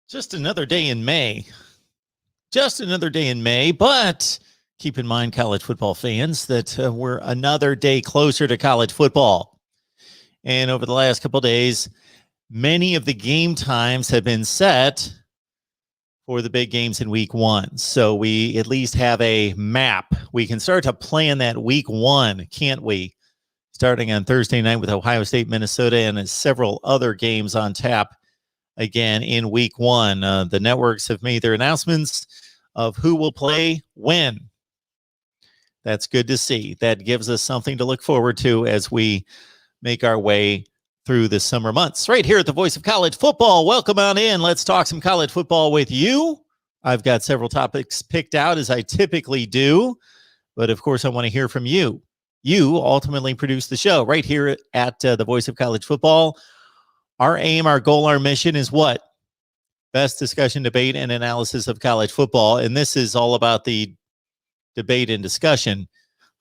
Just another day in May. Just another day in May, but keep in mind, college football fans, that we're another day closer to college football. And over the last couple of days, many of the game times have been set for the big games in week one. So we at least have a map. We can start to plan that week one, can't we? Starting on Thursday night with Ohio State, Minnesota, and several other games on tap again in week one. The networks have made their announcements of who will play when. That's good to see. That gives us something to look forward to as we make our way through the summer months. Right here at the Voice of College Football. Welcome on in. Let's talk some college football with you. I've got several topics picked out, as I typically do. But of course, I want to hear from you. You ultimately produce the show right here at the Voice of College Football. Our aim, our goal, our mission is what? Best discussion, debate, and analysis of college football. And this is all about the debate and discussion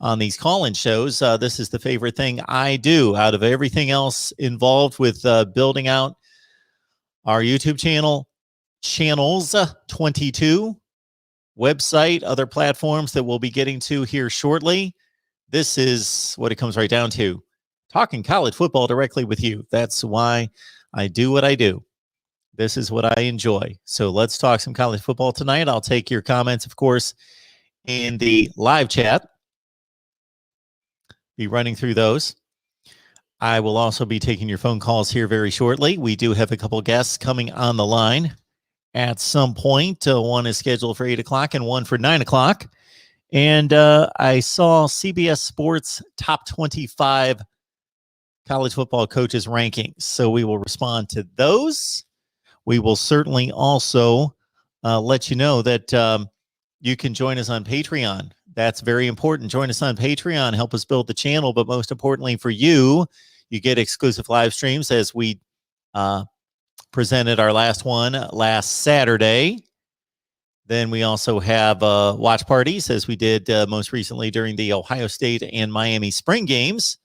on these call-in shows. This is the favorite thing I do out of everything else involved with building out our YouTube channels 22, website, other platforms that we'll be getting to here shortly. This is what it comes right down to. Talking college football directly with you. That's why I do what I do. This is what I enjoy. So let's talk some college football tonight. I'll take your comments, of course, in the live chat. Be running through those. I will also be taking your phone calls here very shortly. We do have a couple guests coming on the line at some point. One is scheduled for 8 o'clock and one for 9 o'clock. And I saw CBS Sports top 25 college football coaches rankings. So we will respond to those. We will certainly also let you know that you can join us on Patreon. That's very important. Join us on Patreon. Help us build the channel. But most importantly for you, you get exclusive live streams as we presented our last one last Saturday. Then we also have watch parties, as we did most recently during the Ohio State and Miami spring games.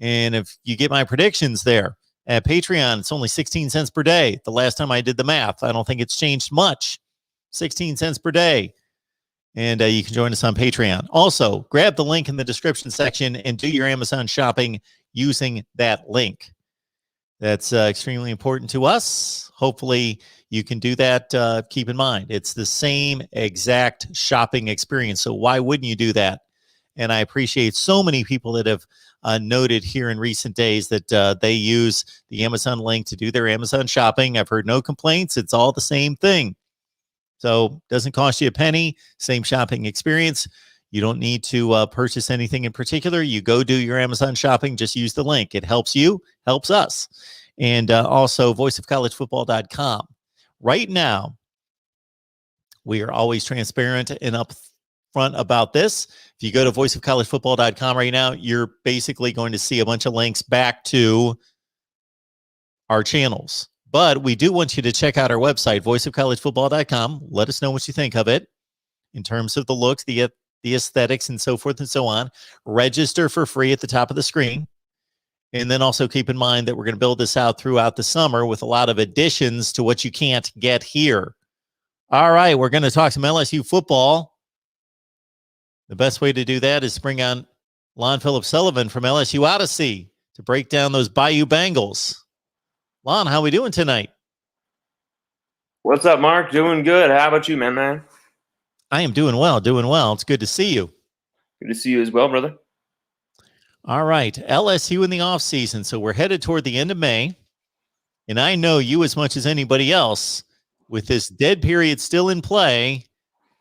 And if you get my predictions there at Patreon, it's only 16 cents per day. The last time I did the math, I don't think it's changed much. 16 cents per day. And you can join us on Patreon. Also, grab the link in the description section and do your Amazon shopping using that link. That's extremely important to us. Hopefully, you can do that. Keep in mind, it's the same exact shopping experience. So why wouldn't you do that? And I appreciate so many people that have noted here in recent days that they use the Amazon link to do their Amazon shopping. I've heard no complaints. It's all the same thing. So doesn't cost you a penny. Same shopping experience. You don't need to purchase anything in particular. You go do your Amazon shopping. Just use the link. It helps you, helps us. And also voiceofcollegefootball.com. Right now, we are always transparent and upfront about this. If you go to voiceofcollegefootball.com right now, you're basically going to see a bunch of links back to our channels. But we do want you to check out our website, voiceofcollegefootball.com. Let us know what you think of it in terms of the looks, the aesthetics, and so forth and so on. Register for free at the top of the screen. And then also keep in mind that we're going to build this out throughout the summer with a lot of additions to what you can't get here. All right, we're going to talk some LSU football. The best way to do that is bring on Lon Phillips Sullivan from LSU Odyssey to break down those Bayou Bengals. Lon, how we doing tonight? What's up, Mark? Doing good. How about you, man? I am doing well, doing well. It's good to see you. Good to see you as well, brother. All right, LSU in the offseason. So we're headed toward the end of May. And I know you as much as anybody else, with this dead period still in play,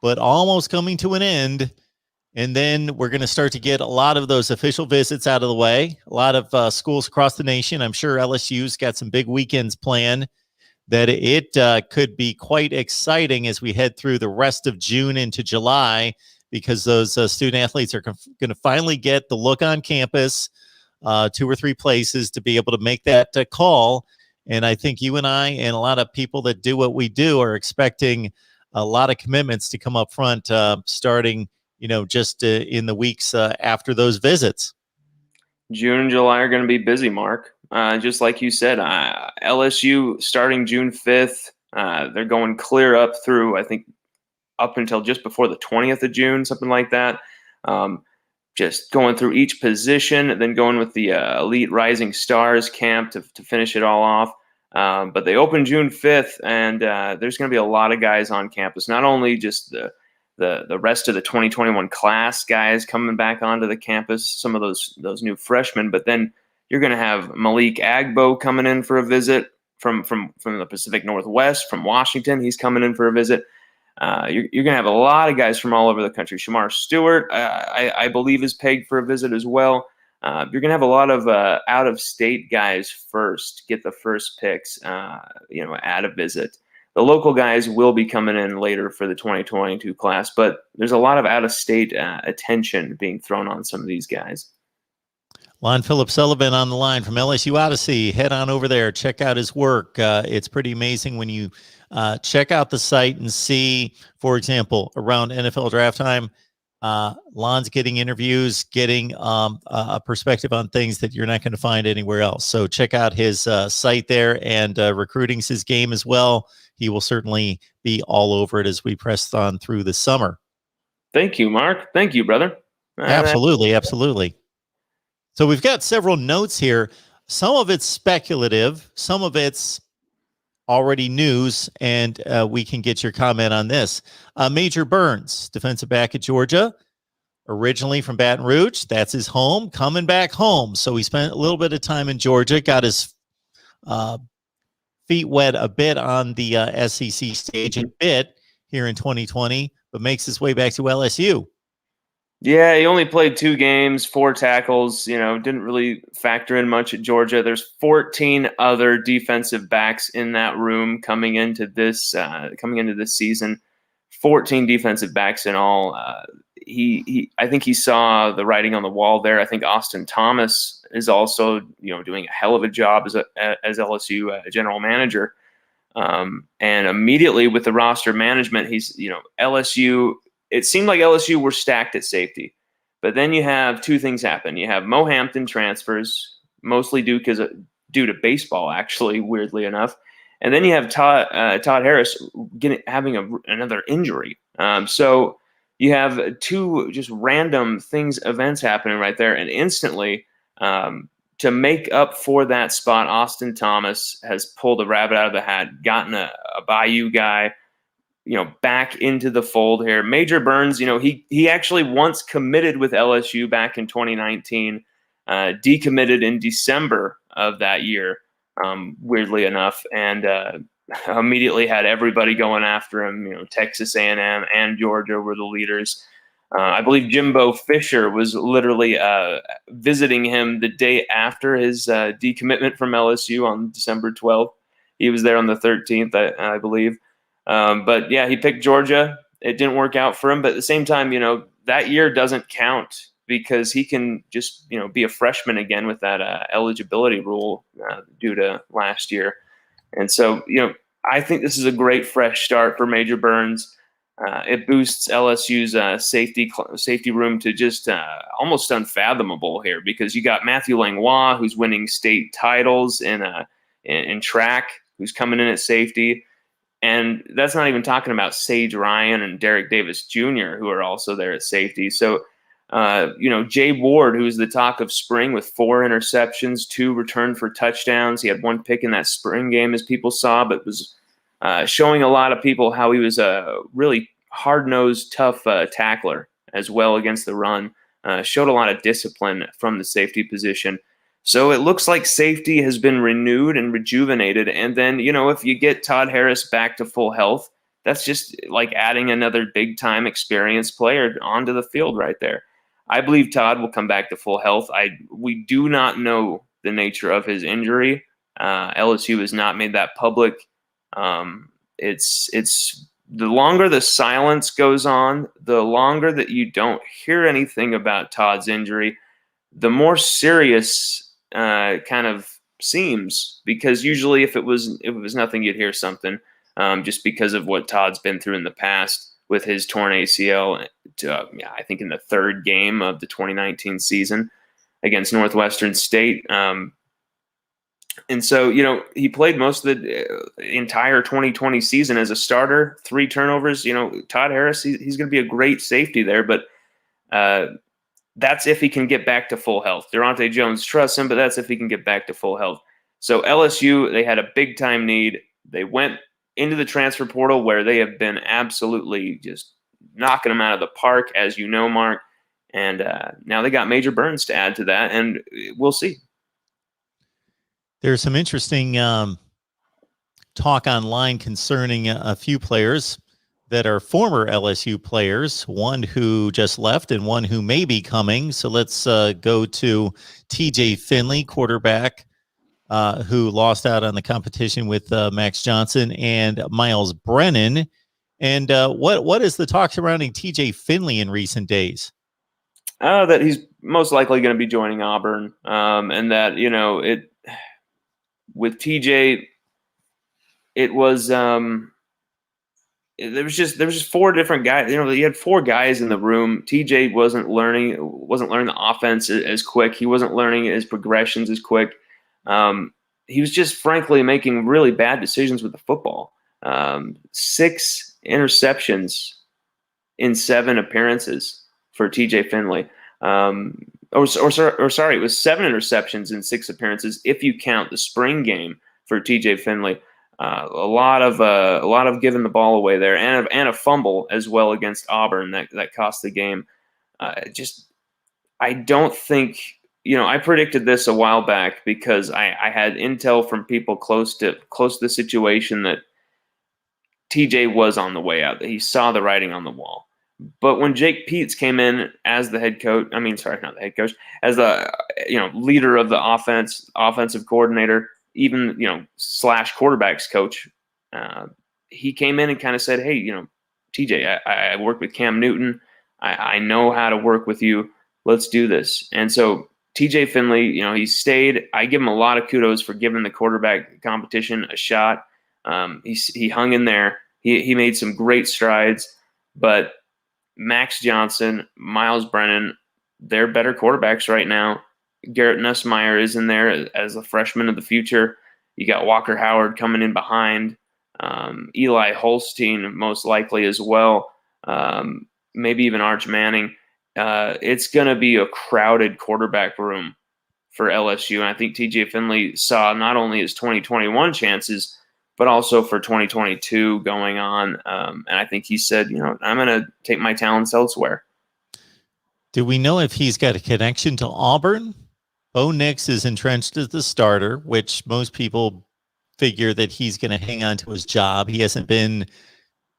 but almost coming to an end. And then we're going to start to get a lot of those official visits out of the way. A lot of schools across the nation. I'm sure LSU's got some big weekends planned that it could be quite exciting as we head through the rest of June into July, because those student athletes are going to finally get the look on campus, 2 or 3 places to be able to make that call. And I think you and I and a lot of people that do what we do are expecting a lot of commitments to come up front starting, just in the weeks after those visits. June and July are going to be busy, Mark. Just like you said, LSU starting June 5th, They're going clear up through, I think, up until just before the 20th of June, something like that. Just going through each position, then going with the Elite Rising Stars camp to finish it all off. But they open June 5th, and there's going to be a lot of guys on campus. Not only just the rest of the 2021 class guys coming back onto the campus, some of those new freshmen, but then you're going to have Malik Agbo coming in for a visit from the Pacific Northwest, from Washington. He's coming in for a visit. You're going to have a lot of guys from all over the country. Shamar Stewart, I believe, is pegged for a visit as well. You're going to have a lot of out-of-state guys get the first picks, at a visit. The local guys will be coming in later for the 2022 class, but there's a lot of out-of-state attention being thrown on some of these guys. Lon Philip Sullivan on the line from LSU Odyssey. Head on over there. Check out his work. It's pretty amazing when you check out the site and see, for example, around NFL draft time, Lon's getting interviews, getting a perspective on things that you're not going to find anywhere else. So check out his site there, and recruiting's his game as well. He will certainly be all over it as we press on through the summer. Thank you, Mark. Thank you, brother. Absolutely. Absolutely. So we've got several notes here. Some of it's speculative. Some of it's already news, and we can get your comment on this. Major Burns, defensive back at Georgia, originally from Baton Rouge. That's his home, coming back home. So he spent a little bit of time in Georgia, got his feet wet a bit on the SEC stage, a bit here in 2020, but makes his way back to LSU. Yeah, he only played 2 games, 4 tackles, didn't really factor in much at Georgia. There's 14 other defensive backs in that room coming into this season. 14 defensive backs in all. I think he saw the writing on the wall there. I think Austin Thomas is also, doing a hell of a job as LSU general manager. And immediately with the roster management, he's, LSU. It seemed like LSU were stacked at safety, but then you have 2 things happen. You have Mo Hampton transfers, mostly due to baseball, actually, weirdly enough, and then you have Todd Harris having another injury. So you have 2 just random events happening right there, and instantly, to make up for that spot, Austin Thomas has pulled a rabbit out of the hat, gotten a Bayou guy, back into the fold here. Major Burns, he actually once committed with LSU back in 2019, decommitted in December of that year, weirdly enough, and immediately had everybody going after him. Texas A&M and Georgia were the leaders. I believe Jimbo Fisher was literally visiting him the day after his decommitment from LSU on December 12th. He was there on the 13th, I believe. But yeah, he picked Georgia. It didn't work out for him. But at the same time, that year doesn't count because he can just, be a freshman again with that eligibility rule due to last year. And so, I think this is a great fresh start for Major Burns. It boosts LSU's safety room to just almost unfathomable here because you got Matthew Langlois, who's winning state titles in track, who's coming in at safety. And that's not even talking about Sage Ryan and Derek Davis Jr., who are also there at safety. So, Jay Ward, who's the talk of spring with 4 interceptions, 2 returned for touchdowns. He had 1 pick in that spring game, as people saw, but was showing a lot of people how he was a really hard-nosed, tough tackler as well against the run. Showed a lot of discipline from the safety position. So it looks like safety has been renewed and rejuvenated. And then, if you get Todd Harris back to full health, that's just like adding another big-time experienced player onto the field right there. I believe Todd will come back to full health. We do not know the nature of his injury. LSU has not made that public. It's the longer the silence goes on, the longer that you don't hear anything about Todd's injury, the more serious kind of seems, because usually if it was nothing, you'd hear something, just because of what Todd's been through in the past with his torn ACL. I think in the 3rd game of the 2019 season against Northwestern State. And so, he played most of the entire 2020 season as a starter, 3 turnovers. Todd Harris, he's going to be a great safety there, but that's if he can get back to full health. Durante Jones trusts him, but that's if he can get back to full health. So LSU, they had a big-time need. They went into the transfer portal where they have been absolutely just knocking them out of the park, as you know, Mark. And now they got Major Burns to add to that, and we'll see. There's some interesting talk online concerning a few players that are former LSU players, one who just left and one who may be coming. So let's go to TJ Finley, quarterback, who lost out on the competition with Max Johnson and Miles Brennan. And what is the talk surrounding TJ Finley in recent days? That he's most likely going to be joining Auburn, and that with TJ, it was there was just 4 different guys. You had 4 guys in the room. TJ wasn't learning the offense as quick. He wasn't learning his progressions as quick. He was just frankly making really bad decisions with the football. 6 interceptions in 7 appearances for TJ Finley. Sorry, it was 7 interceptions in 6 appearances if you count the spring game for TJ Finley. A lot of giving the ball away there, and a fumble as well against Auburn that cost the game. I don't think, I predicted this a while back because I had intel from people close to the situation that TJ was on the way out, that he saw the writing on the wall. But when Jake Peetz came in as the head coach, not the head coach, as the leader of the offensive coordinator, even / quarterbacks coach, he came in and kind of said, "Hey, TJ, I worked with Cam Newton. I know how to work with you. Let's do this." And so TJ Finley, he stayed. I give him a lot of kudos for giving the quarterback competition a shot. He hung in there. He made some great strides, but Max Johnson, Miles Brennan, they're better quarterbacks right now. Garrett Nussmeier is in there as a freshman of the future. You got Walker Howard coming in behind. Eli Holstein most likely as well. Maybe even Arch Manning. It's going to be a crowded quarterback room for LSU. And I think TJ Finley saw not only his 2021 chances, but also for 2022 going on. And I think he said, I'm going to take my talents elsewhere. Do we know if he's got a connection to Auburn? Bo Nix is entrenched as the starter, which most people figure that he's going to hang on to his job. He hasn't been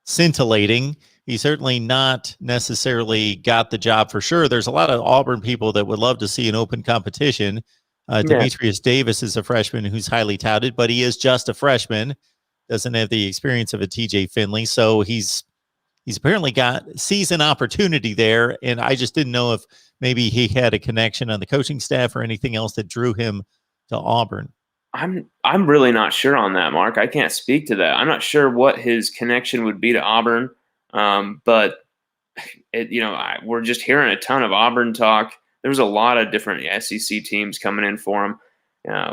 scintillating. He's certainly not necessarily got the job for sure. There's a lot of Auburn people that would love to see an open competition. Demetrius Davis is a freshman who's highly touted, but he is just a freshman, doesn't have the experience of a TJ Finley. So he's apparently got season opportunity there. And I just didn't know if maybe he had a connection on the coaching staff or anything else that drew him to Auburn. I'm really not sure on that, Mark. I can't speak to that. I'm not sure what his connection would be to Auburn. But we're just hearing a ton of Auburn talk. There's a lot of different SEC teams coming in for him.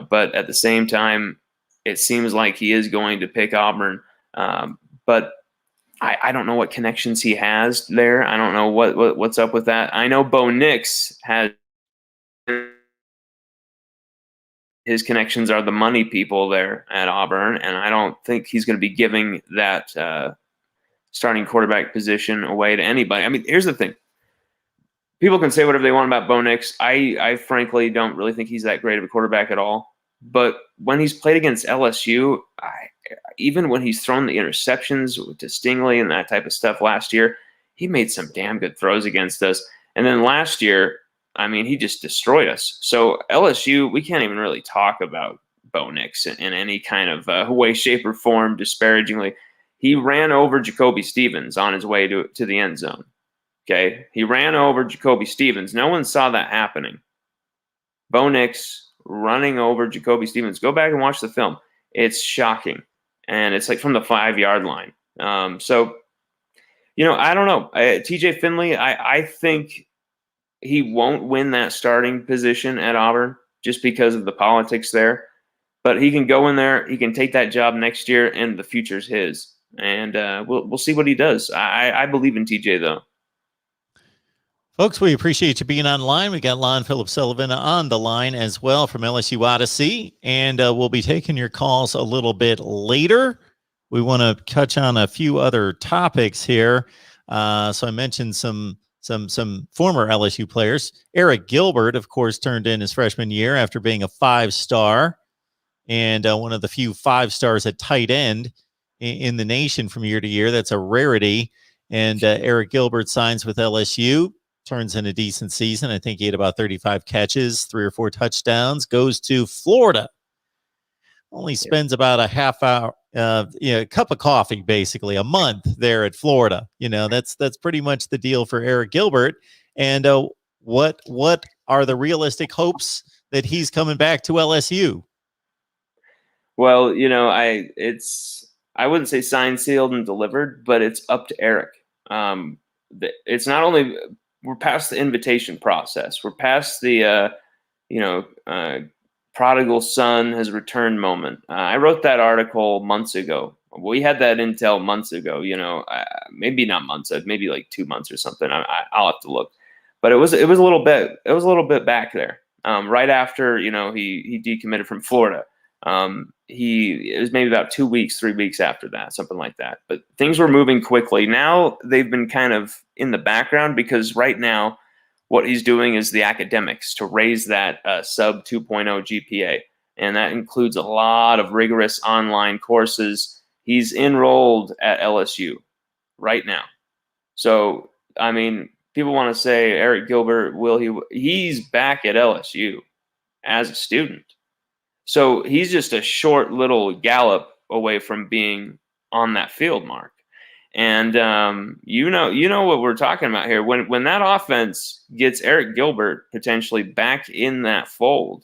But at the same time, it seems like he is going to pick Auburn. But I don't know what connections he has there. I don't know what's up with that. I know Bo Nix has his connections are the money people there at Auburn, and I don't think he's going to be giving that starting quarterback position away to anybody. I mean, here's the thing. People can say whatever they want about Bo Nix. I frankly don't really think he's that great of a quarterback at all. But when he's played against LSU, even when he's thrown the interceptions to Stingley and that type of stuff last year, he made some damn good throws against us. And then last year, I mean, he just destroyed us. So LSU, we can't even really talk about Bo Nix in any kind of way, shape, or form disparagingly. He ran over Jacoby Stevens on his way to the end zone. Okay, he ran over Jacoby Stevens. No one saw that happening. Bo Nix running over Jacoby Stevens. Go back and watch the film. It's shocking. And it's like from the 5-yard line. So, I don't know. TJ Finley, I think he won't win that starting position at Auburn just because of the politics there. but he can go in there. He can take that job next year, and the future's his. And we'll see what he does. I believe in TJ though. Folks, we appreciate you being online. We got Lon Phillips Sullivan on the line as well from LSU Odyssey, and we'll be taking your calls a little bit later. We want to touch on a few other topics here. So I mentioned some former LSU players. Eric Gilbert, of course, turned in his freshman year after being a 5-star and one of the few 5-stars at tight end in the nation from year to year. That's a rarity. And Eric Gilbert signs with LSU. Turns in a decent season. I think he had about 35 catches, 3 or 4 touchdowns, goes to Florida. Only spends about a half hour, a cup of coffee, basically, a month there at Florida. That's pretty much the deal for Eric Gilbert. And what are the realistic hopes that he's coming back to LSU? Well, I wouldn't say signed, sealed, and delivered, but it's up to Eric. It's not only we're past the invitation process. We're past the, prodigal son has returned moment. I wrote that article months ago. We had that intel months ago, maybe not months, maybe like 2 months or something. I'll have to look, but it was a little bit back there. Right after, he decommitted from Florida. It was maybe about 2 weeks, 3 weeks after that, something like that. But things were moving quickly. Now they've been kind of in the background because right now what he's doing is the academics to raise that sub 2.0 GPA. And that includes a lot of rigorous online courses. He's enrolled at LSU right now. So, I mean, people want to say, Eric Gilbert, he's back at LSU as a student. So he's just a short little gallop away from being on that field, Mark. And you know what we're talking about here. When that offense gets Eric Gilbert potentially back in that fold,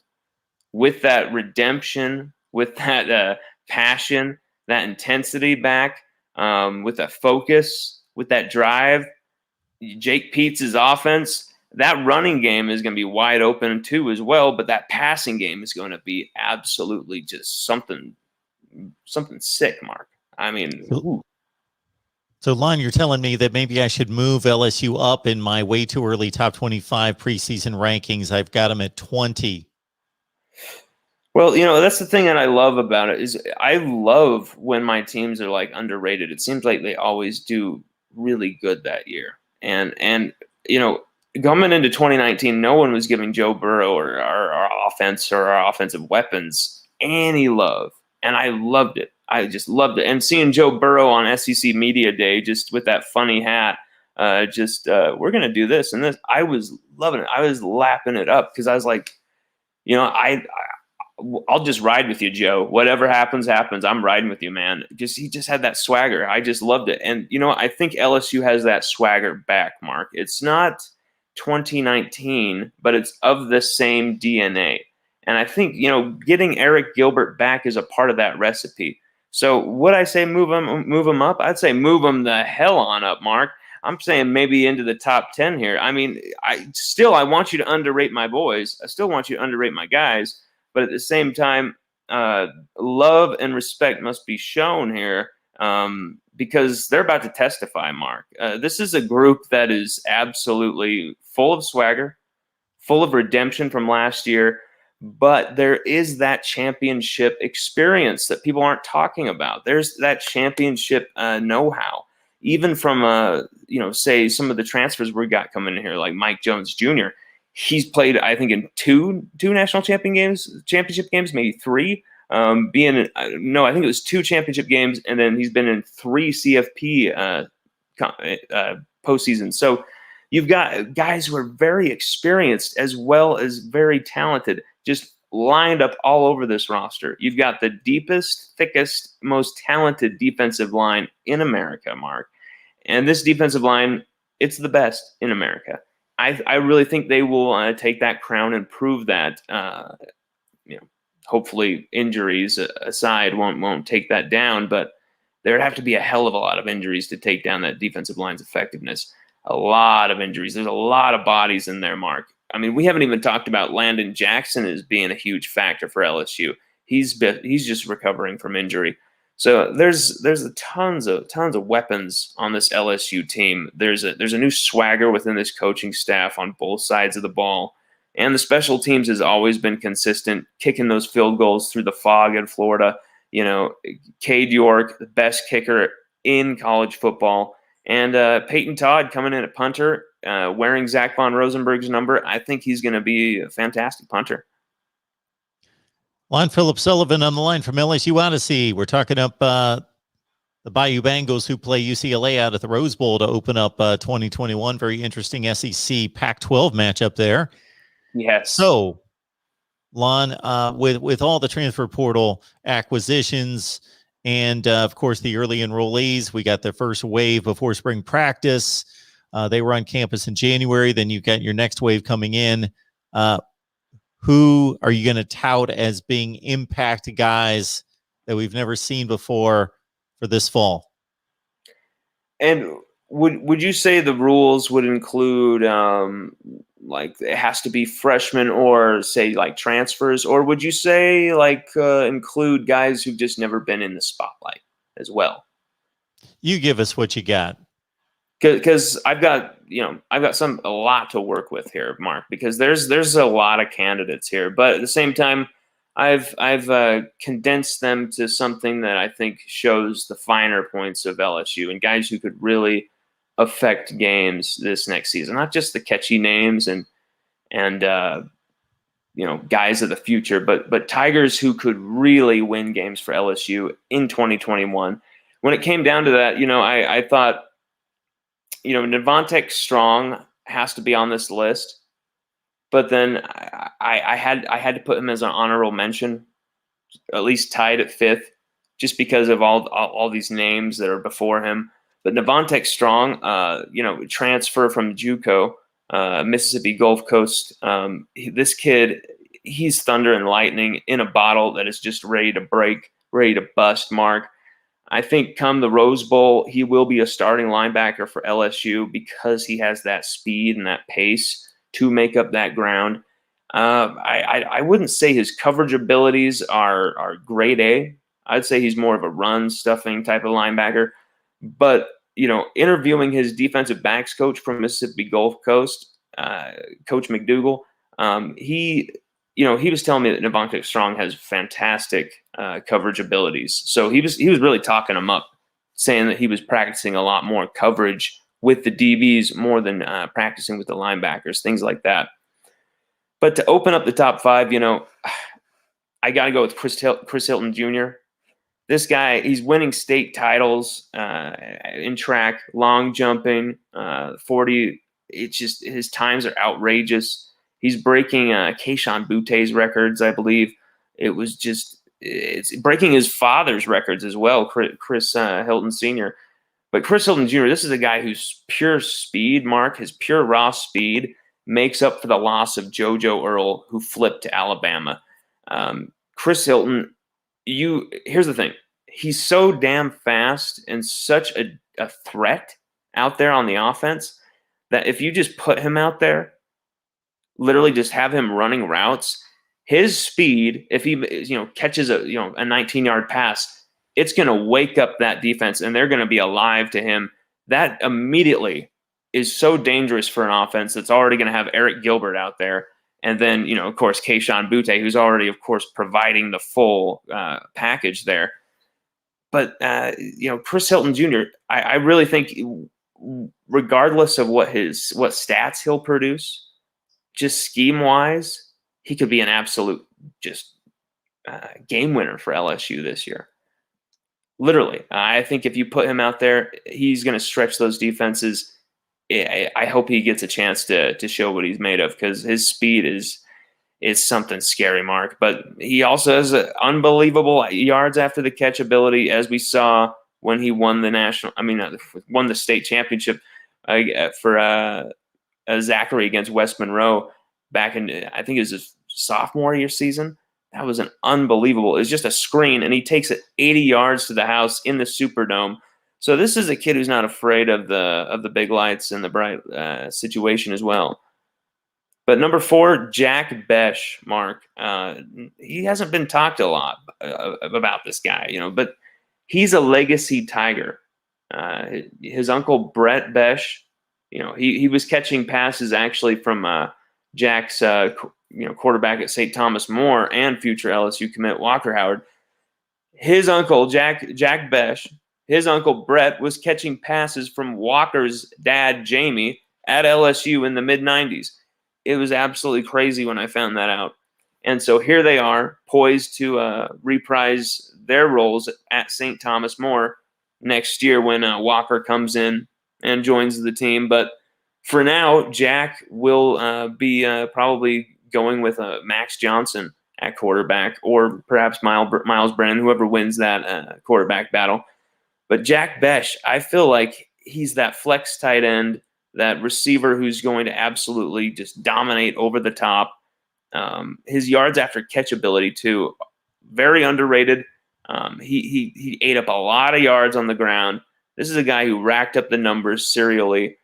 with that redemption, with that passion, that intensity back, with that focus, with that drive, Jake Peets' offense, that running game is going to be wide open too as well, but that passing game is going to be absolutely just something sick, Mark. I mean, ooh. So, Lon, you're telling me that maybe I should move LSU up in my way too early top 25 preseason rankings. I've got them at 20. Well, that's the thing that I love about it is I love when my teams are like underrated. It seems like they always do really good that year. And coming into 2019, no one was giving Joe Burrow or our offense or our offensive weapons any love. And I loved it. I just loved it. And seeing Joe Burrow on SEC Media Day, just with that funny hat, we're going to do this and this. I was loving it. I was lapping it up because I was like, I'll just ride with you, Joe. Whatever happens, happens. I'm riding with you, man. He just had that swagger. I just loved it. And, I think LSU has that swagger back, Mark. It's not 2019, but it's of the same DNA. And I think, getting Eric Gilbert back is a part of that recipe. So would I say move him up? I'd say move him the hell on up, Mark. I'm saying maybe into the top 10 here. I mean, I want you to underrate my boys. I still want you to underrate my guys. But at the same time, love and respect must be shown here because they're about to testify, Mark. This is a group that is absolutely full of swagger, full of redemption from last year, but there is that championship experience that people aren't talking about. There's that championship know-how. Even from, say some of the transfers we got coming in here, like Mike Jones Jr., he's played, I think, in two national championship games, maybe 3. I think it was 2 championship games, and then he's been in 3 CFP postseasons. So you've got guys who are very experienced as well as very talented, just lined up all over this roster. You've got the deepest, thickest, most talented defensive line in America, Mark. And this defensive line, it's the best in America. I really think they will take that crown and prove that. Hopefully injuries aside won't take that down, but there would have to be a hell of a lot of injuries to take down that defensive line's effectiveness. A lot of injuries. There's a lot of bodies in there, Mark. I mean, we haven't even talked about Landon Jackson as being a huge factor for LSU. He's just recovering from injury. So there's tons of weapons on this LSU team. There's a new swagger within this coaching staff on both sides of the ball. And the special teams has always been consistent, kicking those field goals through the fog in Florida. Cade York, the best kicker in college football. And Peyton Todd coming in at punter, wearing Zach Von Rosenberg's number. I think he's going to be a fantastic punter. Lon Philip Sullivan on the line from LSU Odyssey. We're talking up the Bayou Bengals, who play UCLA out at the Rose Bowl to open up 2021. Very interesting SEC Pac-12 matchup there. Yes. So, Lon, with all the transfer portal acquisitions and, of course, the early enrollees, we got the first wave before spring practice. They were on campus in January. Then you got your next wave coming in. Who are you going to tout as being impact guys that we've never seen before for this fall? And would you say the rules would include like it has to be freshmen or say like transfers, or would you say like include guys who've just never been in the spotlight as well? You give us what you got. Because I've got a lot to work with here, Mark. Because there's a lot of candidates here, but at the same time, I've condensed them to something that I think shows the finer points of LSU and guys who could really affect games this next season. Not just the catchy names and guys of the future, but Tigers who could really win games for LSU in 2021. When it came down to that, I thought. Devontae Strong has to be on this list, but then I had to put him as an honorable mention, at least tied at 5th, just because of all these names that are before him. But Devontae Strong, transfer from JUCO, Mississippi Gulf Coast. This kid, he's thunder and lightning in a bottle that is just ready to break, ready to bust, Mark. I think come the Rose Bowl, he will be a starting linebacker for LSU because he has that speed and that pace to make up that ground. I wouldn't say his coverage abilities are grade A. I'd say he's more of a run stuffing type of linebacker. But, interviewing his defensive backs coach from Mississippi Gulf Coast, Coach McDougal, he was telling me that Devontae Strong has fantastic coverage abilities. So he was really talking him up, saying that he was practicing a lot more coverage with the DBs more than practicing with the linebackers, things like that. But to open up the top 5, I got to go with Chris Hilton Jr. This guy, he's winning state titles in track, long jumping, 40. It's just his times are outrageous. He's breaking Keyshawn Butte's records, I believe. It's breaking his father's records as well, Chris Hilton Sr. But Chris Hilton Jr., this is a guy whose pure speed, Mark, his pure raw speed makes up for the loss of JoJo Earle, who flipped to Alabama. Chris Hilton, here's the thing. He's so damn fast and such a threat out there on the offense that if you just put him out there, literally just have him running routes, his speed, if he catches a 19-yard pass, it's going to wake up that defense and they're going to be alive to him. That immediately is so dangerous for an offense that's already going to have Eric Gilbert out there. And then, of course, Keyshawn Butte, who's already, of course, providing the full package there. But, Chris Hilton Jr., I really think regardless of what stats he'll produce, just scheme-wise, he could be an absolute just game winner for LSU this year. Literally. I think if you put him out there, he's going to stretch those defenses. I hope he gets a chance to show what he's made of because his speed is something scary, Mark. But he also has unbelievable yards after the catch ability, as we saw when he won won the state championship for Zachary against West Monroe back in, I think it was his sophomore year season. That was an unbelievable. It was just a screen, and he takes it 80 yards to the house in the Superdome. So this is a kid who's not afraid of the big lights and the bright situation as well. But number 4, Jack Besh, Mark. He hasn't been talked a lot about this guy, but he's a legacy Tiger. His uncle Brett Besh, he was catching passes actually from Jack's quarterback at St. Thomas More and future LSU commit Walker Howard. His uncle Jack Besh, his uncle Brett was catching passes from Walker's dad Jamie at LSU in the mid-90s. It was absolutely crazy when I found that out. And so here they are, poised to reprise their roles at St. Thomas More next year when Walker comes in and joins the team. But for now, Jack will be probably going with Max Johnson at quarterback, or perhaps Miles Brennan, whoever wins that quarterback battle. But Jack Besh, I feel like he's that flex tight end, that receiver who's going to absolutely just dominate over the top. His yards after catch ability, too, very underrated. He ate up a lot of yards on the ground. This is a guy who racked up the numbers serially.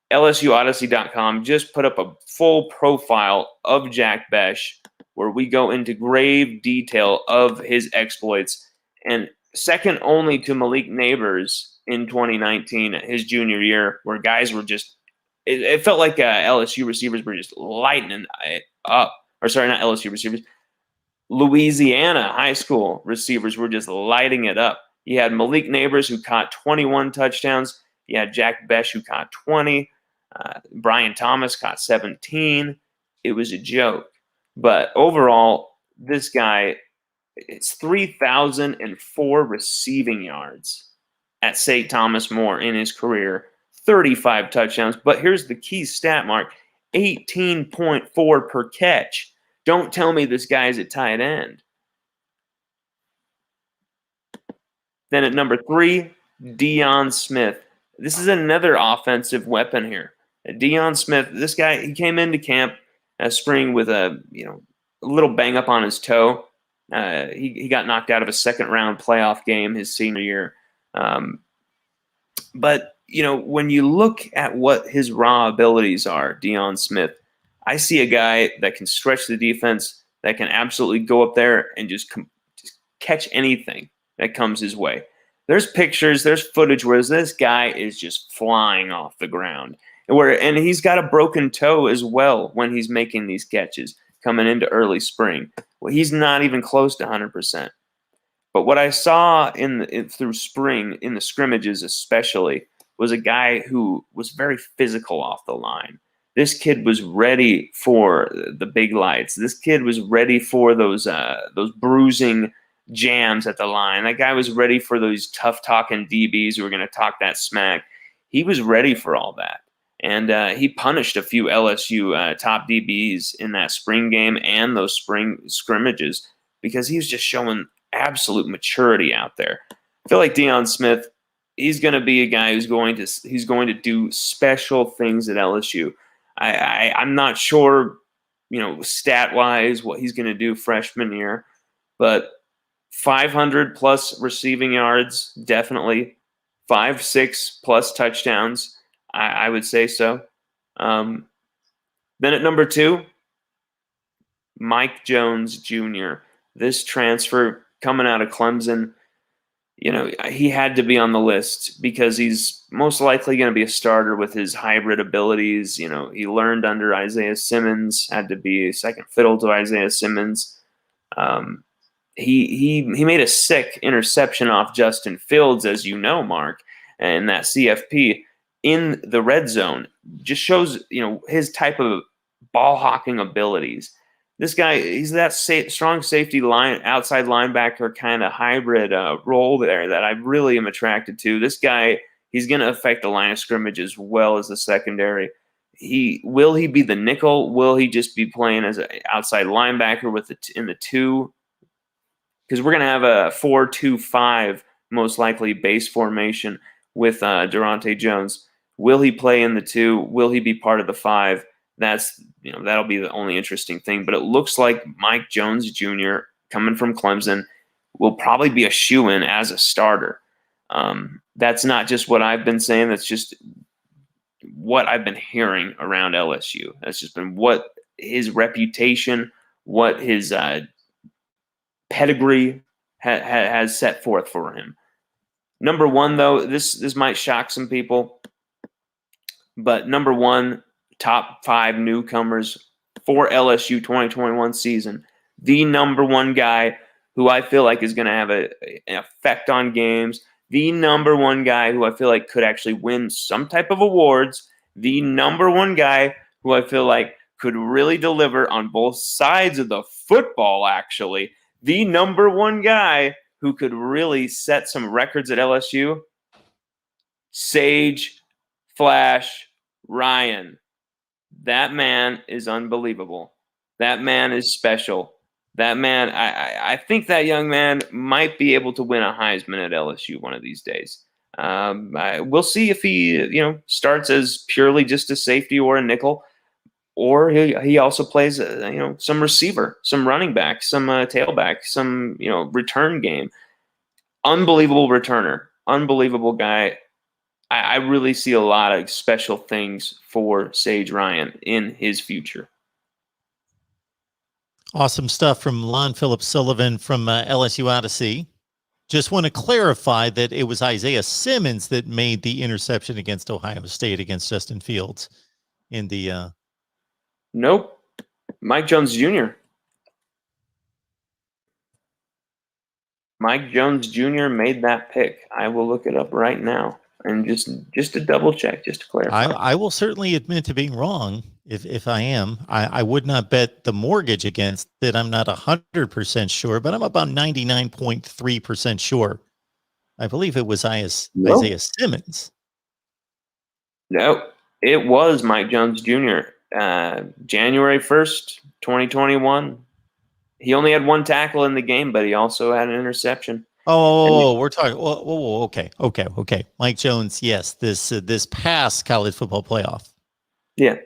LSUodyssey.com just put up a full profile of Jack Besh where we go into grave detail of his exploits. And second only to Malik Neighbors in 2019, his junior year, where guys were just – it felt like LSU receivers were just lighting it up. Or sorry, not LSU receivers. Louisiana high school receivers were just lighting it up. You had Malik Neighbors, who caught 21 touchdowns. You had Jack Besh, who caught 20. Brian Thomas caught 17. It was a joke. But overall, this guy, it's 3,004 receiving yards at St. Thomas More in his career, 35 touchdowns. But here's the key stat, Mark, 18.4 per catch. Don't tell me this guy's a tight end. Then at number 3, Deion Smith. This is another offensive weapon here. Deion Smith, this guy, he came into camp spring with a little bang up on his toe. He got knocked out of a second-round playoff game his senior year. But when you look at what his raw abilities are, Deion Smith, I see a guy that can stretch the defense, that can absolutely go up there and just catch anything that comes his way. There's pictures, there's footage where this guy is just flying off the ground. And he's got a broken toe as well when he's making these catches coming into early spring. Well, he's not even close to 100%. But what I saw through spring, in the scrimmages especially, was a guy who was very physical off the line. This kid was ready for the big lights. This kid was ready for those bruising jams at the line. That guy was ready for those tough-talking DBs who were going to talk that smack. He was ready for all that. And he punished a few LSU top DBs in that spring game and those spring scrimmages because he was just showing absolute maturity out there. I feel like Deion Smith, he's going to be a guy who's going to do special things at LSU. I'm not sure, stat-wise what he's going to do freshman year, but 500 plus receiving yards, definitely. 5-6 plus touchdowns, I would say so. Then at number 2, Mike Jones Jr. This transfer coming out of Clemson, he had to be on the list because he's most likely going to be a starter with his hybrid abilities. He learned under Isaiah Simmons, had to be a second fiddle to Isaiah Simmons. He made a sick interception off Justin Fields, as you know, Mark, and that CFP in the red zone just shows, his type of ball hawking abilities. This guy, he's that strong safety outside linebacker kind of hybrid role there that I really am attracted to. This guy, he's going to affect the line of scrimmage as well as the secondary. Will he be the nickel? Will he just be playing as an outside linebacker in the 2? Because we're going to have a 4-2-5 most likely base formation with Durante Jones. Will he play in the 2? Will he be part of the 5? That'll be the only interesting thing. But it looks like Mike Jones Jr. coming from Clemson will probably be a shoo-in as a starter. That's not just what I've been saying. That's just what I've been hearing around LSU. That's just been what his reputation, what his pedigree has set forth for him. Number one, though, this might shock some people, but number one, top 5 newcomers for LSU 2021 season. The number one guy who I feel like is going to have an effect on games. The number one guy who I feel like could actually win some type of awards. The number one guy who I feel like could really deliver on both sides of the football, actually. The number one guy who could really set some records at LSU, Sage Flash Ryan. That man is unbelievable. That man is special. That man, I think that young man might be able to win a Heisman at LSU one of these days. We'll see if he, starts as purely just a safety or a nickel, or he also plays, some receiver, some running back, some tailback, some, return game. Unbelievable returner, unbelievable guy. I really see a lot of special things for Sage Ryan in his future. Awesome stuff from Lon Phillips Sullivan from LSU Odyssey. Just want to clarify that it was Isaiah Simmons that made the interception against Ohio State against Justin Fields in the. Nope. Mike Jones Jr. Mike Jones Jr. made that pick. I will look it up right now. And just to double check, just to clarify. I will certainly admit to being wrong if I am. I would not bet the mortgage against it. I'm not 100% sure, but I'm about 99.3% sure. I believe it was Isaiah Simmons. No, it was Mike Jones Jr. January 1st, 2021. He only had 1 tackle in the game, but he also had an interception. We're talking. Okay. Mike Jones, yes. This past college football playoff. Yeah,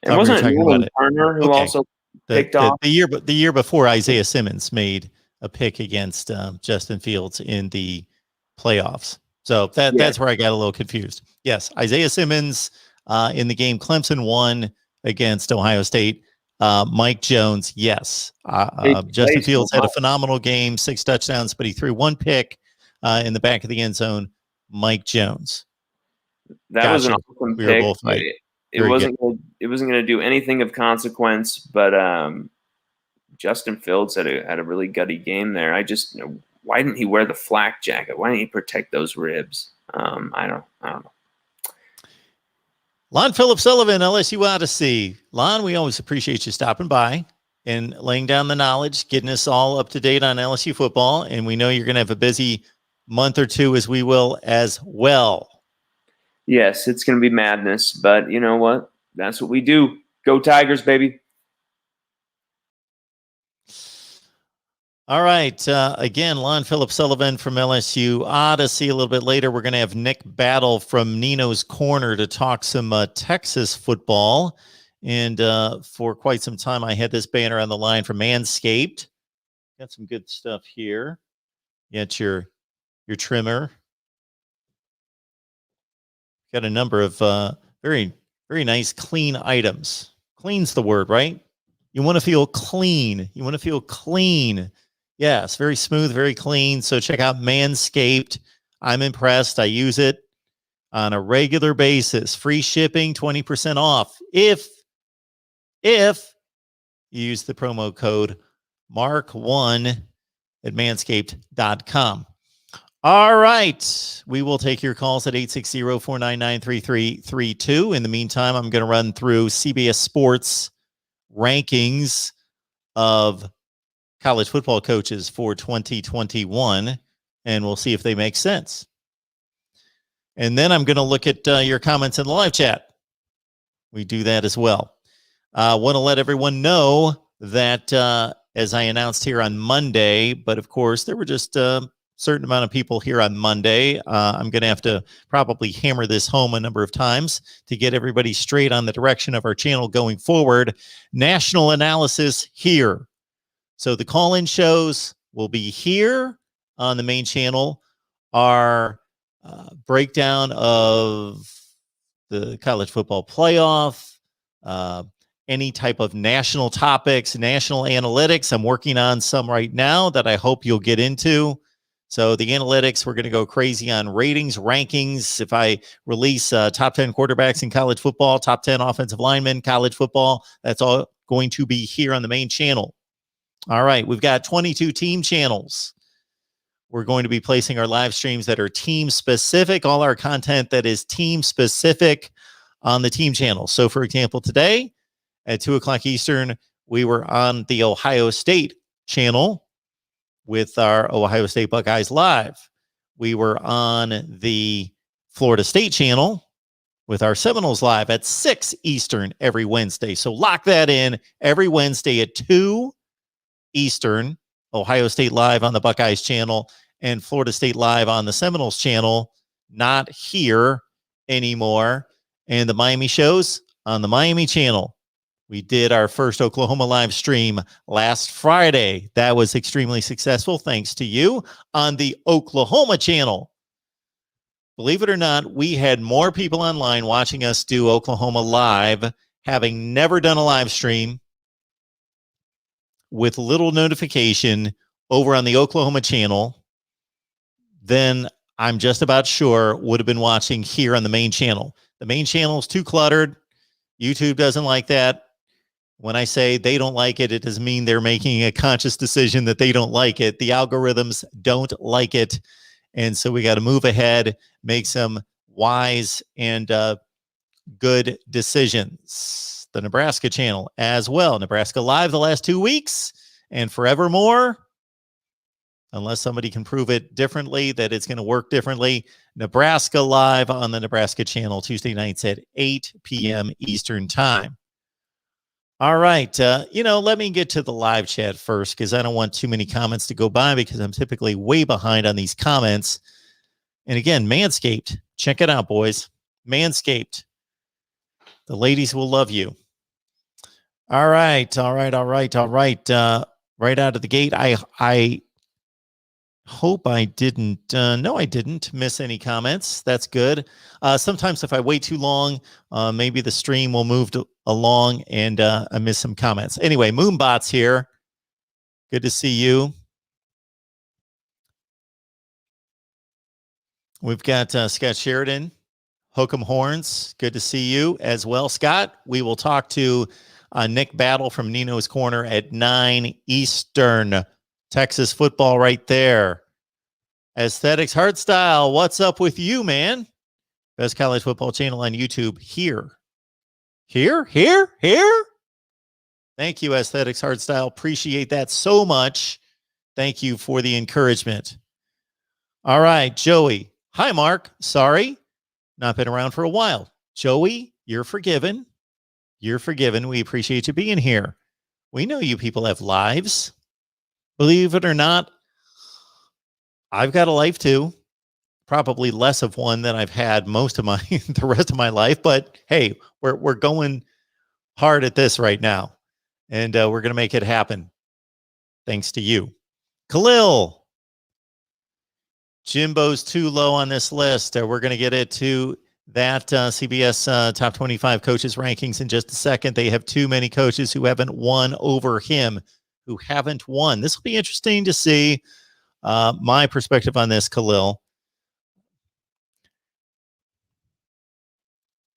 and wasn't it Nolan Turner who also picked off the year before Isaiah Simmons made a pick against Justin Fields in the playoffs? So that's where I got a little confused. Yes, Isaiah Simmons in the game Clemson won against Ohio State. Mike Jones, yes. Justin Fields had a phenomenal game, 6 touchdowns, but he threw 1 pick in the back of the end zone. Mike Jones. That was an awesome pick. We were both right. It wasn't going to do anything of consequence, but Justin Fields had a really gutty game there. Why didn't he wear the flak jacket? Why didn't he protect those ribs? I don't know. Lon Phillips Sullivan, LSU Odyssey. Lon, we always appreciate you stopping by and laying down the knowledge, getting us all up to date on LSU football. And we know you're going to have a busy month or two, as we will as well. Yes, it's going to be madness, but you know what? That's what we do. Go Tigers, baby. All right. Again, Lon Phillips Sullivan from LSU Odyssey. A little bit later, we're going to have Nick Battle from Nino's Corner to talk some Texas football. And for quite some time, I had this banner on the line from Manscaped. Got some good stuff here. Get your trimmer. Got a number of very, very nice, clean items. Clean's the word, right? You want to feel clean. You want to feel clean. Yes, very smooth, very clean. So check out Manscaped. I'm impressed. I use it on a regular basis. Free shipping, 20% off. If you use the promo code MARK1 at manscaped.com. All right. We will take your calls at 860-499-3332. In the meantime, I'm going to run through CBS Sports rankings of college football coaches for 2021, and we'll see if they make sense. And then I'm going to look at your comments in the live chat. We do that as well. I want to let everyone know that, as I announced here on Monday, but of course, there were just a certain amount of people here on Monday. I'm going to have to probably hammer this home a number of times to get everybody straight on the direction of our channel going forward. National analysis here. So the call-in shows will be here on the main channel. Our breakdown of the college football playoff, any type of national topics, national analytics. I'm working on some right now that I hope you'll get into. So the analytics, we're going to go crazy on ratings, rankings. If I release top 10 quarterbacks in college football, top 10 offensive linemen, college football, that's all going to be here on the main channel. All right, we've got 22 team channels. We're going to be placing our live streams that are team specific, all our content that is team specific on the team channel. So for example, today at 2:00 Eastern, we were on the Ohio State channel with our Ohio State Buckeyes live. We were on the Florida State channel with our Seminoles live at 6 Eastern every Wednesday. So lock that in every Wednesday at 2 Eastern, Ohio State live on the Buckeyes channel and Florida State live on the Seminoles channel, not here anymore. And the Miami shows on the Miami channel. We did our first Oklahoma live stream last Friday. That was extremely successful, thanks to you, on the Oklahoma channel. Believe it or not, we had more people online watching us do Oklahoma live, having never done a live stream with little notification over on the Oklahoma channel than I'm just about sure would have been watching here on the main channel. The main channel is too cluttered. YouTube doesn't like that. When I say they don't like it, it doesn't mean they're making a conscious decision that they don't like it. The algorithms don't like it. And so we got to move ahead, make some wise and good decisions. The Nebraska channel as well. Nebraska Live the last 2 weeks and forevermore, unless somebody can prove it differently, that it's going to work differently. Nebraska Live on the Nebraska channel, Tuesday nights at 8 p.m. Eastern time. All right. Let me get to the live chat first because I don't want too many comments to go by because I'm typically way behind on these comments. And again, Manscaped. Check it out, boys. Manscaped. The ladies will love you. All right. Right out of the gate, I hope I didn't. No, I didn't miss any comments. That's good. Sometimes if I wait too long, maybe the stream will move along and I miss some comments. Anyway, Moonbot's here. Good to see you. We've got Scott Sheridan, Hook'em Horns. Good to see you as well, Scott. We will talk to Nick Battle from Nino's Corner at 9 Eastern. Texas football right there. Aesthetics Hardstyle, what's up with you, man? Best college football channel on YouTube here. Here? Thank you, Aesthetics Hardstyle. Appreciate that so much. Thank you for the encouragement. All right, Joey. Hi, Mark. Sorry, not been around for a while. Joey, you're forgiven. You're forgiven. We appreciate you being here. We know you people have lives. Believe it or not, I've got a life too. Probably less of one than I've had most of the rest of my life. But hey, we're going hard at this right now, and we're going to make it happen. Thanks to you, Khalil. Jimbo's too low on this list. We're going to get it to that CBS top 25 coaches rankings in just a second. They have too many coaches who haven't won over him. This will be interesting to see my perspective on this, Khalil.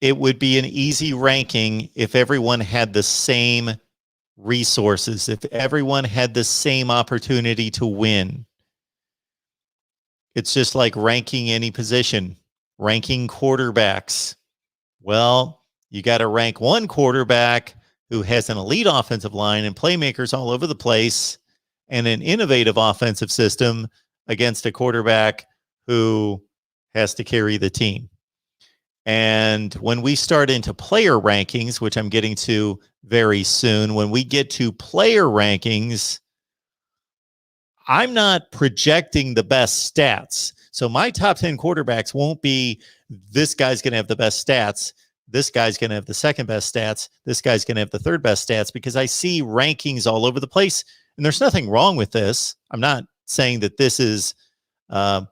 It would be an easy ranking if everyone had the same resources, if everyone had the same opportunity to win. It's just like ranking any position, ranking quarterbacks. Well, you got to rank one quarterback who has an elite offensive line and playmakers all over the place and an innovative offensive system against a quarterback who has to carry the team. And when we start into player rankings, which I'm getting to very soon, when we get to player rankings, I'm not projecting the best stats. So my top 10 quarterbacks won't be this guy's going to have the best stats. This guy's going to have the second best stats. This guy's going to have the third best stats because I see rankings all over the place. And there's nothing wrong with this. I'm not saying that this is the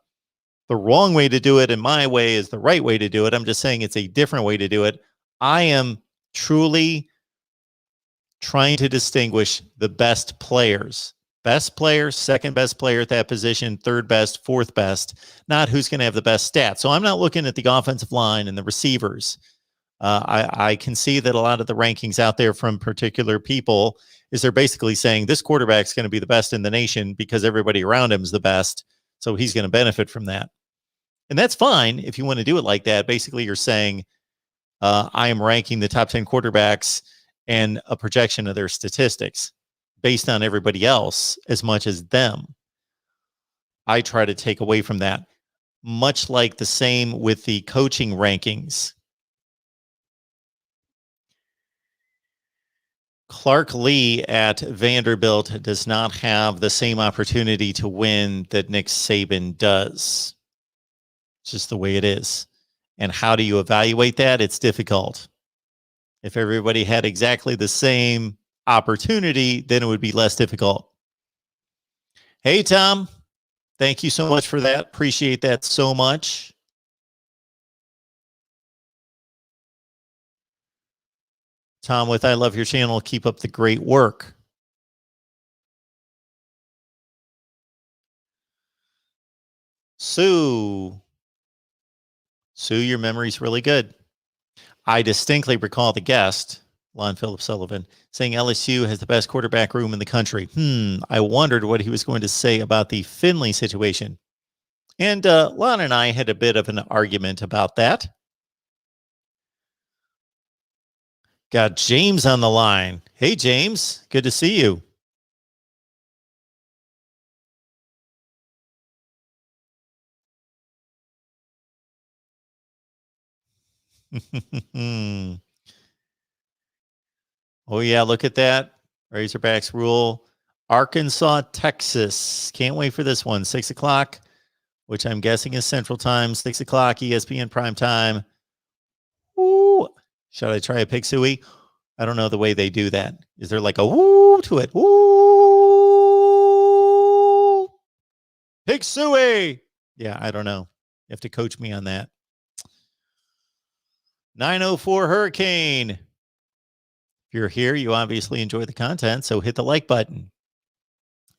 wrong way to do it and my way is the right way to do it. I'm just saying it's a different way to do it. I am truly trying to distinguish the best players. Best player, second best player at that position, third best, fourth best, not who's going to have the best stats. So I'm not looking at the offensive line and the receivers. I can see that a lot of the rankings out there from particular people is they're basically saying this quarterback's going to be the best in the nation because everybody around him is the best. So he's going to benefit from that. And that's fine if you want to do it like that. Basically, you're saying I am ranking the top 10 quarterbacks and a projection of their statistics based on everybody else as much as them. I try to take away from that, much like the same with the coaching rankings. Clark Lee at Vanderbilt does not have the same opportunity to win that Nick Saban does. It's just the way it is. And how do you evaluate that? It's difficult. If everybody had exactly the same opportunity, then it would be less difficult. Hey, Tom. Thank you so much for that. Appreciate that so much. Tom with I love your channel. Keep up the great work. Sue, your memory's really good. I distinctly recall the guest, Lon Philip Sullivan, saying LSU has the best quarterback room in the country. I wondered what he was going to say about the Finley situation. And Lon and I had a bit of an argument about that. Got James on the line. Hey, James. Good to see you. Oh, yeah. Look at that. Razorbacks rule. Arkansas, Texas. Can't wait for this one. 6 o'clock, which I'm guessing is Central Time. 6 o'clock, ESPN prime time. Ooh. Should I try a pig suey? I don't know the way they do that. Is there like a woo to it? Woo! Pig suey! Yeah, I don't know. You have to coach me on that. 904 Hurricane. If you're here, you obviously enjoy the content, so hit the like button.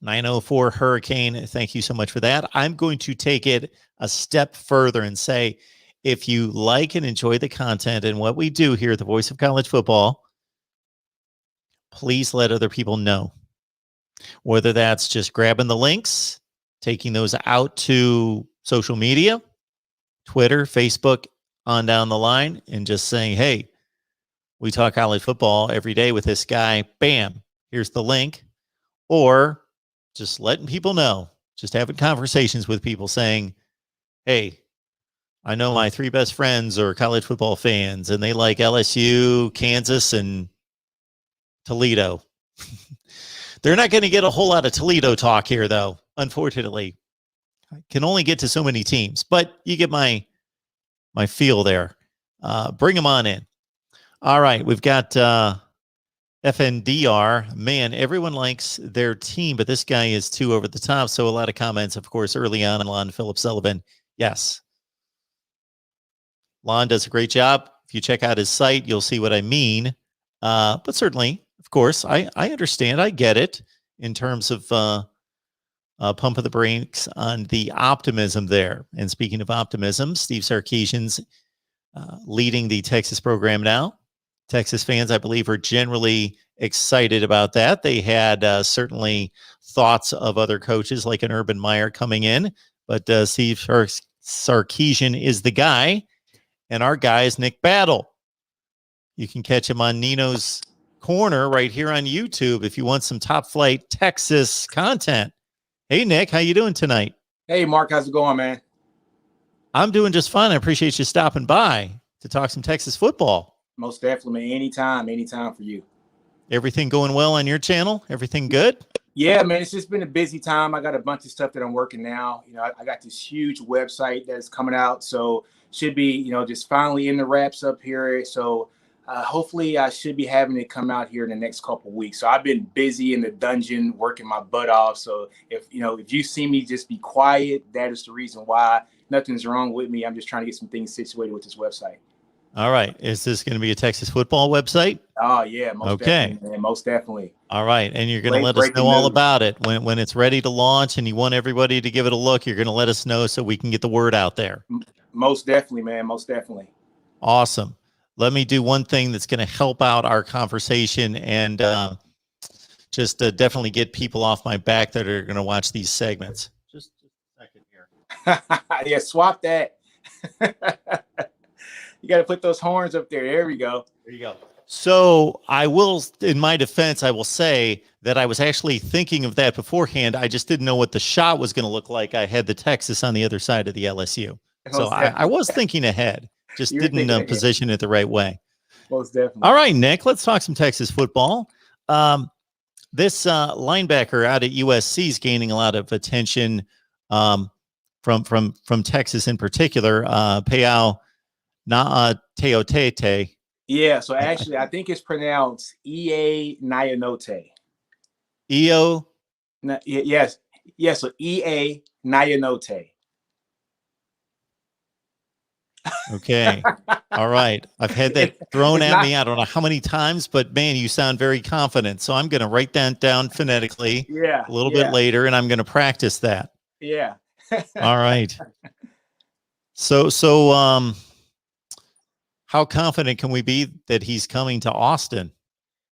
904 Hurricane, thank you so much for that. I'm going to take it a step further and say, if you like and enjoy the content and what we do here at the Voice of College Football, please let other people know. Whether that's just grabbing the links, taking those out to social media, Twitter, Facebook, on down the line, and just saying, hey, we talk college football every day with this guy. Bam, here's the link. Or just letting people know, just having conversations with people saying, hey, I know my 3 best friends are college football fans, and they like LSU, Kansas, and Toledo. They're not going to get a whole lot of Toledo talk here, though, unfortunately. I can only get to so many teams, but you get my feel there. Bring them on in. All right, we've got FNDR. Man, everyone likes their team, but this guy is too over the top. So a lot of comments, of course, early on Lon Philip Sullivan. Yes. Lon does a great job. If you check out his site, you'll see what I mean. But certainly, of course, I understand. I get it in terms of pump of the brakes on the optimism there. And speaking of optimism, Steve Sarkisian's leading the Texas program now. Texas fans, I believe, are generally excited about that. They had certainly thoughts of other coaches like an Urban Meyer coming in, but Steve Sarkisian is the guy, and our guy is Nick Battle. You can catch him on Nino's Corner right here on YouTube if you want some top flight Texas content. Hey, Nick, how you doing tonight? Hey, Mark, how's it going, man? I'm doing just fine. I appreciate you stopping by to talk some Texas football. Most definitely, anytime for you. Everything going well on your channel? Everything good? Yeah, man, it's just been a busy time. I got a bunch of stuff that I'm working now. You know, I got this huge website that's coming out, so should be, you know, just finally in the wraps up here. So hopefully I should be having it come out here in the next couple of weeks. So I've been busy in the dungeon working my butt off. So if you see me just be quiet, that is the reason why. Nothing's wrong with me. I'm just trying to get some things situated with this website. All right. Is this going to be a Texas football website? Oh yeah, most Okay. definitely, man. Most definitely. All right. And you're going to Late let us breaking know all news. about it when it's ready to launch and you want everybody to give it a look. You're going to let us know so we can get the word out there. Most definitely, man. Most definitely. Awesome. Let me do one thing that's going to help out our conversation and just definitely get people off my back that are going to watch these segments. Just a second here. Yeah, swap that. You got to put those horns up there. There we go. There you go. So I will, in my defense, I will say that I was actually thinking of that beforehand. I just didn't know what the shot was going to look like. I had the Texas on the other side of the LSU. So I was thinking ahead, just didn't position it the right way. Most definitely. All right, Nick, let's talk some Texas football. This linebacker out at USC is gaining a lot of attention from Texas in particular. Payao Teotete. Yeah, so actually, I think it's pronounced E.A. Nyanote. E.O. Yes. So E.A. Nyanote. Okay. All right. I've had that thrown at me. I don't know how many times, but man, you sound very confident. So I'm going to write that down phonetically a little bit later, and I'm going to practice that. Yeah. All right. So how confident can we be that he's coming to Austin?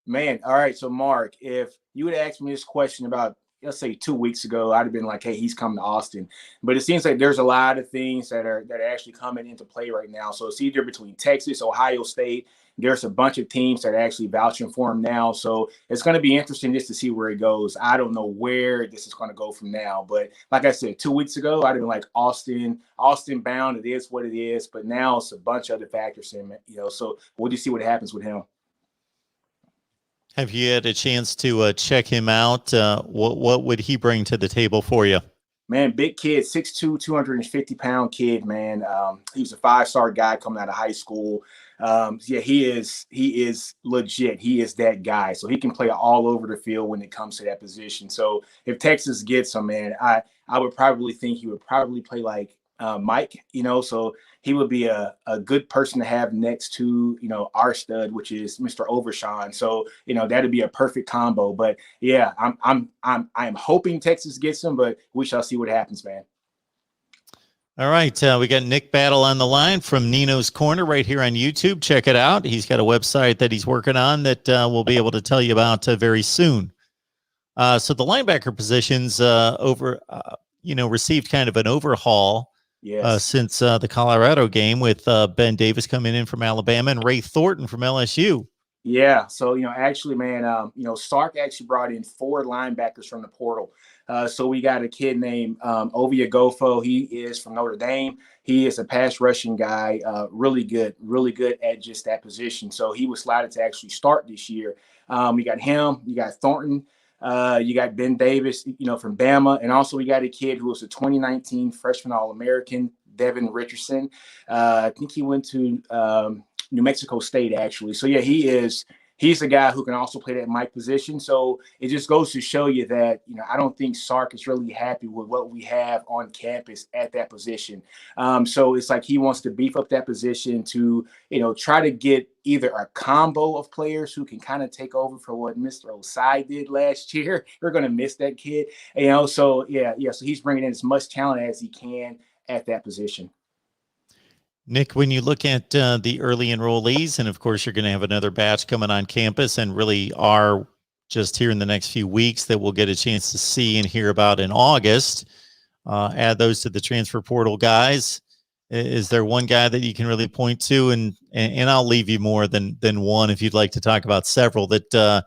Man, all right. So, Mark, if you would ask me this question about, let's say 2 weeks ago, I'd have been like, hey, he's coming to Austin. But it seems like there's a lot of things that are actually coming into play right now. So it's either between Texas, Ohio State. There's a bunch of teams that are actually vouching for him now. So it's going to be interesting just to see where he goes. I don't know where this is going to go from now. But like I said, 2 weeks ago, I'd have been like Austin bound. It is what it is. But now it's a bunch of other factors in it, so we'll just see what happens with him. Have you had a chance to check him out? What would he bring to the table for you? Man, big kid, 6'2", 250-pound kid, man. He was a 5-star guy coming out of high school. Yeah, he is legit. He is that guy. So he can play all over the field when it comes to that position. So if Texas gets him, man, I would probably think he would probably play like Mike, so he would be a good person to have next to, our stud, which is Mr. Overshawn. So, that'd be a perfect combo. But yeah, I'm hoping Texas gets him, but we shall see what happens, man. All right. We got Nick Battle on the line from Nino's Corner right here on YouTube. Check it out. He's got a website that he's working on that we'll be able to tell you about very soon. So the linebacker positions received kind of an overhaul. Yes. Since the Colorado game with Ben Davis coming in from Alabama and Ray Thornton from LSU. Yeah. So, actually, man, Sark actually brought in 4 linebackers from the portal. So we got a kid named Ovia Gofo. He is from Notre Dame. He is a pass rushing guy, really good at just that position. So he was slotted to actually start this year. We got him. You got Thornton. You got Ben Davis, from Bama. And also we got a kid who was a 2019 freshman All-American, Devin Richardson. I think he went to New Mexico State, actually. So, yeah, he's a guy who can also play that Mike position. So it just goes to show you that, I don't think Sark is really happy with what we have on campus at that position. So it's like he wants to beef up that position to, try to get either a combo of players who can kind of take over for what Mr. Osai did last year. We're going to miss that kid, so yeah. So he's bringing in as much talent as he can at that position. Nick, when you look at the early enrollees, and of course you're going to have another batch coming on campus and really are just here in the next few weeks that we'll get a chance to see and hear about in August, add those to the transfer portal guys. Is there one guy that you can really point to? And I'll leave you more than one if you'd like to talk about several that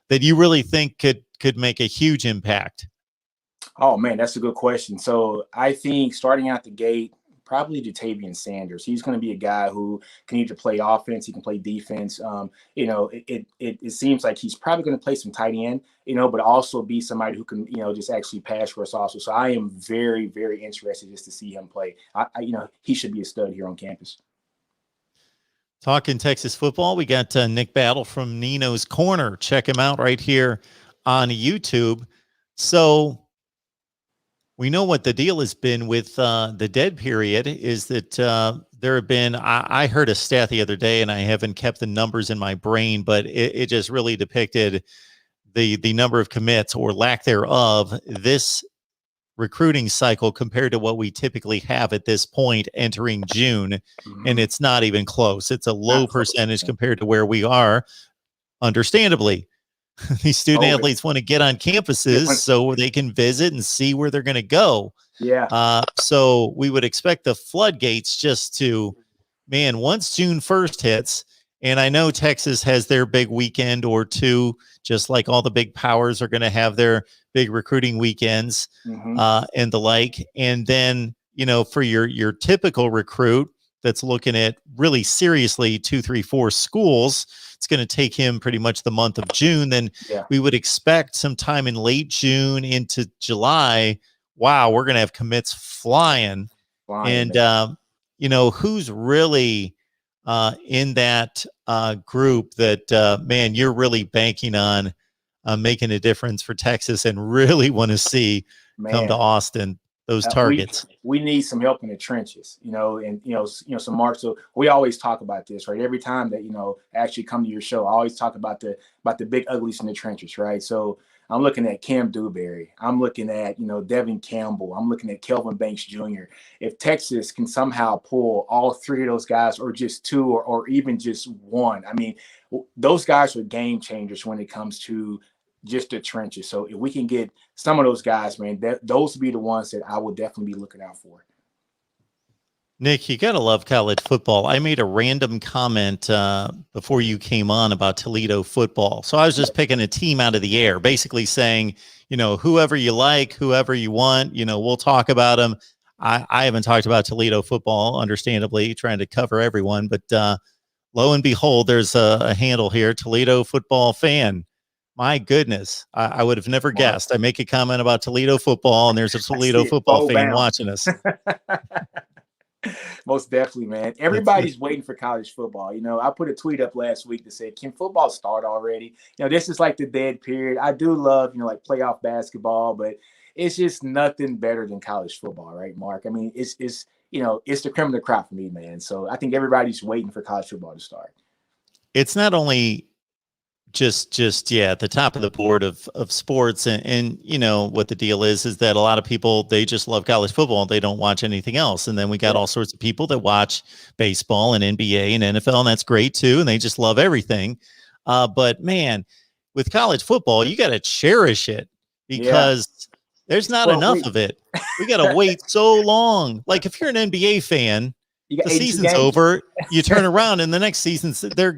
you really think could make a huge impact. Oh man, that's a good question. So I think starting out the gate, probably Jatavian Sanders. He's going to be a guy who can either play offense, he can play defense. It seems like he's probably going to play some tight end, but also be somebody who can, just actually pass for us also. So I am very, very interested just to see him play. He should be a stud here on campus. Talking Texas football, we got Nick Battle from Nino's Corner. Check him out right here on YouTube. So We know what the deal has been with the dead period is that there have been, I heard a stat the other day, and I haven't kept the numbers in my brain, but it just really depicted the number of commits or lack thereof this recruiting cycle compared to what we typically have at this point entering June. And it's not even close. It's a low percentage compared to where we are, understandably. These student athletes want to get on campuses so they can visit and see where they're going to go. Yeah. So we would expect the floodgates just to, man, once June 1st hits, and I know Texas has their big weekend or two, just like all the big powers are going to have their big recruiting weekends and the like. And then, you know, for your typical recruit that's looking at really seriously 2, 3, 4 schools, it's going to take him pretty much the month of June. Then we would expect sometime in late June into July. Wow, we're going to have commits flying. And, you know, who's really in that group that, man, you're really banking on making a difference for Texas and really want to see come to Austin, those targets? We need some help in the trenches, you know, and, you know, some Mark. So we always talk about this, right? Every time that, you know, I actually come to your show, I always talk about the big uglies in the trenches, right? So I'm looking at Cam Dewberry. I'm looking at, you know, Devin Campbell. I'm looking at Kelvin Banks Jr. If Texas can somehow pull all 3 of those guys, or just 2, or even just 1, I mean, those guys are game changers when it comes to just the trenches. So if we can get some of those guys, man, those would be the ones that I would definitely be looking out for. Nick, you got to love college football. I made a random comment before you came on about Toledo football. So I was just picking a team out of the air, basically saying, you know, whoever you like, whoever you want, you know, we'll talk about them. I haven't talked about Toledo football, understandably, trying to cover everyone. But lo and behold, there's a handle here, Toledo football fan. My goodness, I would have never guessed. I make a comment about Toledo football, and there's a Toledo football fan watching us. Most definitely, man. Everybody's waiting for college football. You know, I put a tweet up last week that said, can football start already? You know, this is like the dead period. I do love, you know, like playoff basketball, but it's just nothing better than college football, right, Mark? I mean, it's you know, it's the cream of the crop for me, man. So I think everybody's waiting for college football to start. It's not only just at the top of the board of sports, and you know what the deal is that a lot of people, they just love college football, they don't watch anything else. And then we got all sorts of people that watch baseball and NBA and NFL, and that's great too, and they just love everything. But man, with college football, you got to cherish it, because there's not enough of it. We got to wait so long. Like if you're an NBA fan, the season's over, you turn around, and the next season they're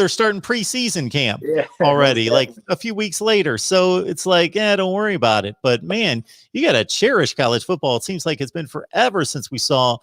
starting preseason camp already, like a few weeks later. So it's like, don't worry about it. But man, you got to cherish college football. It seems like it's been forever since we saw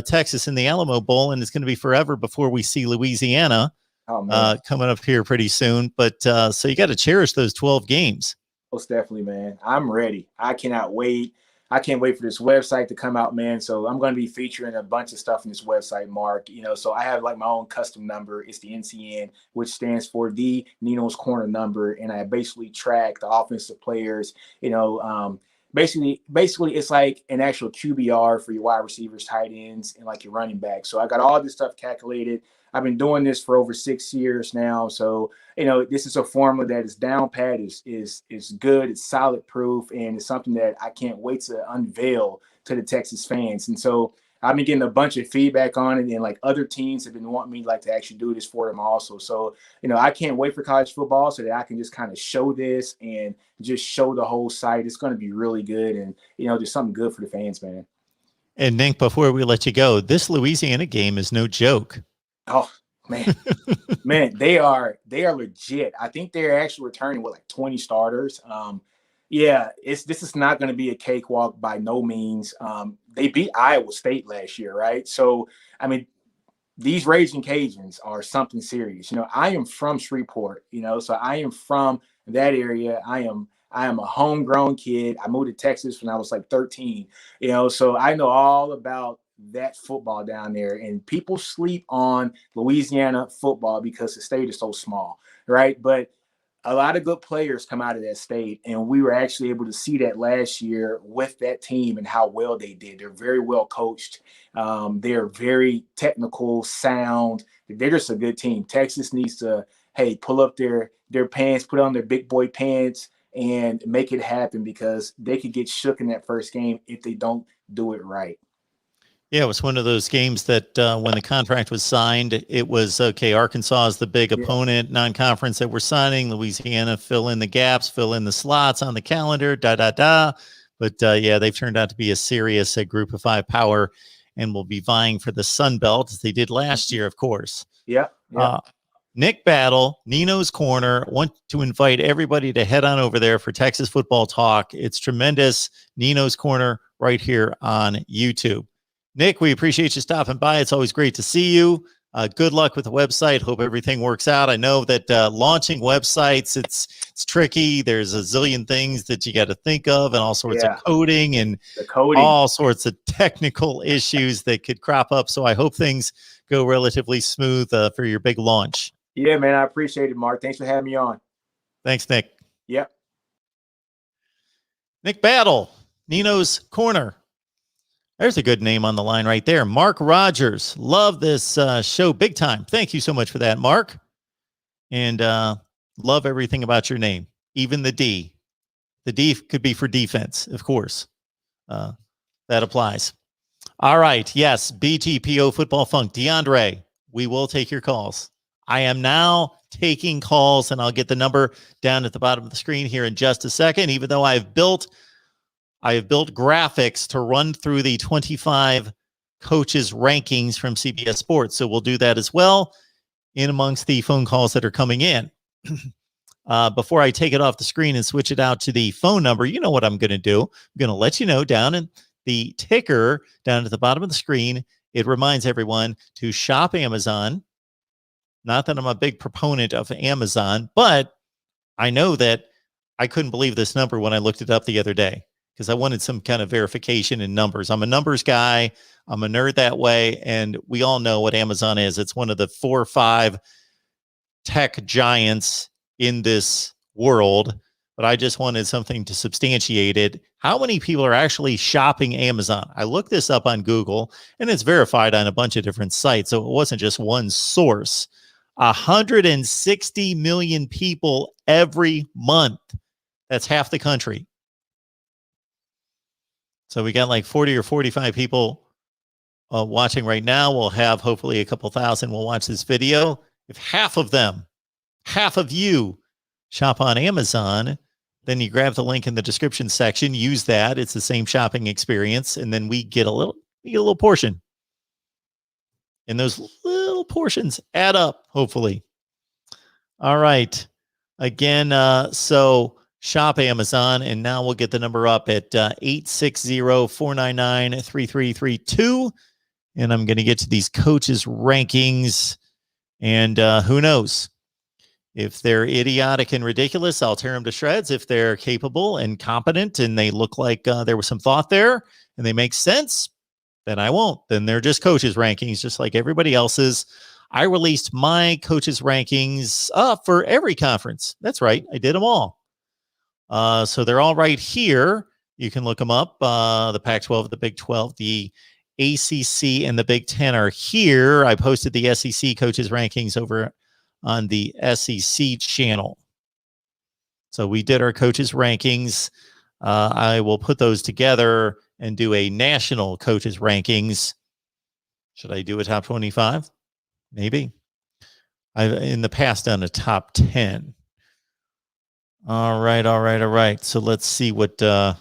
Texas in the Alamo Bowl, and it's going to be forever before we see Louisiana coming up here pretty soon. But so you got to cherish those 12 games. Most definitely, man. I'm ready. I cannot wait. I can't wait for this website to come out, man. So I'm going to be featuring a bunch of stuff in this website, Mark. You know, so I have like my own custom number. It's the NCN, which stands for the Nino's Corner number. And I basically track the offensive players, you know, basically it's like an actual QBR for your wide receivers, tight ends, and like your running back. So I got all this stuff calculated. I've been doing this for over 6 years now. So, you know, this is a formula that is down pat, is good, it's solid proof, and it's something that I can't wait to unveil to the Texas fans. And so I've been getting a bunch of feedback on it, and like other teams have been wanting me like to actually do this for them also. So, you know, I can't wait for college football so that I can just kind of show this and just show the whole site. It's going to be really good, and, you know, just something good for the fans, man. And Nick, before we let you go, this Louisiana game is no joke. Oh, man, man, they are legit. I think they're actually returning with like 20 starters. This is not going to be a cakewalk by no means. They beat Iowa State last year, right? So, I mean, these Raging Cajuns are something serious. You know, I am from Shreveport, you know, so I am from that area. I am a homegrown kid. I moved to Texas when I was like 13, you know, so I know all about that football down there, and people sleep on Louisiana football because the state is so small, right? But a lot of good players come out of that state, and we were actually able to see that last year with that team and how well they did. They're very well coached. They're very technical, sound. They're just a good team. Texas needs to, hey, pull up their pants, put on their big boy pants, and make it happen, because they could get shook in that first game if they don't do it right. Yeah, it was one of those games that when the contract was signed, it was, okay, Arkansas is the big opponent, non-conference that we're signing. Louisiana, fill in the gaps, fill in the slots on the calendar, da-da-da. But, yeah, they've turned out to be a serious Group of Five power and will be vying for the Sun Belt, as they did last year, of course. Yeah. Nick Battle, Nino's Corner. Want to invite everybody to head on over there for Texas Football Talk. It's tremendous. Nino's Corner right here on YouTube. Nick, we appreciate you stopping by. It's always great to see you. Good luck with the website. Hope everything works out. I know that launching websites, it's tricky. There's a zillion things that you got to think of, and all sorts of coding and all sorts of technical issues that could crop up. So I hope things go relatively smooth for your big launch. Yeah, man, I appreciate it, Mark. Thanks for having me on. Thanks, Nick. Yep. Nick Battle, Nino's Corner. There's a good name on the line right there. Mark Rogers. Love this show big time. Thank you so much for that, Mark. And love everything about your name, even the D. The D could be for defense, of course. That applies. All right. Yes, BTPO Football Funk. DeAndre, we will take your calls. I am now taking calls, and I'll get the number down at the bottom of the screen here in just a second, even though I have built graphics to run through the 25 coaches rankings from CBS Sports. So we'll do that as well in amongst the phone calls that are coming in. Before I take it off the screen and switch it out to the phone number, you know what I'm going to do. I'm going to let you know down in the ticker down at the bottom of the screen. It reminds everyone to shop Amazon. Not that I'm a big proponent of Amazon, but I know that I couldn't believe this number when I looked it up the other day, because I wanted some kind of verification in numbers. I'm a numbers guy. I'm a nerd that way. And we all know what Amazon is. It's one of the 4 or 5 tech giants in this world. But I just wanted something to substantiate it. How many people are actually shopping Amazon? I looked this up on Google, and it's verified on a bunch of different sites. So it wasn't just one source. 160 million people every month. That's half the country. So we got like 40 or 45 people watching right now. We'll have hopefully a couple thousand will watch this video. If half of them, half of you shop on Amazon, then you grab the link in the description section, use that. It's the same shopping experience. And then we get a little portion. And those little portions add up, hopefully. All right. Again, so shop Amazon, and now we'll get the number up at 860-499-3332. And I'm going to get to these coaches' rankings. And who knows? If they're idiotic and ridiculous, I'll tear them to shreds. If they're capable and competent and they look like there was some thought there and they make sense, then I won't. Then they're just coaches' rankings, just like everybody else's. I released my coaches' rankings for every conference. That's right. I did them all. So they're all right here. You can look them up. The Pac-12, the Big 12, the ACC, and the Big 10 are here. I posted the SEC coaches' rankings over on the SEC channel. So we did our coaches' rankings. I will put those together and do a national coaches rankings. Should I do a top 25? Maybe. I've in the past done a top 10. All right. So let's see what, let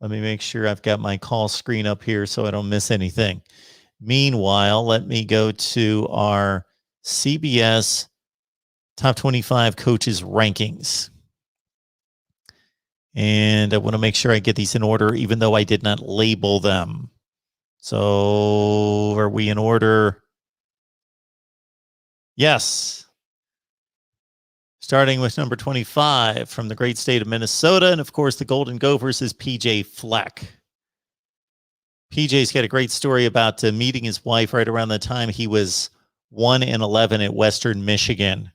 me make sure I've got my call screen up here so I don't miss anything. Meanwhile, let me go to our CBS top 25 coaches rankings. And I want to make sure I get these in order, even though I did not label them. So are we in order? Yes. Starting with number 25 from the great state of Minnesota. And of course, the Golden Gophers is PJ Fleck. PJ's got a great story about meeting his wife right around the time he was 1-11 at Western Michigan.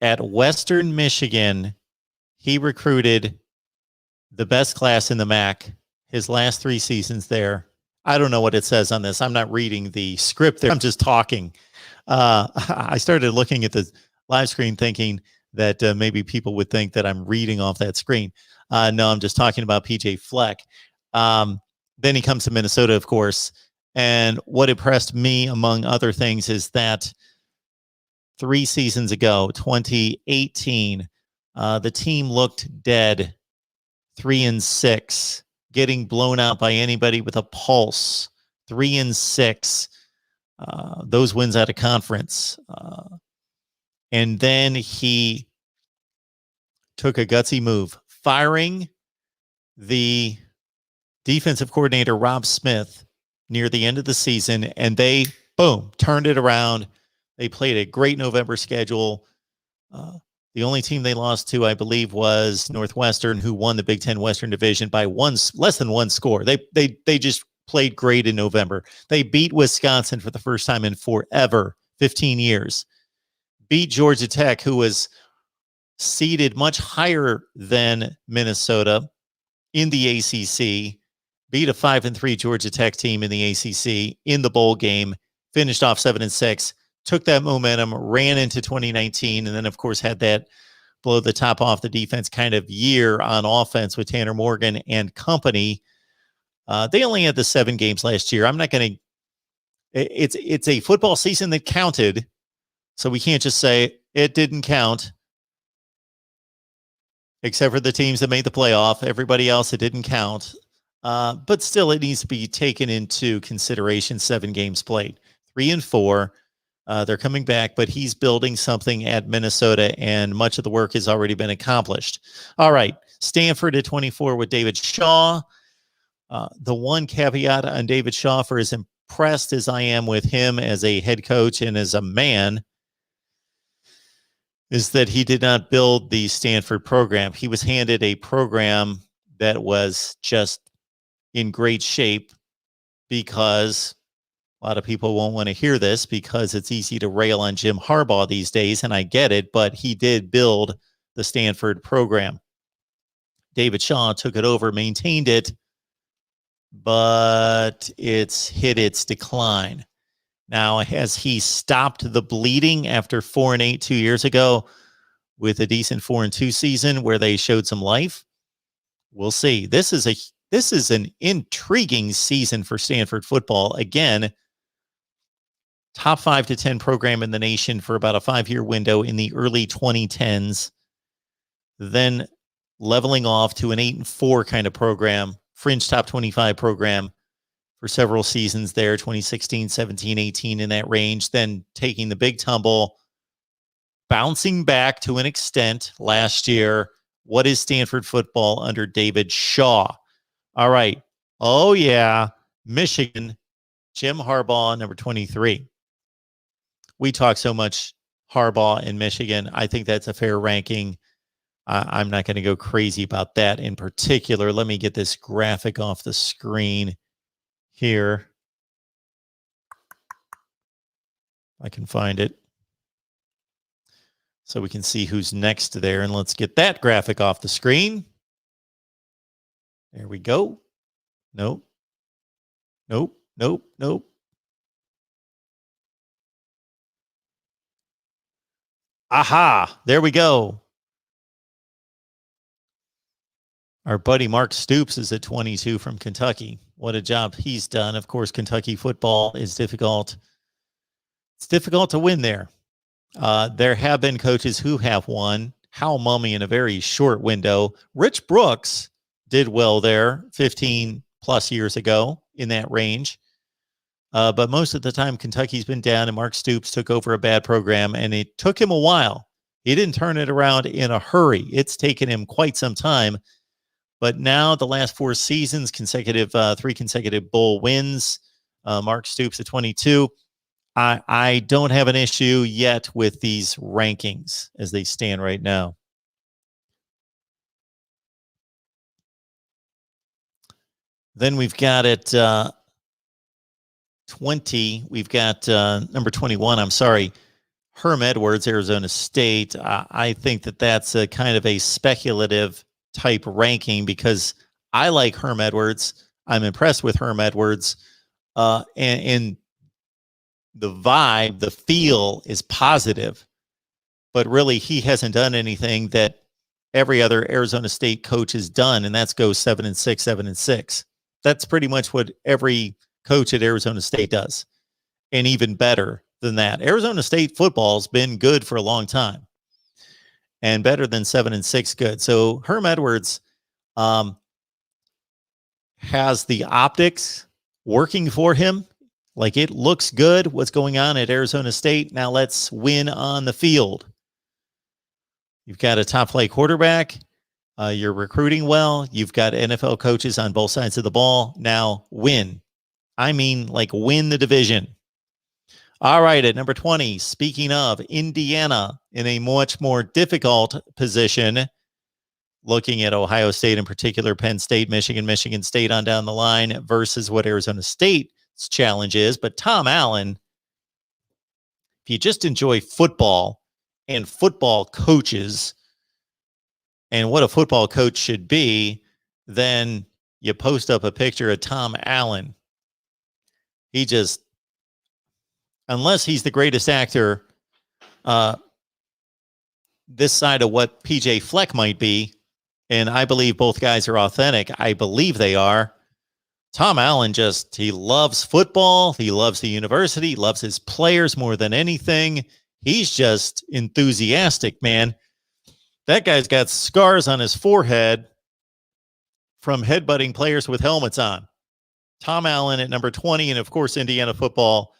At Western Michigan, he recruited the best class in the MAC his last 3 seasons there. I don't know what it says on this. I'm not reading the script there. I'm just talking. I started looking at the live screen thinking that maybe people would think that I'm reading off that screen. No, I'm just talking about PJ Fleck. Then he comes to Minnesota, of course. And what impressed me, among other things, is that 3 seasons ago, 2018, the team looked dead, 3-6, getting blown out by anybody with a pulse, 3-6. Those wins out of conference. And then he took a gutsy move, firing the defensive coordinator, Rob Smith, near the end of the season. And they, boom, turned it around. They played a great November schedule. The only team they lost to, I believe, was Northwestern, who won the Big Ten Western Division by less than one score. They just played great in November. They beat Wisconsin for the first time in forever, 15 years. Beat Georgia Tech, who was seeded much higher than Minnesota in the ACC. Beat a 5-3 Georgia Tech team in the ACC in the bowl game. Finished off 7-6. Took that momentum, ran into 2019, and then, of course, had that blow the top off the defense kind of year on offense with Tanner Morgan and company. They only had the 7 games last year. I'm not going to – it's a football season that counted, so we can't just say it didn't count, except for the teams that made the playoff. Everybody else, it didn't count. But still, it needs to be taken into consideration. 7 games played, 3-4. They're coming back, but he's building something at Minnesota, and much of the work has already been accomplished. All right, Stanford at 24 with David Shaw. The one caveat on David Shaw, for as impressed as I am with him as a head coach and as a man, is that he did not build the Stanford program. He was handed a program that was just in great shape, because a lot of people won't want to hear this because it's easy to rail on Jim Harbaugh these days, and I get it, but he did build the Stanford program. David Shaw took it over, maintained it, but it's hit its decline. Now, has he stopped the bleeding after 4-8 2 years ago with a decent 4-2 season where they showed some life? We'll see. This is an intriguing season for Stanford football. Again, top 5 to 10 program in the nation for about a 5-year window in the early 2010s, then leveling off to an 8-4 kind of program, fringe top 25 program for several seasons there, 2016, 17, 18, in that range, then taking the big tumble, bouncing back to an extent last year. What is Stanford football under David Shaw? All right. Oh, yeah. Michigan, Jim Harbaugh, number 23. We talk so much Harbaugh in Michigan. I think that's a fair ranking. I'm not going to go crazy about that in particular. Let me get this graphic off the screen here. I can find it so we can see who's next there. And let's get that graphic off the screen. There we go. Nope. Nope. Nope. Nope. Aha. There we go. Our buddy Mark Stoops is at 22 from Kentucky. What a job he's done. Of course, Kentucky football is difficult. It's difficult to win there. There have been coaches who have won. Hal Mumme in a very short window. Rich Brooks did well there 15 plus years ago in that range. But most of the time, Kentucky's been down, and Mark Stoops took over a bad program, and it took him a while. He didn't turn it around in a hurry. It's taken him quite some time. But now the last 4 seasons, 3 consecutive bowl wins. Mark Stoops at 22. I don't have an issue yet with these rankings as they stand right now. Then we've got at 20, we've got number 21, I'm sorry, Herm Edwards, Arizona State, I think that that's a kind of a speculative type ranking because I like Herm Edwards. I'm impressed with Herm Edwards. And the vibe, the feel is positive, but really he hasn't done anything that every other Arizona State coach has done, and that's go 7-6, 7-6. That's pretty much what every coach at Arizona State does, and even better than that. Arizona State football's been good for a long time, and better than 7-6 good. So Herm Edwards has the optics working for him. Like, it looks good what's going on at Arizona State. Now let's win on the field. You've got a top flight quarterback. You're recruiting well. You've got NFL coaches on both sides of the ball. Now win. I mean, like, win the division. All right, at number 20, speaking of Indiana, in a much more difficult position, looking at Ohio State in particular, Penn State, Michigan State on down the line versus what Arizona State's challenge is. But Tom Allen, if you just enjoy football and football coaches and what a football coach should be, then you post up a picture of Tom Allen. He just, unless he's the greatest actor this side of what PJ Fleck might be, and I believe both guys are authentic. I believe they are. Tom Allen just, he loves football. He loves the university. He loves his players more than anything. He's just enthusiastic, man. That guy's got scars on his forehead from headbutting players with helmets on. Tom Allen at number 20, and of course, Indiana football,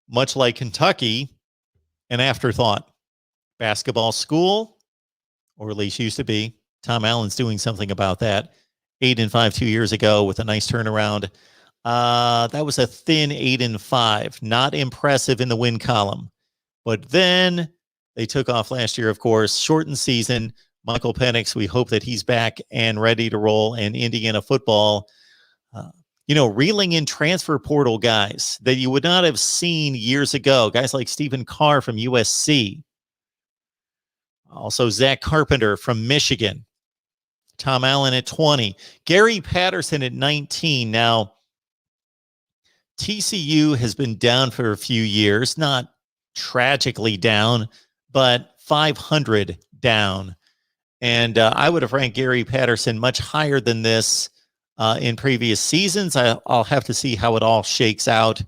much like Kentucky, an afterthought. Basketball school, or at least used to be. Tom Allen's doing something about that. 8-5 2 years ago with a nice turnaround. That was a thin 8-5. Not impressive in the win column. But then they took off last year, of course. Shortened season. Michael Penix, we hope that he's back and ready to roll. And Indiana football, reeling in transfer portal guys that you would not have seen years ago. Guys like Stephen Carr from USC. Also Zach Carpenter from Michigan. Tom Allen at 20. Gary Patterson at 19. Now, TCU has been down for a few years. Not tragically down, but 500 down. And I would have ranked Gary Patterson much higher than this in previous seasons. I'll have to see how it all shakes out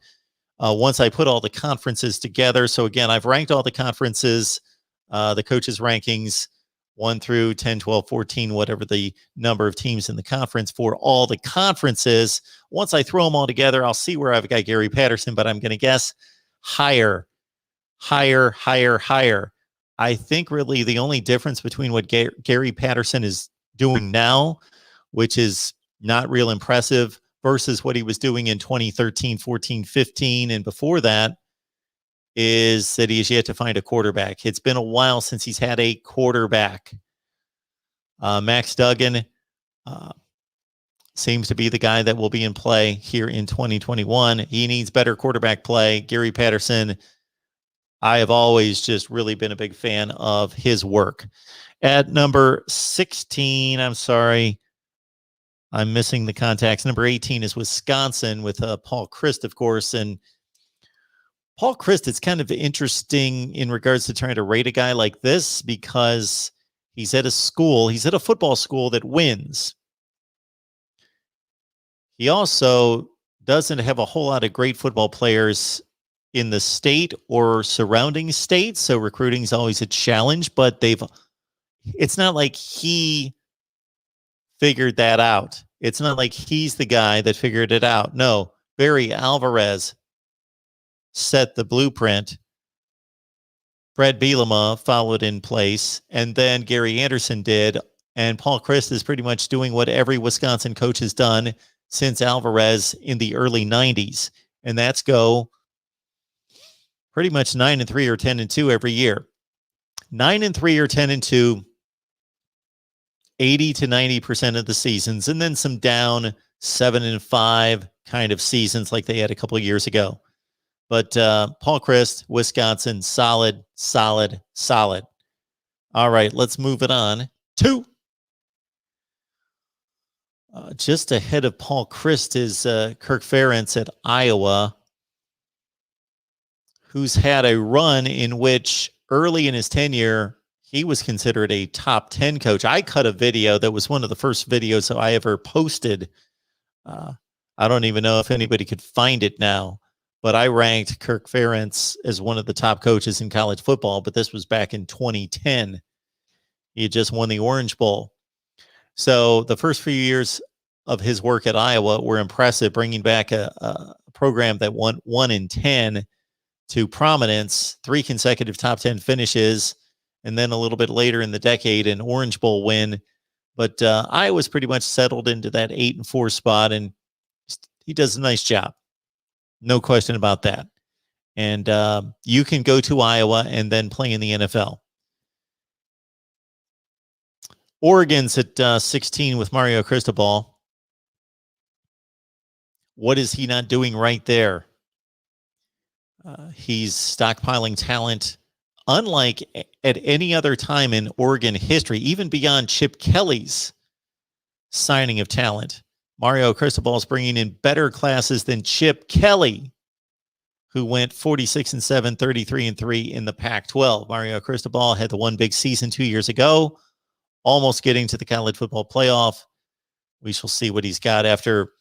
once I put all the conferences together. So again, I've ranked all the conferences, the coaches' rankings, 1 through 10, 12, 14, whatever the number of teams in the conference for all the conferences. Once I throw them all together, I'll see where I've got Gary Patterson, but I'm going to guess higher. I think really the only difference between what Gary Patterson is doing now, which is not real impressive, versus what he was doing in 2013, 14, 15, and before that, is that he has yet to find a quarterback. It's been a while since he's had a quarterback. Max Duggan seems to be the guy that will be in play here in 2021. He needs better quarterback play. Gary Patterson, I have always just really been a big fan of his work. At number 16, I'm sorry, I'm missing the contacts. Number 18 is Wisconsin with Paul Chryst, of course, and Paul Chryst, it's kind of interesting in regards to trying to rate a guy like this because he's at a football school that wins. He also doesn't have a whole lot of great football players in the state or surrounding states, so recruiting is always a challenge, but it's not like he figured that out. It's not like he's the guy that figured it out. No, Barry Alvarez set the blueprint. Brett Bielema followed in place, and then Gary Anderson did, and Paul Chryst is pretty much doing what every Wisconsin coach has done since Alvarez in the early 90s, and that's go pretty much 9-3 or 10-2 every year. 9-3 or 10-2, 80 to 90% of the seasons, and then some down 7-5 kind of seasons like they had a couple of years ago. But Paul Chryst, Wisconsin, solid. All right, let's move it on to just ahead of Paul Chryst is Kirk Ferentz at Iowa, who's had a run in which early in his tenure, he was considered a top 10 coach. I cut a video that was one of the first videos I ever posted. I don't even know if anybody could find it now, but I ranked Kirk Ferentz as one of the top coaches in college football, but this was back in 2010. He had just won the Orange Bowl. So the first few years of his work at Iowa were impressive, bringing back a program that won 1 in 10 to prominence, 3 consecutive top 10 finishes, and then a little bit later in the decade, an Orange Bowl win. But Iowa's pretty much settled into that 8-4 spot, and he does a nice job. No question about that. And you can go to Iowa and then play in the NFL. Oregon's at 16 with Mario Cristobal. What is he not doing right there? He's stockpiling talent unlike at any other time in Oregon history, even beyond Chip Kelly's signing of talent. Mario Cristobal is bringing in better classes than Chip Kelly, who went 46-7, 33-3 in the Pac-12. Mario Cristobal had the one big season 2 years ago, almost getting to the college football playoff. We shall see what he's got after,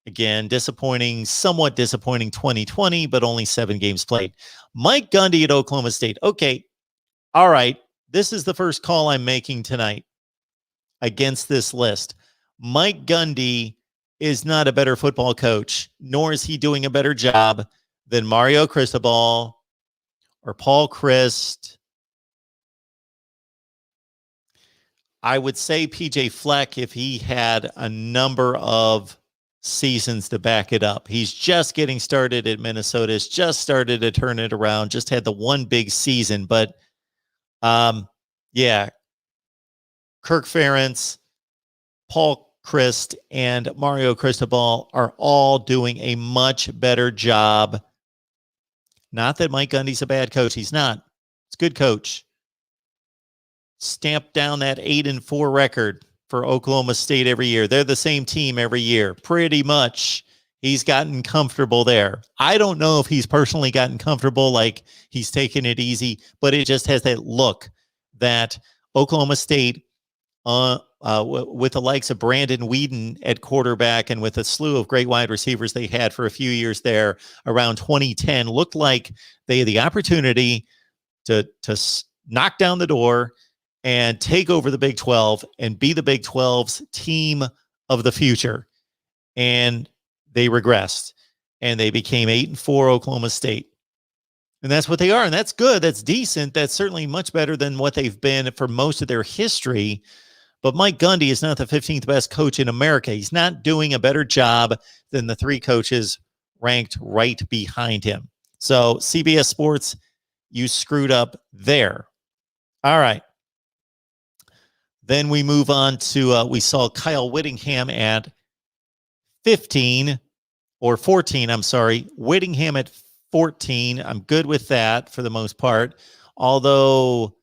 again, somewhat disappointing 2020, but only 7 games played. Mike Gundy at Oklahoma State. Okay, all right. This is the first call I'm making tonight against this list. Mike Gundy is not a better football coach, nor is he doing a better job than Mario Cristobal or Paul Chryst. I would say PJ Fleck if he had a number of seasons to back it up. He's just getting started at Minnesota. He's just started to turn it around. Just had the one big season. But, yeah, Kirk Ferentz, Paul Chryst, and Mario Cristobal are all doing a much better job. Not that Mike Gundy's a bad coach. He's not. He's a good coach. Stamp down that 8-4 record for Oklahoma State every year. They're the same team every year, pretty much. He's gotten comfortable there. I don't know if he's personally gotten comfortable, like he's taken it easy, but it just has that look that Oklahoma State, with the likes of Brandon Weeden at quarterback and with a slew of great wide receivers they had for a few years there around 2010, looked like they had the opportunity to knock down the door and take over the Big 12 and be the Big 12's team of the future. And they regressed and they became 8-4 Oklahoma State. And that's what they are. And that's good. That's decent. That's certainly much better than what they've been for most of their history. But Mike Gundy is not the 15th best coach in America. He's not doing a better job than the 3 coaches ranked right behind him. So CBS Sports, you screwed up there. All right. Then we move on to, we saw Kyle Whittingham at 14, I'm sorry. Whittingham at 14. I'm good with that for the most part. Although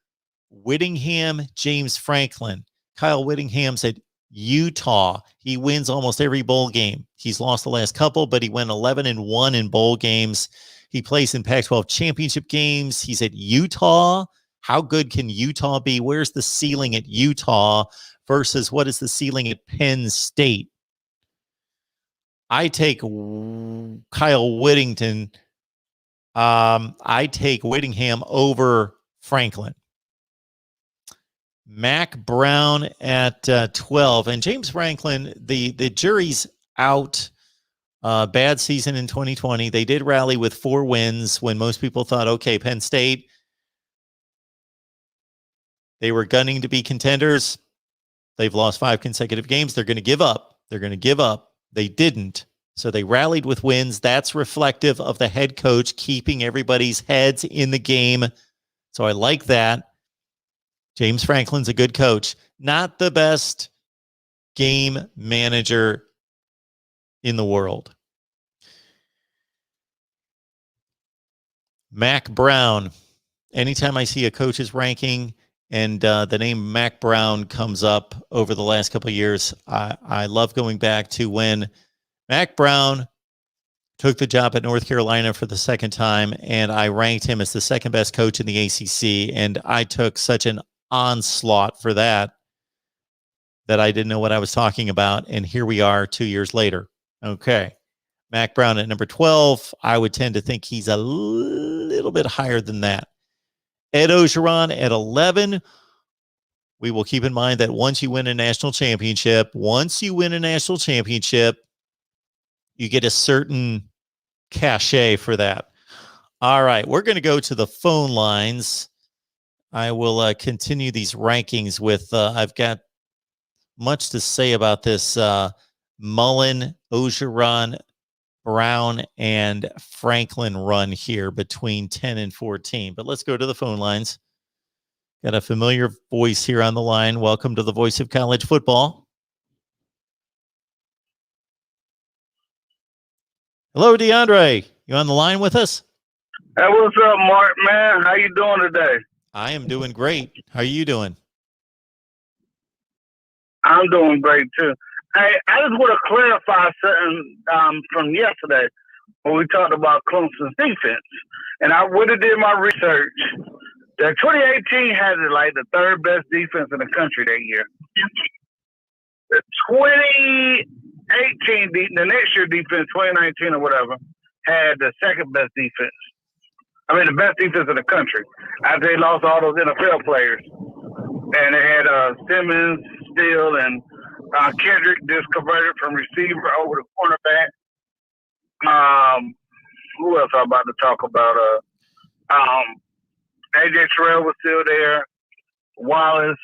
Whittingham, James Franklin, Kyle Whittingham's at Utah. He wins almost every bowl game. He's lost the last couple, but he went 11-1 in bowl games. He plays in Pac-12 championship games. He's at Utah. How good can Utah be? Where's the ceiling at Utah versus what is the ceiling at Penn State? I take Kyle Whittingham. I take Whittingham over Franklin. Mac Brown at 12. And James Franklin, the jury's out. Bad season in 2020. They did rally with 4 wins when most people thought, okay, Penn State, they were gunning to be contenders. They've lost 5 consecutive games. They're going to give up. They didn't. So they rallied with wins. That's reflective of the head coach keeping everybody's heads in the game. So I like that. James Franklin's a good coach. Not the best game manager in the world. Mac Brown. Anytime I see a coach's ranking and the name Mac Brown comes up over the last couple of years, I love going back to when Mac Brown took the job at North Carolina for the second time, and I ranked him as the second best coach in the ACC, and I took such an onslaught for that I didn't know what I was talking about, and here we are 2 years later. Okay. Mac Brown at number 12, I would tend to think he's a little bit higher than that. Ed Ogeron at 11. We will keep in mind that once you win a national championship, you get a certain cachet for that. All right, we're going to go to the phone lines. I will continue these rankings with, I've got much to say about this Mullen, Ogeron, Brown, and Franklin run here between 10 and 14. But let's go to the phone lines. Got a familiar voice here on the line. Welcome to the Voice of College Football. Hello, DeAndre. You on the line with us? Hey, what's up, Mark, man? How you doing today? I am doing great. How are you doing? I'm doing great, too. Hey, I just want to clarify something from yesterday when we talked about Clemson's defense. And I would have did my research. That 2018 had the third best defense in the country that year. The 2018, the next year defense, 2019 or whatever, had the second best defense. I mean, the best defense in the country. After they lost all those NFL players. And they had Simmons, Steele, and Kendrick just converted from receiver over to cornerback. Who else I'm about to talk about? AJ Terrell was still there. Wallace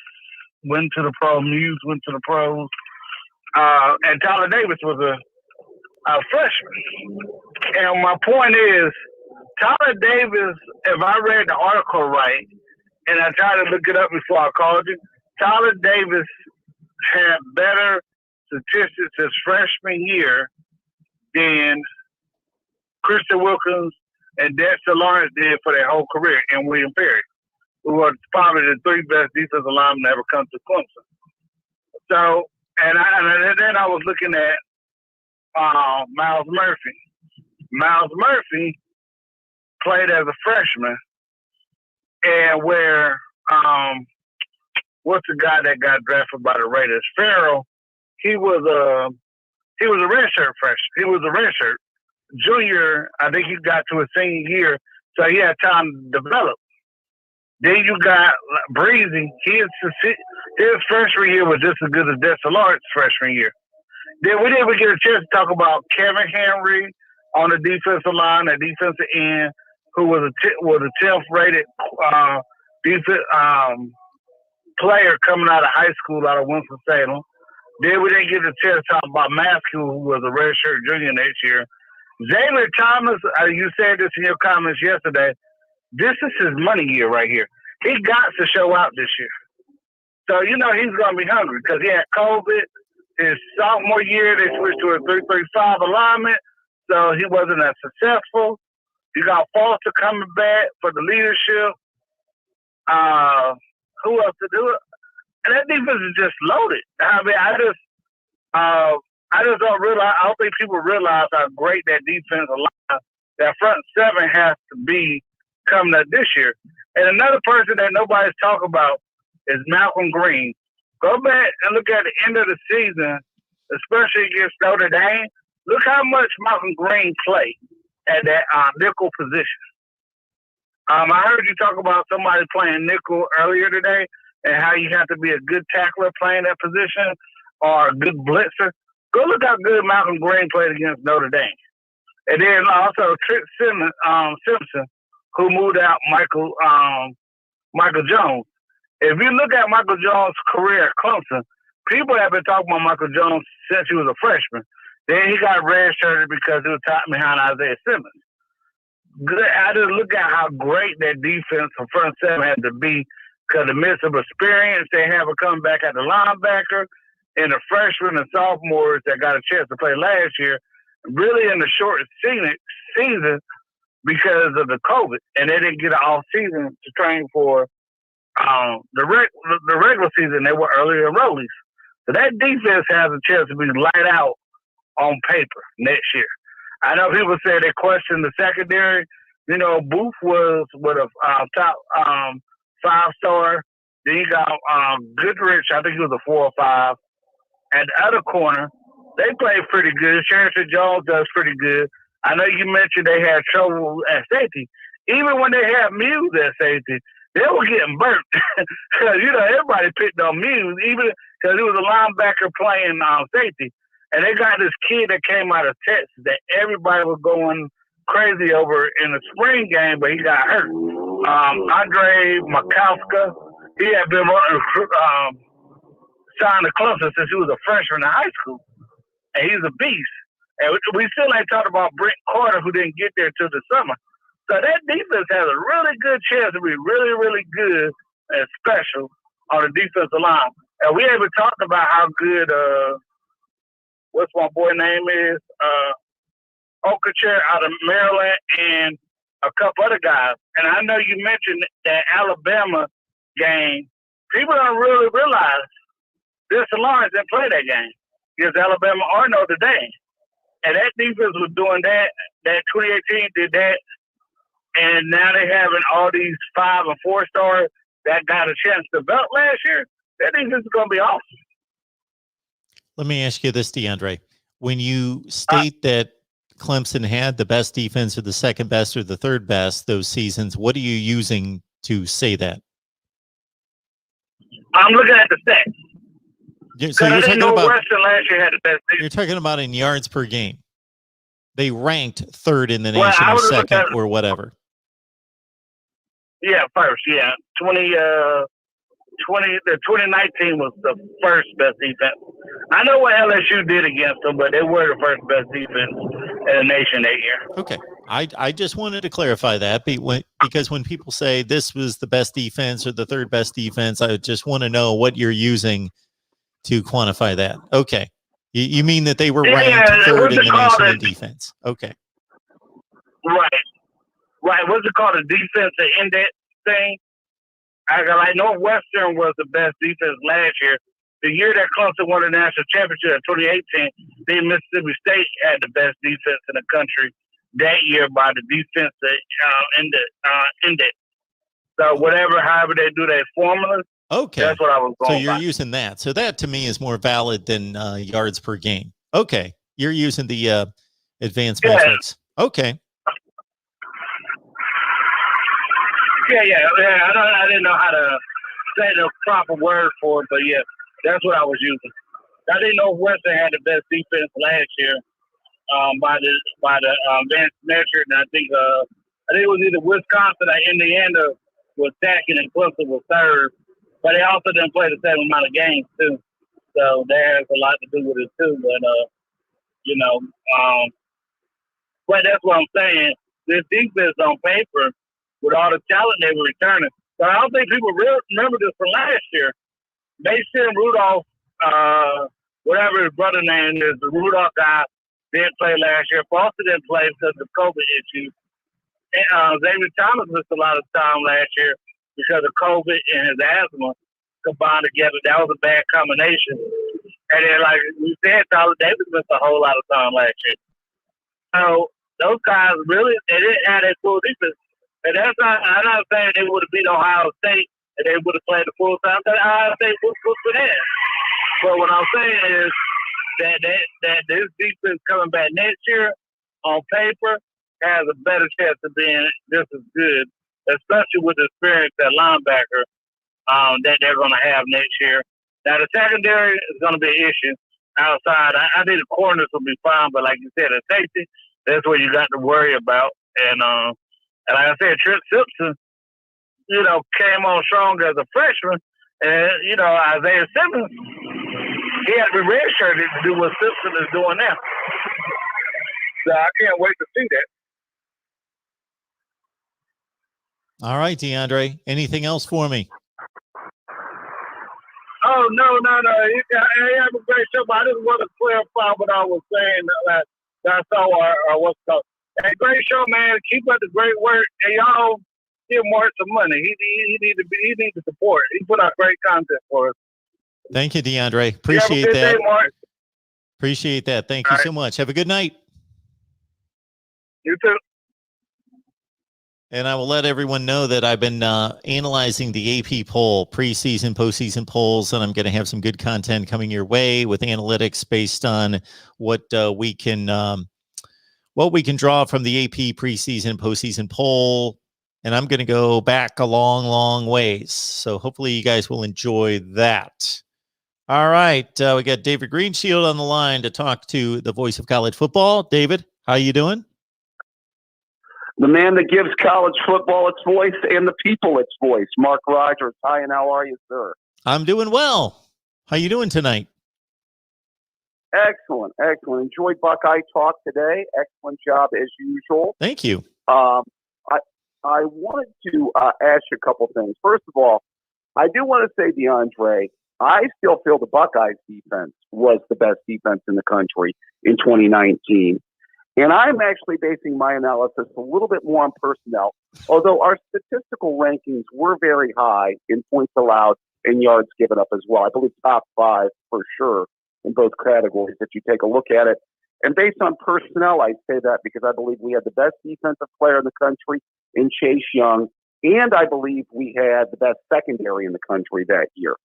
went to the pro. Muse went to the pros. And Tyler Davis was a freshman. And my point is, Tyler Davis, if I read the article right, and I tried to look it up before I called you, Tyler Davis had better statistics his freshman year than Christian Wilkins and Dexter Lawrence did for their whole career, and William Perry, who were probably the three best defensive linemen to ever come to Clemson. So, and then I was looking at Miles Murphy. Miles Murphy played as a freshman, and where what's the guy that got drafted by the Raiders? Farrell. He was a redshirt freshman. He was a redshirt junior. I think he got to his senior year, so he had time to develop. Then you got Breezy. His freshman year was just as good as Dexter Lawrence's freshman year. Then we didn't get a chance to talk about Kevin Henry on the defensive line, the defensive end, who was a 10th rated player coming out of high school out of Winston-Salem. Then we didn't get a chance to talk about Matthew, who was a redshirt junior next year. Jalen Thomas, you said this in your comments yesterday, this is his money year right here. He got to show out this year. So, he's going to be hungry because he had COVID. His sophomore year, they switched to a 3-3-5 alignment, so he wasn't as successful. You got Foster coming back for the leadership. Who else to do it? And that defense is just loaded. I mean, I just don't realize. I don't think people realize how great that defense line, that front seven has to be coming up this year. And another person that nobody's talking about is Malcolm Green. Go back and look at the end of the season, especially against Notre Dame. Look how much Malcolm Green played at that nickel position. I heard you talk about somebody playing nickel earlier today and how you have to be a good tackler playing that position or a good blitzer. Go look how good Malcolm Green played against Notre Dame. And then also Trent Simpson, who moved out Michael Jones. If you look at Michael Jones' career at Clemson, people have been talking about Michael Jones since he was a freshman. Then he got redshirted because he was taught behind Isaiah Simmons. I just look at how great that defense from front seven had to be because the midst of experience they have a comeback at the linebacker and the freshmen and sophomores that got a chance to play last year. Really in the short season, because of the COVID, and they didn't get an off season to train for the regular season. They were early enrollees. So that defense has a chance to be light out on paper next year. I know people say they question the secondary. You know, Booth was with a top 5-star. Then you got Goodrich, I think he was a 4 or 5. At the other corner, they played pretty good. Sherrington Jones does pretty good. I know you mentioned they had trouble at safety. Even when they had Muse at safety, they were getting burnt. Because, you know, everybody picked on Muse, even because he was a linebacker playing safety. And they got this kid that came out of Texas that everybody was going crazy over in the spring game, but he got hurt. Andre Makowska, he had been signed to Clemson since he was a freshman in high school. And he's a beast. And we still ain't talked about Brent Carter, who didn't get there till the summer. So that defense has a really good chance to be really, really good and special on the defensive line. And we haven't talked about how good, what's my boy name is, Okacher out of Maryland and a couple other guys. And I know you mentioned that Alabama game. People don't really realize this Lawrence didn't play that game against Alabama or Notre Dame. And that defense was doing that. That 2018 did that. And now they having all these 5 and 4 stars that got a chance to develop last year. That defense is going to be awesome. Let me ask you this, DeAndre. When you state that Clemson had the best defense or the second best or the third best those seasons, what are you using to say that? I'm looking at the stats. So you're talking about Western last year had the best defense. You're talking about in yards per game. They ranked third in the nation or second or whatever. Yeah, first. Yeah, the 2019 was the first best defense. I know what LSU did against them, but they were the first best defense in the nation that year. Okay. I just wanted to clarify that because when people say this was the best defense or the third best defense, I just want to know what you're using to quantify that. Okay. You mean that they were ranked third in the nation in defense. Okay. Right. What's it called? A defensive index thing? Like Northwestern was the best defense last year. The year that Clemson won the national championship in 2018, then Mississippi State had the best defense in the country that year by the defensive index. So however they do their formulas, okay, that's what I was going. So you're using that. So that to me is more valid than yards per game. Okay, you're using the advanced metrics. Okay. Yeah. I didn't know how to say the proper word for it, but yeah, that's what I was using. I didn't know Western had the best defense last year by the advanced metric, and I think it was either Wisconsin or Indiana was second and Clemson was third, but they also didn't play the same amount of games too, so that has a lot to do with it too. But but that's what I'm saying. This defense on paper, with all the talent they were returning. But I don't think people remember this from last year. Mason Rudolph, whatever his brother name is, the Rudolph guy, didn't play last year. Foster didn't play because of COVID issues. Xavier Thomas missed a lot of time last year because of COVID and his asthma combined together. That was a bad combination. And then, like we said, Tyler Davis missed a whole lot of time last year. So those guys really, they didn't have that full defense. And that's not, I'm not saying they would have beat Ohio State and they would have played the full time. But Ohio State was for that. But what I'm saying is that this defense coming back next year on paper has a better chance of being just as good, especially with the experience at linebacker that they're going to have next year. Now, the secondary is going to be an issue outside. I think the corners will be fine, but like you said, the safety, that's what you got to worry about. And like I said, Trent Simpson, came on strong as a freshman. And, Isaiah Simmons, he had to be redshirted to do what Simpson is doing now. So I can't wait to see that. All right, DeAndre. Anything else for me? Oh, no. You have a great show, but I just want to clarify what I was saying that I saw what's called. Hey, great show, man. Keep up the great work. And y'all give Mark some money. He needs the support. He put out great content for us. Thank you, DeAndre. Have a Appreciate good that. day, Mark. Appreciate that. Thank you so much. Have a good night. You too. And I will let everyone know that I've been analyzing the AP poll, preseason, postseason polls, and I'm going to have some good content coming your way with analytics based on what we can draw from the AP preseason, postseason poll. And I'm going to go back a long, long ways. So hopefully you guys will enjoy that. All right, we got David Greenshield on the line to talk to the voice of college football. David, how you doing? The man that gives college football its voice and the people its voice, Mark Rogers. Hi, and how are you, sir? I'm doing well. How you doing tonight? Excellent. Enjoyed Buckeye Talk today. Excellent job as usual. Thank you. I wanted to ask you a couple things. First of all, I do want to say, DeAndre, I still feel the Buckeyes defense was the best defense in the country in 2019. And I'm actually basing my analysis a little bit more on personnel, although our statistical rankings were very high in points allowed and yards given up as well. I believe top 5 for sure in both categories if you take a look at it. And based on personnel, I say that because I believe we had the best defensive player in the country in Chase Young, and I believe we had the best secondary in the country that year.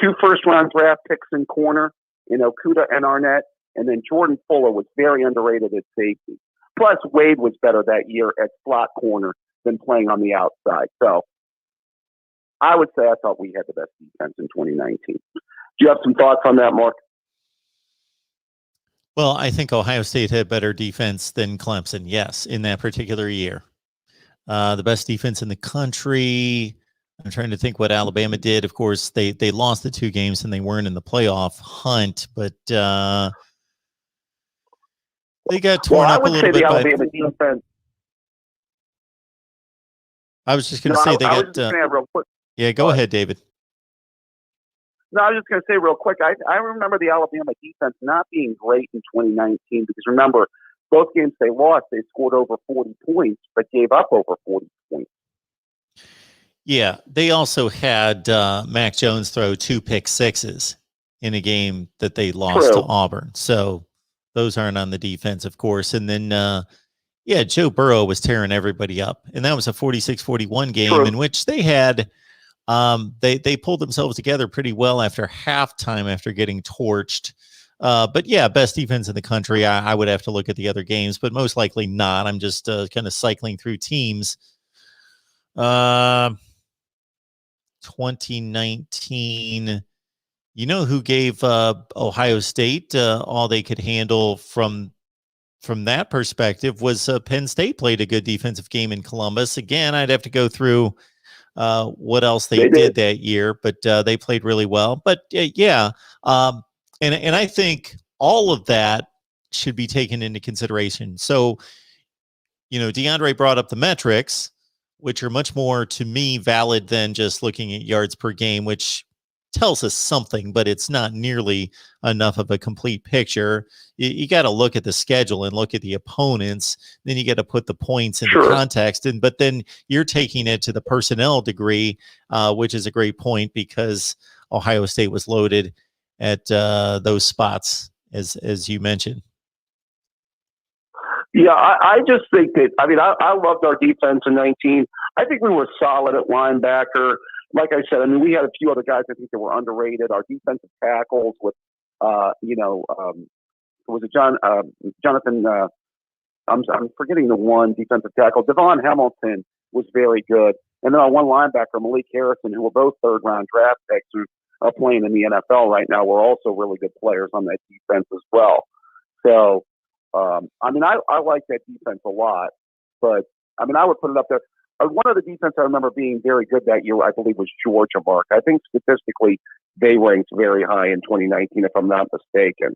2 first-round draft picks in corner, Okudah and Arnett. And then Jordan Fuller was very underrated at safety. Plus, Wade was better that year at slot corner than playing on the outside. So I would say I thought we had the best defense in 2019. Do you have some thoughts on that, Mark? Well, I think Ohio State had better defense than Clemson, yes, in that particular year. The best defense in the country. I'm trying to think what Alabama did. Of course, they lost the 2 games and they weren't in the playoff hunt, but they got torn up a little bit. Alabama defense. I was just going to say they got. Real quick. Yeah, go ahead, David. No, I was just going to say real quick. I remember the Alabama defense not being great in 2019 because remember, both games they lost, they scored over 40 points, but gave up over 40 points. Yeah, they also had Mac Jones throw 2 pick sixes in a game that they lost to Auburn. So those aren't on the defense, of course. And then, Joe Burrow was tearing everybody up. And that was a 46-41 game in which they had they pulled themselves together pretty well after halftime after getting torched. But yeah, best defense in the country. I would have to look at the other games, but most likely not. I'm just kind of cycling through teams. 2019, you know who gave Ohio State all they could handle from that perspective was Penn State played a good defensive game in Columbus. Again, I'd have to go through what else they did that year, but they played really well. But and I think all of that should be taken into consideration. So, DeAndre brought up the metrics, which are much more, to me, valid than just looking at yards per game, which tells us something, but it's not nearly enough of a complete picture. You got to look at the schedule and look at the opponents. Then you got to put the points into context. But then you're taking it to the personnel degree, which is a great point because Ohio State was loaded at those spots, as you mentioned. Yeah, I just think that, I loved our defense in 19. I think we were solid at linebacker. Like I said, we had a few other guys I think that were underrated. Our defensive tackles with, was it Jonathan, I'm forgetting the one defensive tackle. Devon Hamilton was very good. And then our one linebacker, Malik Harrison, who were both third-round draft picks who are playing in the NFL right now, were also really good players on that defense as well. So, I like that defense a lot, but I would put it up there. One of the defense I remember being very good that year, I believe, was Georgia, Mark. I think statistically they ranked very high in 2019, if I'm not mistaken.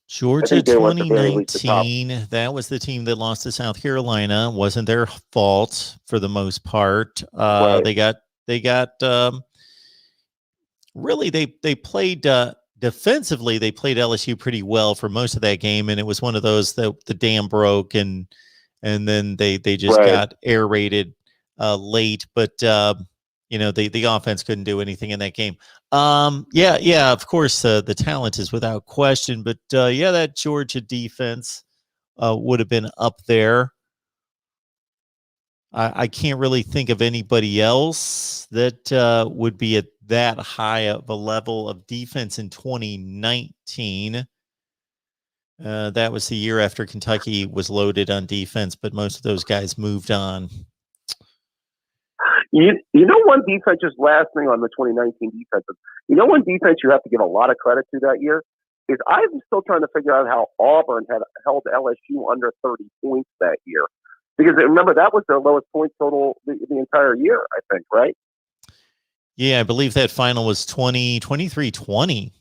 Georgia 2019, that was the team that lost to South Carolina. Wasn't their fault for the most part. Right. They got really they played defensively, they played LSU pretty well for most of that game, and it was one of those that the dam broke, and then they just got air raided late. But the offense couldn't do anything in that game. Yeah, of course, the talent is without question, but that Georgia defense would have been up there. I can't really think of anybody else that would be at that high of a level of defense in 2019. That was the year after Kentucky was loaded on defense, but most of those guys moved on. You know, one defense, just last thing on the 2019 defense, one defense you have to give a lot of credit to that year is I'm still trying to figure out how Auburn had held LSU under 30 points that year. Because remember, that was their lowest point total the entire year, I think, right? Yeah, I believe that final was 23-20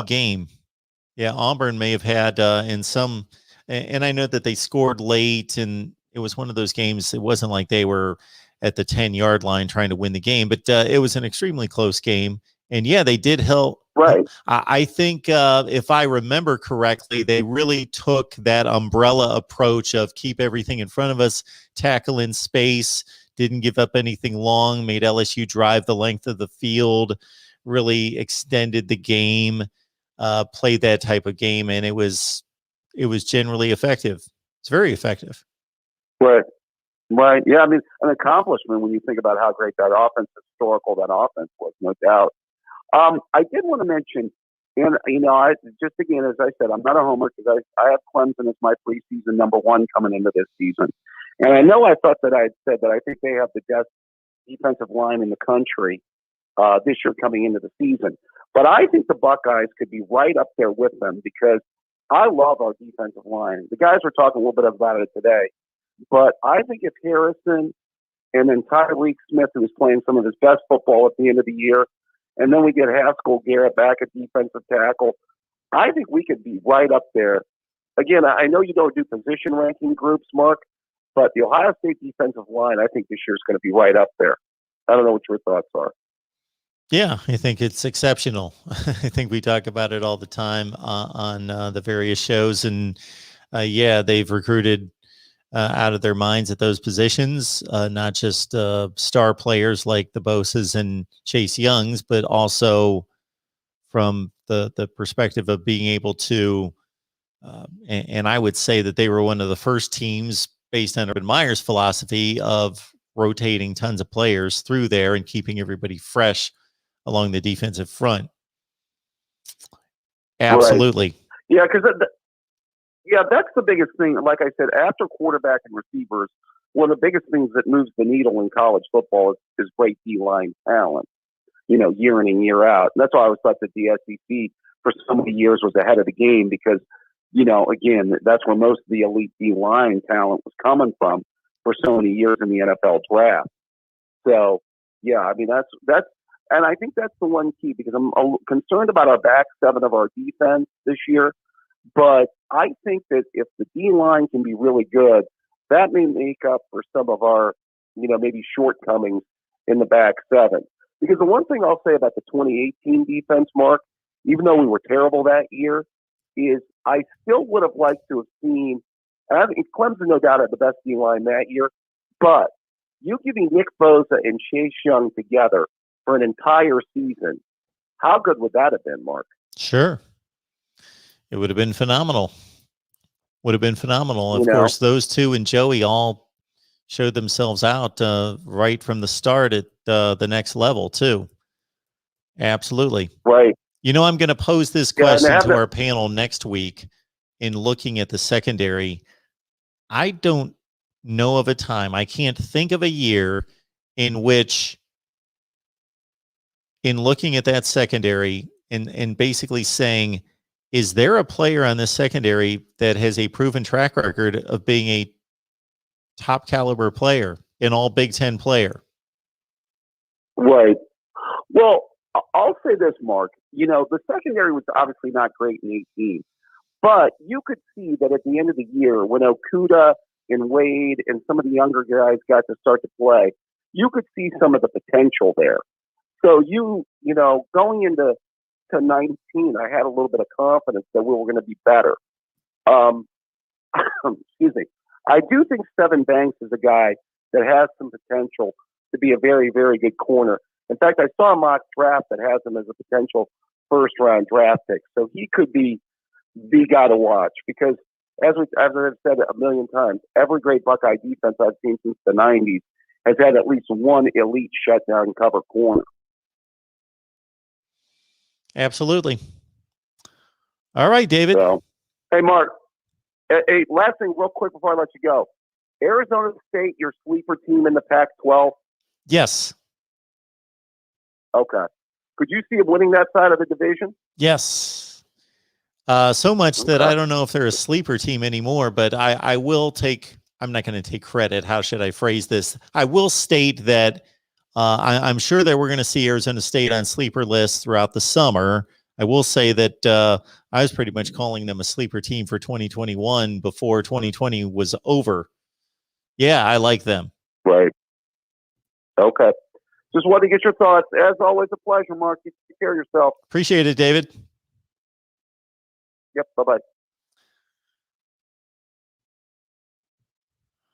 game. Yeah, Auburn may have had in some, and I know that they scored late, and it was one of those games. It wasn't like they were at the 10-yard line trying to win the game, but it was an extremely close game. And yeah, they did help. Right. I think if I remember correctly, they really took that umbrella approach of keep everything in front of us, tackle in space, didn't give up anything long, made LSU drive the length of the field, really extended the game, played that type of game, and it was generally effective. It's very effective. Right. Yeah, I mean, an accomplishment when you think about how great that historical that offense was, no doubt. I did want to mention, and just again, as I said, I'm not a homer because I have Clemson as my preseason number one coming into this season, and I know I thought that I had said that I think they have the best defensive line in the country this year coming into the season, but I think the Buckeyes could be right up there with them because I love our defensive line. The guys were talking a little bit about it today, but I think if Harrison and then Tyreek Smith, who was playing some of his best football at the end of the year, and then we get Haskell Garrett back at defensive tackle, I think we could be right up there. Again, I know you don't do position ranking groups, Mark, but the Ohio State defensive line, I think this year is going to be right up there. I don't know what your thoughts are. Yeah, I think it's exceptional. I think we talk about it all the time on the various shows. And they've recruited out of their minds at those positions, not just star players like the Bosa's and Chase Youngs, but also from the perspective of being able to, and I would say that they were one of the first teams based on Urban Meyer's philosophy of rotating tons of players through there and keeping everybody fresh along the defensive front. Absolutely. Right. Yeah, because that's the biggest thing. Like I said, after quarterback and receivers, one of the biggest things that moves the needle in college football is great D-line talent, year in and year out. And that's why I always thought that the SEC for so many years was ahead of the game because, again, that's where most of the elite D-line talent was coming from for so many years in the NFL draft. So, yeah, I mean, that's, and I think that's the one key because I'm concerned about our back seven of our defense this year. But I think that if the D-line can be really good, that may make up for some of our, maybe shortcomings in the back seven. Because the one thing I'll say about the 2018 defense, Mark, even though we were terrible that year, is I still would have liked to have seen, and I think Clemson no doubt had the best D-line that year, but you giving Nick Bosa and Chase Young together for an entire season, how good would that have been, Mark? Sure. It would have been phenomenal. Of course, those two and Joey all showed themselves out right from the start at the next level, too. Absolutely. Right. I'm going to pose this question to our panel next week in looking at the secondary. I don't know of a time, I can't think of a year in which, in looking at that secondary and basically saying, is there a player on this secondary that has a proven track record of being a top caliber player, an all Big Ten player? Right. Well, I'll say this, Mark. The secondary was obviously not great in 18, but you could see that at the end of the year when Okudah and Wade and some of the younger guys got to start to play, you could see some of the potential there. So going into to 19, I had a little bit of confidence that we were going to be better. Excuse me. I do think Seven Banks is a guy that has some potential to be a very, very good corner. In fact, I saw a mock draft that has him as a potential first-round draft pick. So he could be the guy to watch because, as I've said a million times, every great Buckeye defense I've seen since the 90s has had at least one elite shutdown cover corner. Absolutely. All right, David. So, hey, Mark. Hey, last thing real quick before I let you go. Arizona State, your sleeper team in the Pac-12? Yes. Okay. Could you see them winning that side of the division? Yes. So much that I don't know if they're a sleeper team anymore, but I will take, I'm not going to take credit. How should I phrase this? I will state that I'm sure that we're going to see Arizona State on sleeper lists throughout the summer. I will say that I was pretty much calling them a sleeper team for 2021 before 2020 was over. Yeah, I like them. Right. Okay. Just wanted to get your thoughts. As always, a pleasure, Mark. You take care of yourself. Appreciate it, David. Yep. Bye-bye.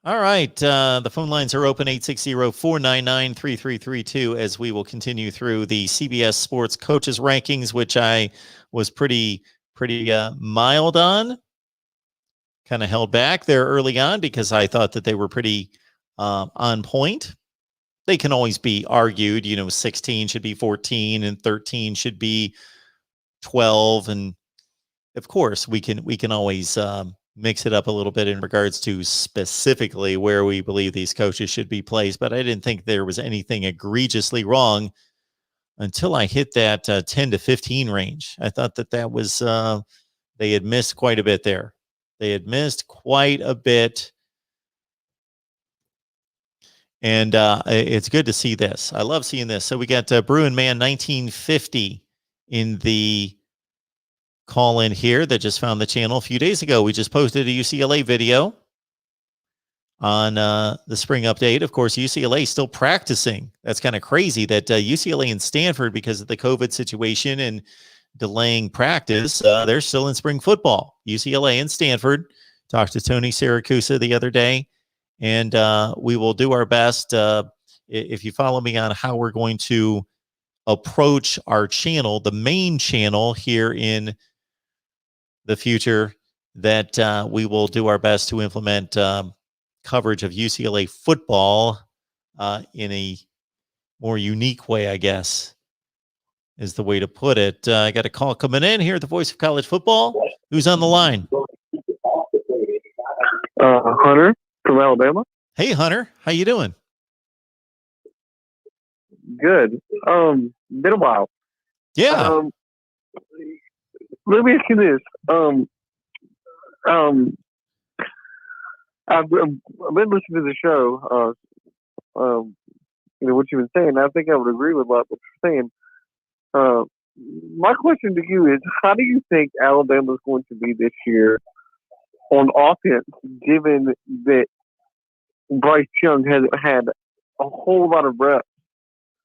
All right. The phone lines are open, 860-499-3332, as we will continue through the CBS Sports Coaches Rankings, which I was pretty mild on. Kind of held back there early on because I thought that they were pretty on point. They can always be argued, 16 should be 14 and 13 should be 12. And of course we can always mix it up a little bit in regards to specifically where we believe these coaches should be placed. But I didn't think there was anything egregiously wrong until I hit that 10 to 15 range. I thought that was, they had missed quite a bit there. They had missed quite a bit. And it's good to see this. I love seeing this. So we got Bruin Man 1950 in the call in here that just found the channel a few days ago. We just posted a UCLA video on the spring update. Of course, UCLA is still practicing. That's kind of crazy that UCLA and Stanford, because of the COVID situation and delaying practice, they're still in spring football. UCLA and Stanford. Talked to Tony Siracusa the other day. And we will do our best. If you follow me on how we're going to approach our channel, the main channel here in the future, that we will do our best to implement coverage of UCLA football in a more unique way, I guess, is the way to put it. I got a call coming in here at the Voice of College Football. Who's on the line? Hunter from Alabama. Hey, Hunter. How you doing? Good. Been a while. Yeah. Let me ask you this. I've been listening to the show. What you've been saying. I think I would agree with a lot of what you're saying. My question to you is, how do you think Alabama is going to be this year on offense, given that Bryce Young has had a whole lot of reps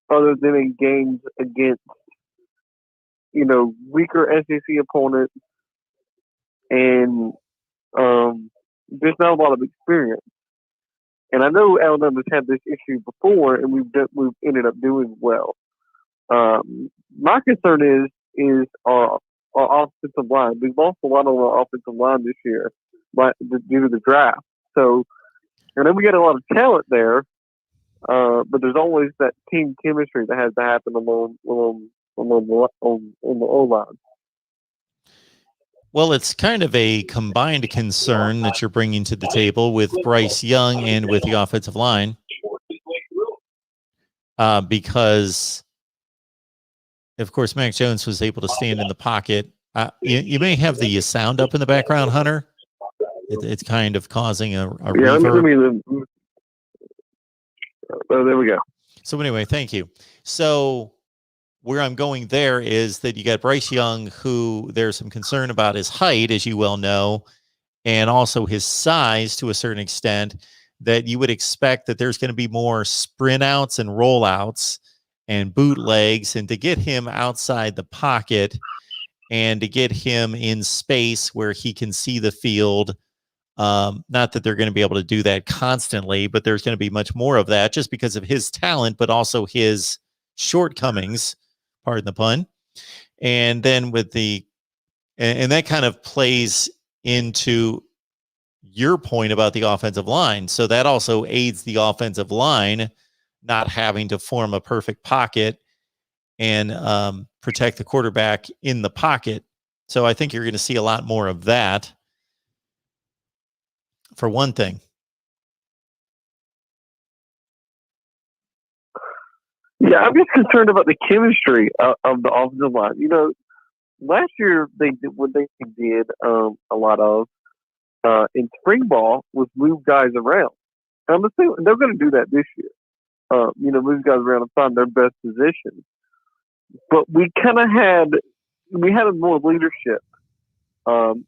other than in games against, weaker SEC opponents and there's not a lot of experience. And I know Alabama's had this issue before, and we've ended up doing well. My concern is our offensive line. We've lost a lot on our offensive line this year due to the draft. So, I know we got a lot of talent there, but there's always that team chemistry that has to happen on the O-line. Well, it's kind of a combined concern that you're bringing to the table with Bryce Young and with the offensive line, because, of course, Mac Jones was able to stand in the pocket. You may have the sound up in the background, Hunter. It's kind of causing a reverb. There we go. So anyway, thank you. So where I'm going there is that you got Bryce Young, who there's some concern about his height, as you well know, and also his size to a certain extent, that you would expect that there's going to be more sprint outs and rollouts. and bootlegs, and to get him outside the pocket and to get him in space where he can see the field. Not that they're going to be able to do that constantly, but there's going to be much more of that just because of his talent, but also his shortcomings, pardon the pun. And then and that kind of plays into your point about the offensive line. So that also aids the offensive line not having to form a perfect pocket and protect the quarterback in the pocket. So I think you're going to see a lot more of that, for one thing. Yeah, I'm just concerned about the chemistry of the offensive line. You know, last year they did what they did a lot of in spring ball was move guys around. And I'm assuming they're going to do that this year. You know, move guys around and find their best position. But we kind of had more leadership,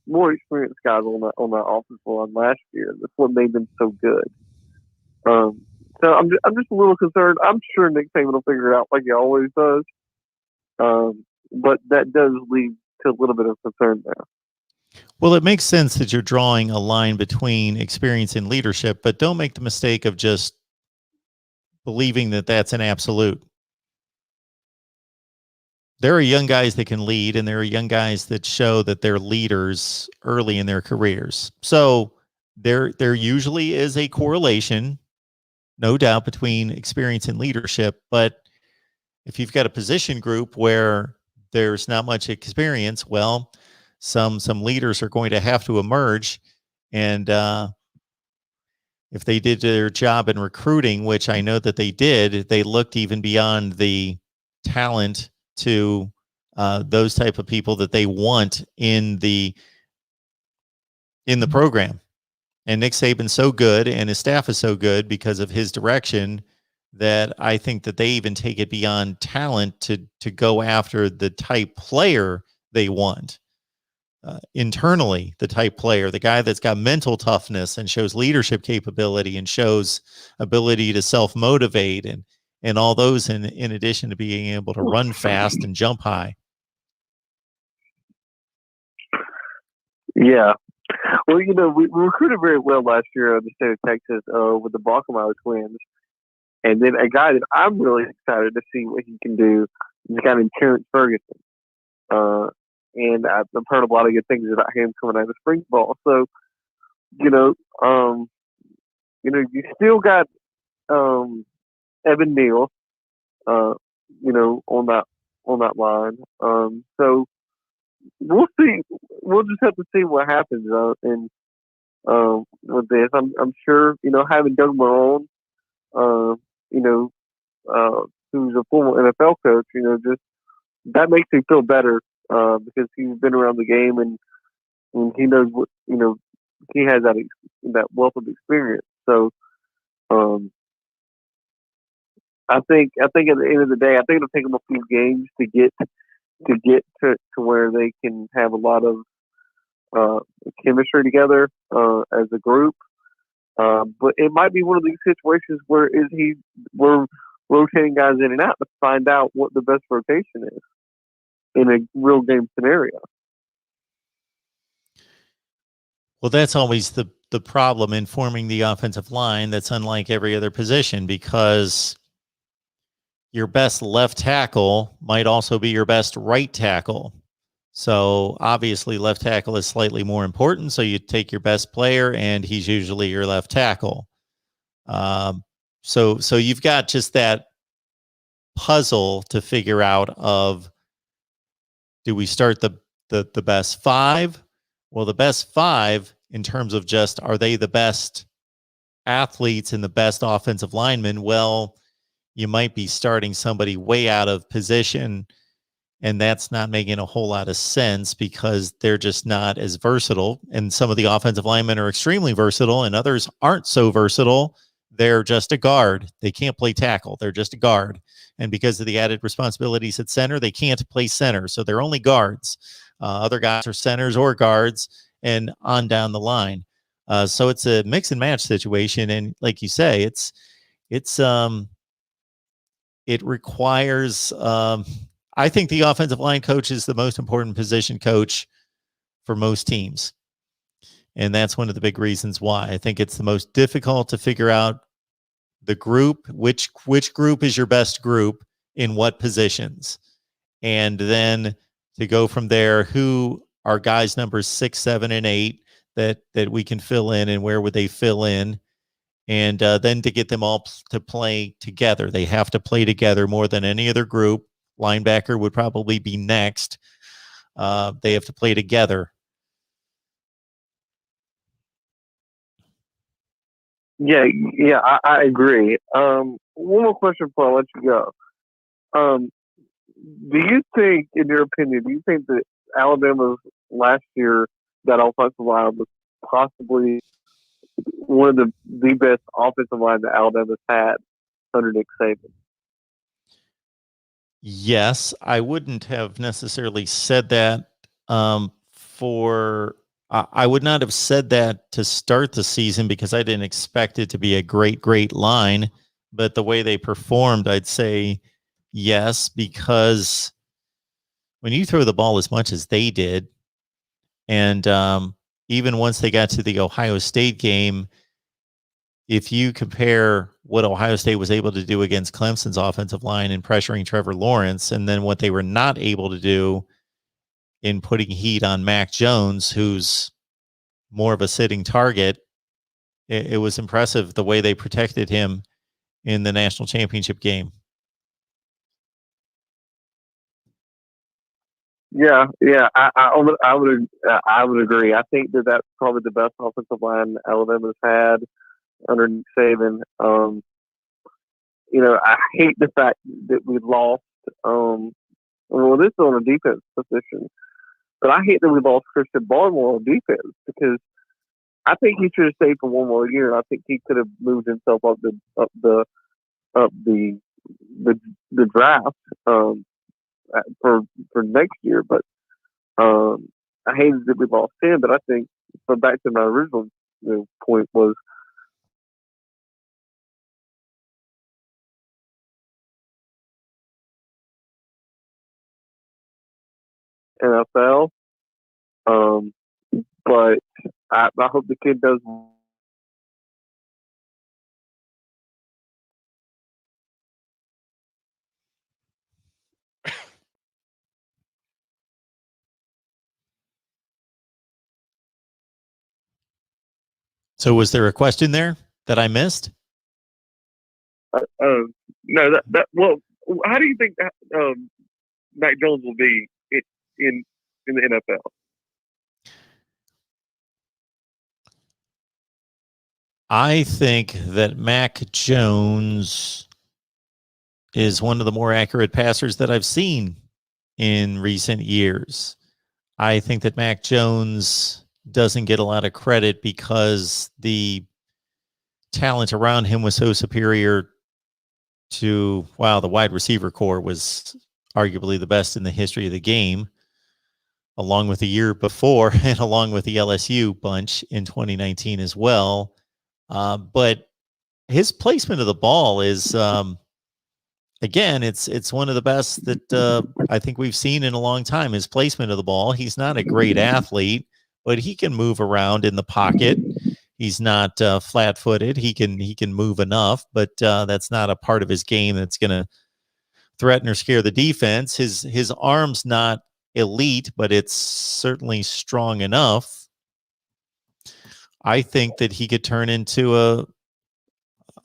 more experienced guys on the offensive line last year. That's what made them so good. So I'm just a little concerned. I'm sure Nick Saban will figure it out like he always does. But that does lead to a little bit of concern there. Well, it makes sense that you're drawing a line between experience and leadership, but don't make the mistake of just believing that that's an absolute. There are young guys that can lead, and there are young guys that show that they're leaders early in their careers. So there usually is a correlation, no doubt, between experience and leadership. But if you've got a position group where there's not much experience, well, some leaders are going to have to emerge. And if they did their job in recruiting, which I know that they did, they looked even beyond the talent to those type of people that they want in the program. And Nick Saban's so good, and his staff is so good because of his direction, that I think that they even take it beyond talent to go after the type player they want. Internally, the type player, the guy that's got mental toughness and shows leadership capability and shows ability to self-motivate and all those in addition to being able to run fast and jump high. Yeah. Well, you know, we recruited very well last year in the state of Texas with the Baltimore twins. And then a guy that I'm really excited to see what he can do is a guy named Terrence Ferguson. And I've heard a lot of good things about him coming out of spring ball. So, you still got Evan Neal, on that line. So we'll see. We'll just have to see what happens. With this, I'm sure having Doug Marrone, who's a former NFL coach, just that makes me feel better because he's been around the game and he knows what he has that wealth of experience. So I think at the end of the day, I think it'll take them a few games to get to where they can have a lot of chemistry together as a group. But it might be one of these situations where we're rotating guys in and out to find out what the best rotation is in a real game scenario. Well, that's always the problem in forming the offensive line. That's unlike every other position, because your best left tackle might also be your best right tackle. So obviously left tackle is slightly more important. So you take your best player and he's usually your left tackle. So you've got just that puzzle to figure out of, do we start the best five? Well, the best five in terms of just, are they the best athletes and the best offensive linemen? Well, you might be starting somebody way out of position, and that's not making a whole lot of sense because they're just not as versatile. And some of the offensive linemen are extremely versatile and others aren't so versatile. They're just a guard. They can't play tackle. They're just a guard. And because of the added responsibilities at center, they can't play center. So they're only guards. Other guys are centers or guards and on down the line. So it's a mix and match situation. And like you say, it's it requires. I think the offensive line coach is the most important position coach for most teams, and that's one of the big reasons why. I think it's the most difficult to figure out the group, which group is your best group in what positions, and then to go from there, who are guys numbers 6, 7, and 8 that we can fill in, and where would they fill in, and then to get them all to play together. They have to play together more than any other group. Linebacker would probably be next. They have to play together. Yeah, I agree. One more question before I let you go. Do you think, in your opinion, do you think that Alabama's last year, that offensive line was possibly one of the best offensive line that Alabama's had under Nick Saban? Yes, I wouldn't have necessarily said that I would not have said that to start the season because I didn't expect it to be a great line. But the way they performed, I'd say yes, because when you throw the ball as much as they did, and even once they got to the Ohio State game, if you compare what Ohio State was able to do against Clemson's offensive line in pressuring Trevor Lawrence, and then what they were not able to do in putting heat on Mac Jones, who's more of a sitting target, it was impressive the way they protected him in the national championship game. Yeah, I would agree. I think that that's probably the best offensive line Alabama's had under Nick Saban. I hate the fact that we lost. Well, this is on a defense position, but I hate that we lost Christian Barmore on defense because I think he should have stayed for one more year. I think he could have moved himself up the draft for next year. But I hated that we lost him. But I think, so back to my original point was, NFL. But I hope the kid does. So was there a question there that I missed? No, well, how do you think Mac Jones will be in the NFL? I think that Mac Jones is one of the more accurate passers that I've seen in recent years. I think that Mac Jones doesn't get a lot of credit because the talent around him was so superior to, the wide receiver core was arguably the best in the history of the game, along with the year before and along with the LSU bunch in 2019 as well. But his placement of the ball is, again, it's one of the best that I think we've seen in a long time. His placement of the ball. He's not a great athlete, but he can move around in the pocket. He's not flat-footed. He can move enough, but that's not a part of his game that's going to threaten or scare the defense. His arm's not elite, but it's certainly strong enough. I think that he could turn into a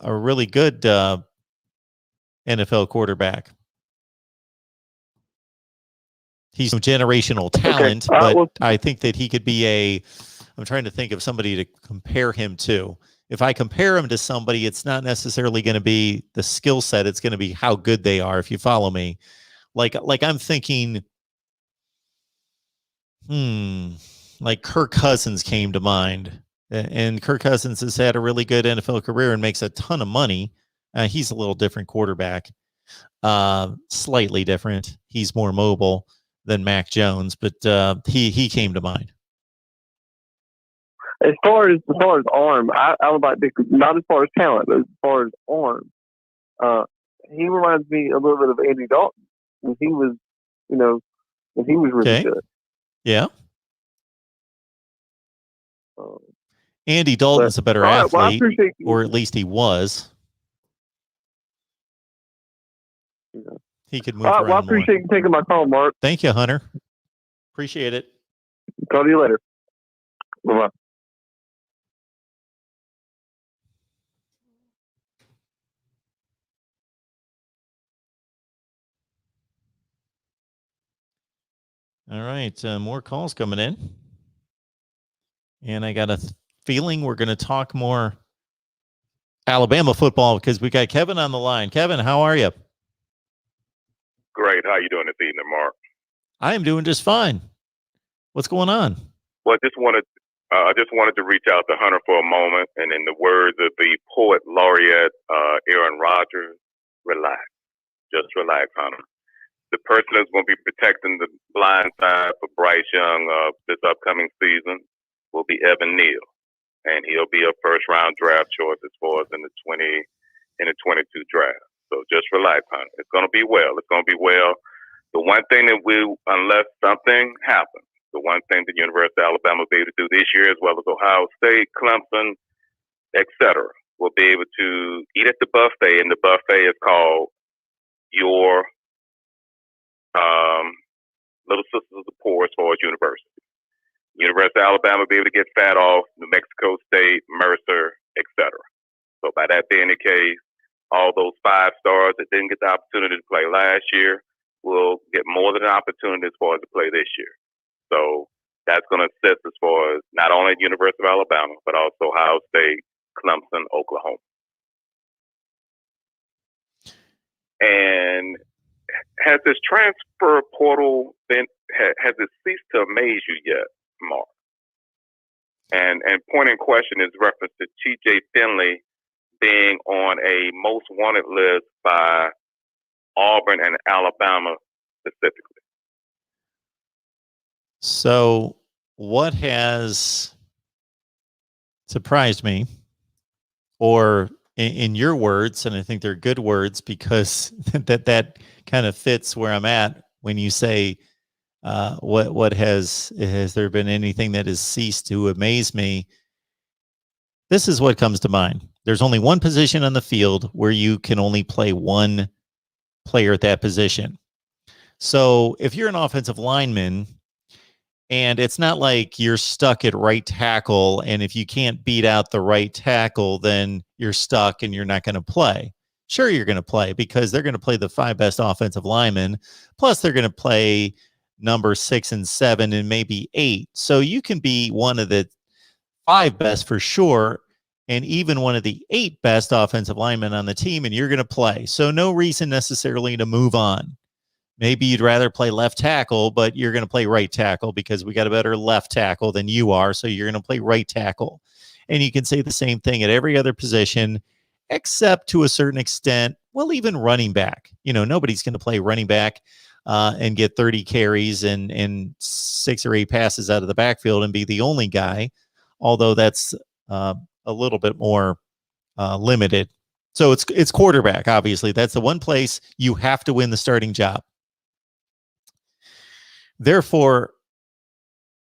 really good NFL quarterback. He's some generational talent, but I think that he could be I'm trying to think of somebody to compare him to. If I compare him to somebody, it's not necessarily going to be the skill set. It's going to be how good they are, if you follow me. Like I'm thinking, like Kirk Cousins came to mind. And Kirk Cousins has had a really good NFL career and makes a ton of money. He's a little different quarterback, slightly different. He's more mobile than Mac Jones, but he came to mind. As far as arm, I would like to, not as far as talent, but as far as arm. he reminds me a little bit of Andy Dalton when he was, when he was really good. Yeah. Um, Andy Dalton's a better athlete, well, I appreciate you. or at least he was. Yeah. He could move around I appreciate you taking my call, Mark. Thank you, Hunter. Appreciate it. Talk to you later. Bye-bye. All right, more calls coming in. And I got a feeling we're going to talk more Alabama football because we got Kevin on the line. Kevin, how are you? Great. How you doing this evening, Mark? I am doing just fine. What's going on? Well, I just wanted to reach out to Hunter for a moment, and in the words of the poet laureate Aaron Rodgers, relax. Just relax, Hunter. The person that's going to be protecting the blind side for Bryce Young this upcoming season will be Evan Neal, and he'll be a first-round draft choice as far as in the 22 draft. So just relax, Hunter. It's going to be well. It's going to be well. The one thing that unless something happens, the one thing the University of Alabama will be able to do this year, as well as Ohio State, Clemson, etc., will be able to eat at the buffet, and the buffet is called your Little Sisters of the Poor as far as university. University of Alabama will be able to get fat off New Mexico State, Mercer, etc. So by that being the case, all those 5 stars that didn't get the opportunity to play last year will get more than an opportunity as far as to play this year. So that's going to assist as far as not only the University of Alabama, but also Ohio State, Clemson, Oklahoma. And has this transfer portal has it ceased to amaze you yet, Mark? And point in question is reference to T.J. Finley being on a most wanted list by Auburn and Alabama specifically. So what has surprised me, or in your words, and I think they're good words because that kind of fits where I'm at when you say what has there been anything that has ceased to amaze me? This is what comes to mind. There's only one position on the field where you can only play one player at that position. So if you're an offensive lineman, and it's not like you're stuck at right tackle, and if you can't beat out the right tackle, then you're stuck and you're not going to play. Sure, you're going to play because they're going to play the 5 best offensive linemen, plus they're going to play number 6 and 7 and maybe 8. So you can be one of the 5 best for sure, and even one of the 8 best offensive linemen on the team, and you're going to play. So no reason necessarily to move on. Maybe you'd rather play left tackle, but you're going to play right tackle because we got a better left tackle than you are. So you're going to play right tackle. And you can say the same thing at every other position, except to a certain extent, well, even running back. Nobody's going to play running back and get 30 carries and 6 or 8 passes out of the backfield and be the only guy, although that's a little bit more limited. So it's quarterback, obviously. That's the one place you have to win the starting job. Therefore,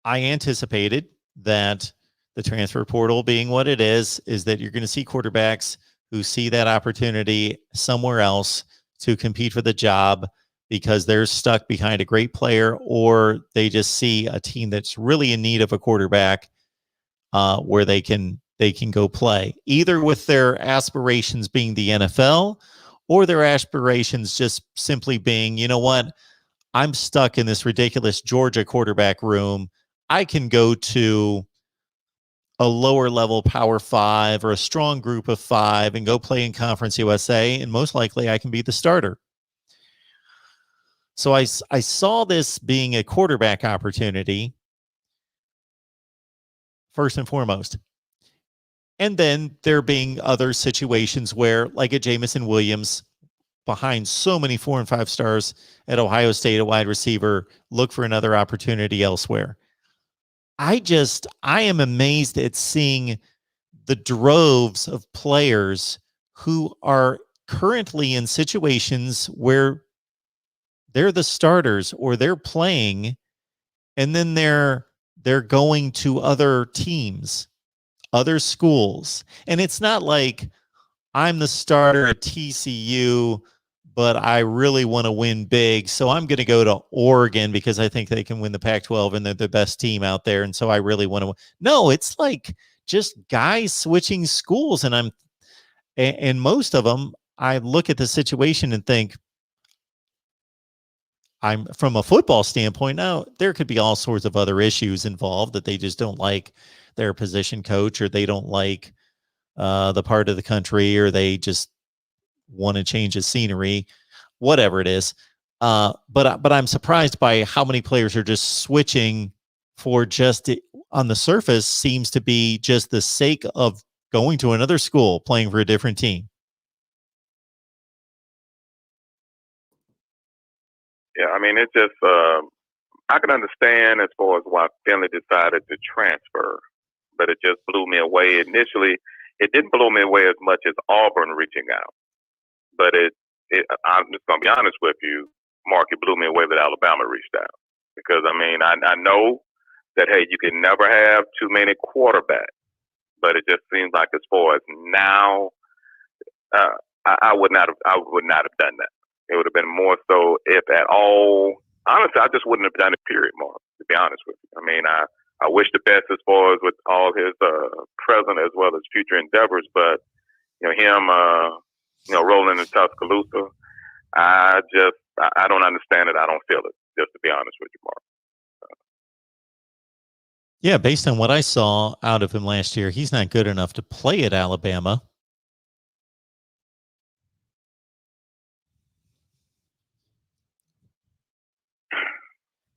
I anticipated that the transfer portal being what it is that you're going to see quarterbacks who see that opportunity somewhere else to compete for the job because they're stuck behind a great player, or they just see a team that's really in need of a quarterback where they can go play, either with their aspirations being the NFL or their aspirations just simply being, you know what? I'm stuck in this ridiculous Georgia quarterback room. I can go to a lower level Power 5 or a strong group of 5 and go play in Conference USA, and most likely I can be the starter. So I saw this being a quarterback opportunity first and foremost. And then there being other situations where, like a Jamison Williams, behind so many 4 and 5 stars at Ohio State, a wide receiver, look for another opportunity elsewhere. I am amazed at seeing the droves of players who are currently in situations where they're the starters or they're playing, and then they're going to other teams, other schools. And it's not like I'm the starter at TCU, but I really want to win big, so I'm going to go to Oregon because I think they can win the Pac-12 and they're the best team out there, and so I really want to win. No, it's like just guys switching schools, and most of them, I look at the situation and think, I'm from a football standpoint. Now, there could be all sorts of other issues involved, that they just don't like their position coach, or they don't like the part of the country, or they just want to change the scenery, whatever it is. But I'm surprised by how many players are just switching for just on the surface seems to be just the sake of going to another school, playing for a different team. Yeah, I mean, it's just, I can understand as far as why Finley decided to transfer, but it just blew me away. Initially, it didn't blow me away as much as Auburn reaching out. But I'm just going to be honest with you, Mark, it blew me away that Alabama reached out. Because, I mean, I know that, hey, you can never have too many quarterbacks. But it just seems like as far as now, I would not have done that. It would have been more so, if at all. Honestly, I just wouldn't have done it, period, Mark, to be honest with you. I mean, I wish the best as far as with all his present as well as future endeavors. But, him, rolling in Tuscaloosa, I don't understand it. I don't feel it, just to be honest with you, Mark. Yeah, based on what I saw out of him last year, he's not good enough to play at Alabama.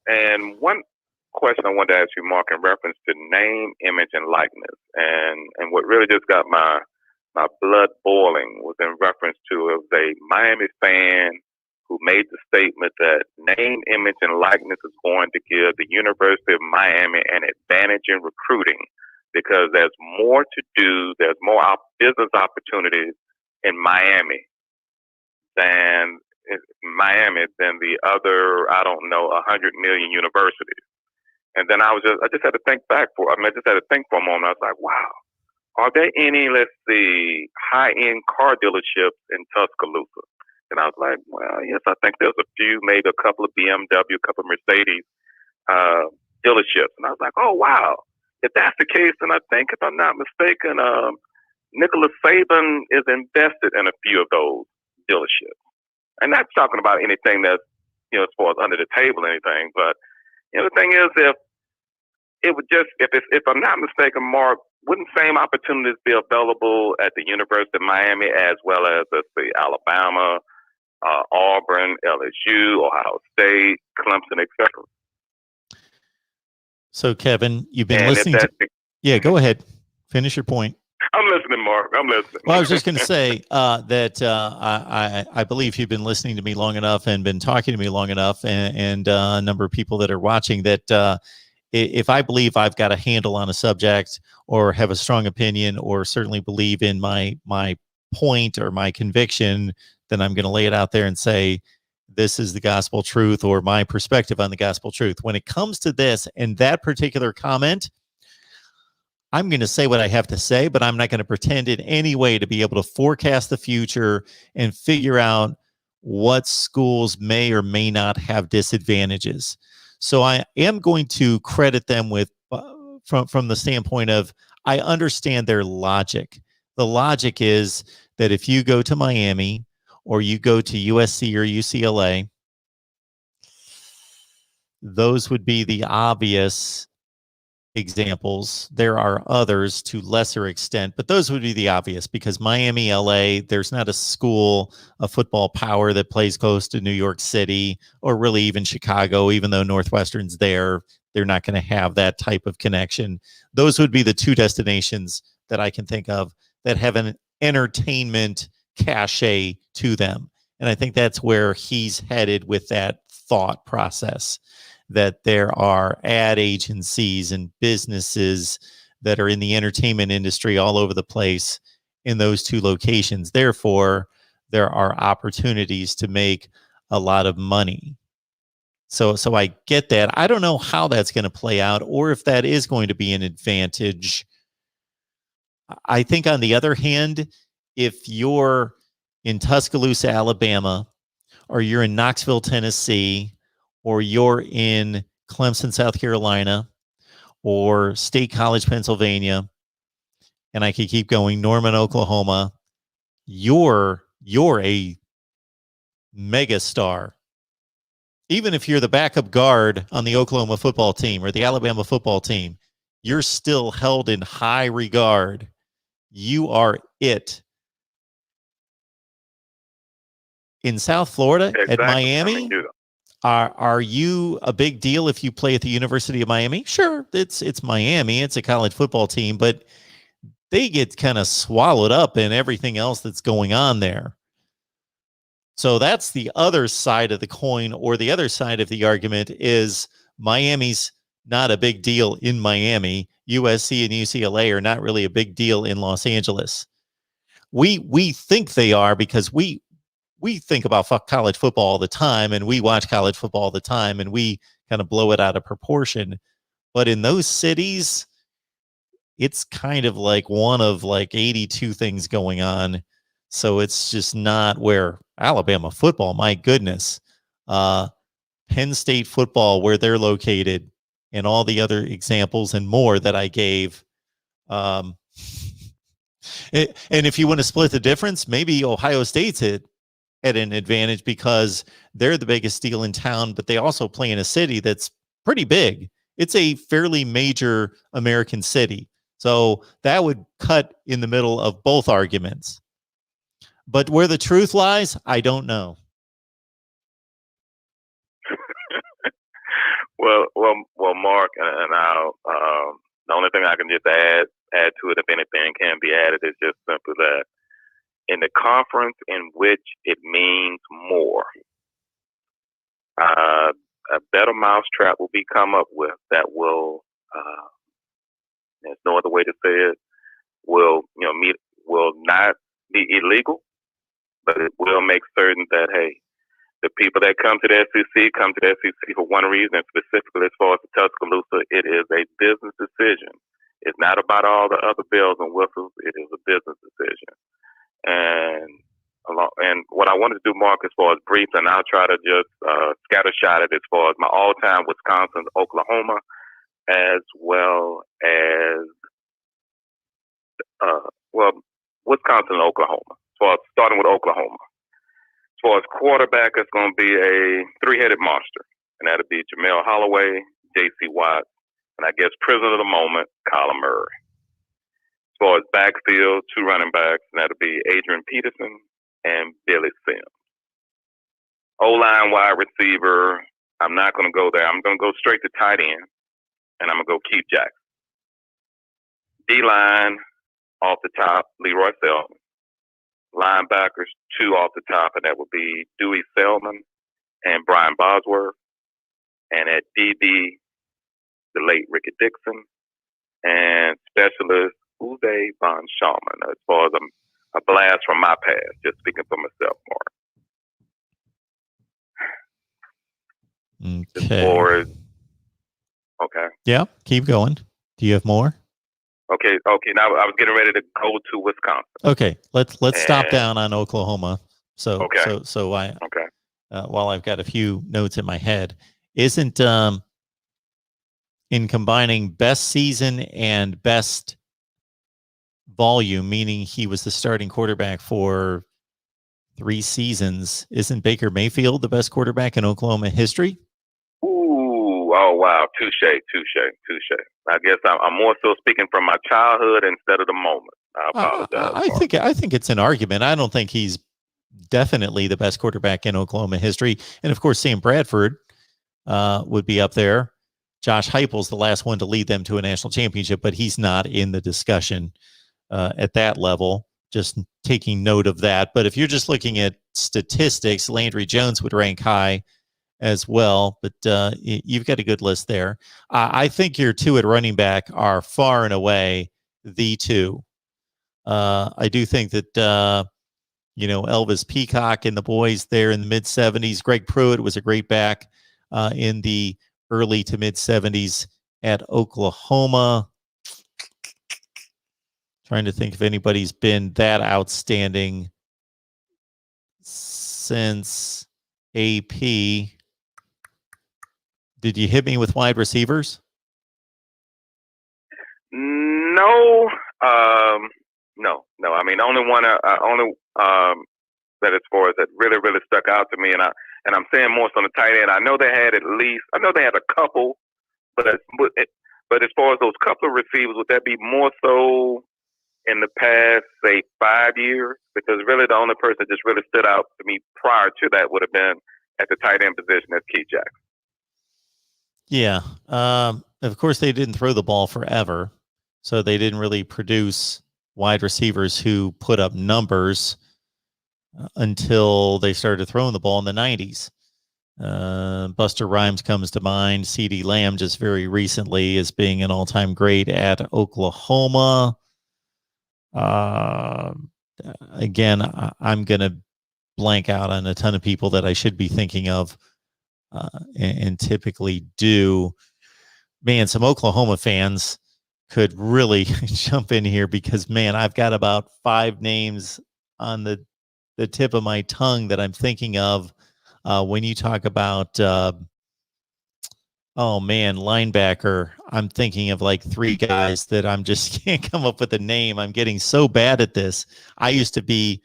And one question I wanted to ask you, Mark, in reference to name, image, and likeness, and what really just got my blood boiling was in reference to a Miami fan who made the statement that name, image, and likeness is going to give the University of Miami an advantage in recruiting, because there's more to do, there's more business opportunities in Miami than the other, 100 million universities. And then I just had to think for a moment. I was like, wow, are there any, let's see, high-end car dealerships in Tuscaloosa? And I was like, well, yes, I think there's a few, maybe a couple of BMW, a couple of Mercedes dealerships. And I was like, oh, wow. If that's the case, then I think, if I'm not mistaken, Nicholas Saban is invested in a few of those dealerships. And not talking about anything that's, as far as under the table or anything, but, the thing is, if I'm not mistaken, Mark, wouldn't same opportunities be available at the University of Miami as well as, let's see, Alabama, Auburn, LSU, Ohio State, Clemson, etc.? So, Kevin, you've been listening yeah, go ahead. Finish your point. I'm listening, Mark. I'm listening. Well, I was just going to say that I believe you've been listening to me long enough and been talking to me long enough, and a number of people that are watching, that if I believe I've got a handle on a subject or have a strong opinion or certainly believe in my point or my conviction, then I'm going to lay it out there and say, this is the gospel truth, or my perspective on the gospel truth. When it comes to this and that particular comment, I'm going to say what I have to say, but I'm not going to pretend in any way to be able to forecast the future and figure out what schools may or may not have disadvantages. So I am going to credit them with, from the standpoint of, I understand their logic. The logic is that if you go to Miami or you go to USC or UCLA, those would be the obvious examples. There are others to lesser extent, but those would be the obvious, because Miami, LA, there's not a school of football power that plays close to New York City or really even Chicago. Even though Northwestern's there, they're not going to have that type of connection. Those would be the two destinations that I can think of that have an entertainment cachet to them. And I think that's where he's headed with that thought process, that there are ad agencies and businesses that are in the entertainment industry all over the place in those two locations. Therefore, there are opportunities to make a lot of money. So I get that. I don't know how that's going to play out or if that is going to be an advantage. I think on the other hand, if you're in Tuscaloosa, Alabama, or you're in Knoxville, Tennessee, or you're in Clemson, South Carolina, or State College, Pennsylvania, and I could keep going, Norman, Oklahoma, you're a megastar. Even if you're the backup guard on the Oklahoma football team or the Alabama football team, you're still held in high regard. You are it. In South Florida, Exactly. at Miami, I mean, are you a big deal if you play at the University of Miami? Sure, it's Miami. It's a college football team, but they get kind of swallowed up in everything else that's going on there. So that's the other side of the coin, or the other side of the argument is Miami's not a big deal in Miami. USC and UCLA are not really a big deal in Los Angeles. We think they are because we think about college football all the time, and we watch college football all the time, and we kind of blow it out of proportion. But in those cities, it's kind of like one of like 82 things going on. So it's just not where Alabama football, my goodness, Penn State football, where they're located, and all the other examples and more that I gave. And if you want to split the difference, maybe Ohio State's at an advantage because they're the biggest deal in town, but they also play in a city that's pretty big. It's a fairly major American city. So that would cut in the middle of both arguments. But where the truth lies, I don't know. Well, Mark, and I'll, the only thing I can just add to it, if anything can be added, is just simply that in the conference in which it means more, a better mousetrap will be come up with that will, there's no other way to say it, will not be illegal, but it will make certain that, hey, the people that come to the SEC for one reason, specifically as far as the Tuscaloosa, it is a business decision. It's not about all the other bells and whistles. It is a business decision. And what I wanted to do, Mark, as far as brief, and I'll try to just scattershot it as far as my all-time Wisconsin, Oklahoma, as well as Wisconsin and Oklahoma. As far as starting with Oklahoma. As far as quarterback, it's going to be a three-headed monster, and that'll be Jamel Holloway, J.C. Watt, and I guess prisoner of the moment, Kyler Murray. As far as backfield, two running backs, and that'll be Adrian Peterson and Billy Sims. O-line wide receiver, I'm not going to go there. I'm going to go straight to tight end, and I'm going to go Keith Jackson. D-line, off the top, Leroy Selman. Linebackers, two off the top, and that would be Dewey Selman and Brian Bosworth. And at DB, the late Ricky Dixon. And specialist, Uday Von Shalman, as far as a blast from my past, just speaking for myself, Mark. Okay. Okay. Yeah, keep going. Do you have more? Okay. Now I was getting ready to go to Wisconsin. Okay, let's stop down on Oklahoma. So while I've got a few notes in my head, isn't in combining best season and best volume, meaning he was the starting quarterback for 3 seasons, isn't Baker Mayfield the best quarterback in Oklahoma history? Ooh, oh wow, touche. I guess I'm more so speaking from my childhood instead of the moment. I apologize. I think it's an argument. I don't think he's definitely the best quarterback in Oklahoma history. And of course, Sam Bradford would be up there. Josh Heupel's the last one to lead them to a national championship, but he's not in the discussion at that level. Just taking note of that. But if you're just looking at statistics, Landry Jones would rank high as well, but you've got a good list there. I think your two at running back are far and away the two. I do think that Elvis Peacock and the boys there in the mid 70s. Greg Pruitt was a great back in the early to mid 70s at Oklahoma. Trying to think if anybody's been that outstanding since AP. Did you hit me with wide receivers? No, no. I mean, the only one, that as far as that really, really stuck out to me, and I'm saying more so on the tight end. I know they had a couple, but as far as those couple of receivers, would that be more so in the past, say, 5 years? Because really, the only person that just really stood out to me prior to that would have been at the tight end position, that's Keith Jackson. Yeah. Of course, they didn't throw the ball forever, so they didn't really produce wide receivers who put up numbers until they started throwing the ball in the 90s. Buster Rhymes comes to mind. CeeDee Lamb just very recently as being an all-time great at Oklahoma. Again, I'm going to blank out on a ton of people that I should be thinking of and typically do. Man, some Oklahoma fans could really jump in here because, man, I've got about 5 names on the tip of my tongue that I'm thinking of when you talk about, linebacker. I'm thinking of like 3 guys that I'm just can't come up with a name. I'm getting so bad at this. I used to be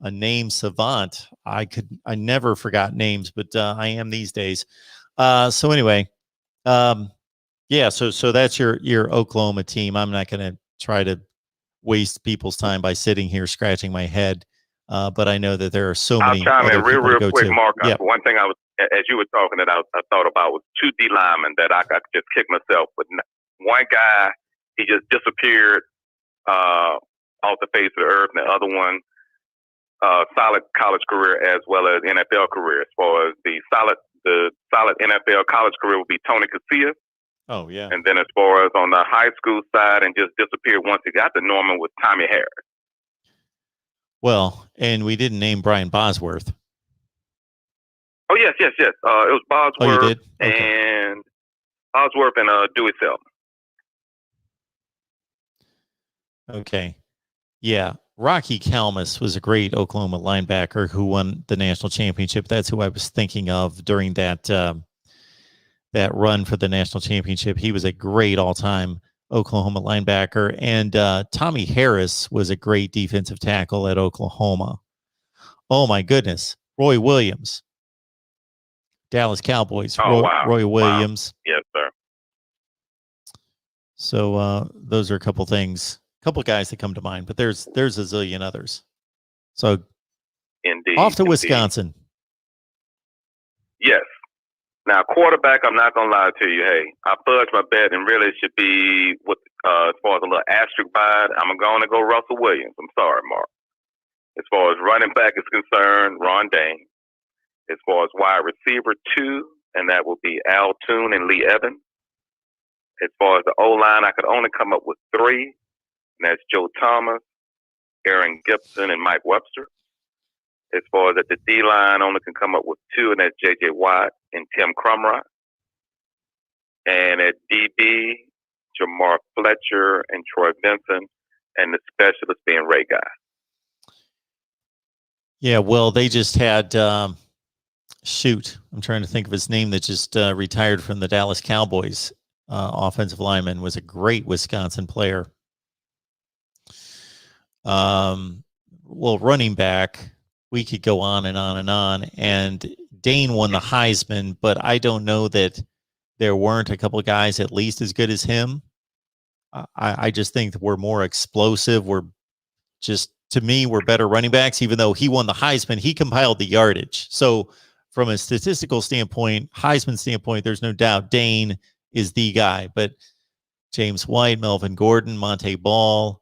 a name savant. I never forgot names, but I am these days. So anyway, yeah, so that's your Oklahoma team. I'm not going to try to waste people's time by sitting here scratching my head, but I know that there are so many. I'll chime in real quick, Mark. Yep. One thing as you were talking that I thought about was 2 D linemen that I could just kick myself. But one guy, he just disappeared off the face of the earth, and the other one, solid college career as well as NFL career. As far as the solid NFL college career would be Tony Casillas. Oh, yeah. And then as far as on the high school side and just disappeared once he got to Norman was Tommy Harris. Well, and we didn't name Brian Bosworth. Oh, yes. It was Bosworth. Oh, you did? Okay. And Bosworth and Dewey Self. Okay. Yeah. Rocky Kalmus was a great Oklahoma linebacker who won the national championship. That's who I was thinking of during that run for the national championship. He was a great all-time Oklahoma linebacker. And Tommy Harris was a great defensive tackle at Oklahoma. Oh, my goodness. Roy Williams. Dallas Cowboys. Oh, wow. Roy Williams. Wow. Yes, sir. So those are a couple things, a couple guys that come to mind, but there's a zillion others. So indeed, off to Wisconsin. Yes. Now, quarterback, I'm not going to lie to you. Hey, I fudged my bet and really should be, with as far as a little asterisk by it, I'm going to go Russell Williams. I'm sorry, Mark. As far as running back is concerned, Ron Dane. As far as wide receiver, 2, and that will be Al Toon and Lee Evans. As far as the O-line, I could only come up with 3, and that's Joe Thomas, Aaron Gibson, and Mike Webster. As far as at the D-line, only can come up with 2, and that's J.J. Watt and Tim Crumrod. And at DB, Jamar Fletcher and Troy Vincent, and the specialist being Ray Guy. Yeah, well, they just had, I'm trying to think of his name that just retired from the Dallas Cowboys. Offensive lineman, was a great Wisconsin player. Well, running back, we could go on and on and on. And Dane won the Heisman, but I don't know that there weren't a couple of guys at least as good as him. I just think that we're more explosive. To me, we're better running backs, even though he won the Heisman. He compiled the yardage. So from a statistical standpoint, Heisman standpoint, there's no doubt Dane is the guy. But James White, Melvin Gordon, Monte Ball,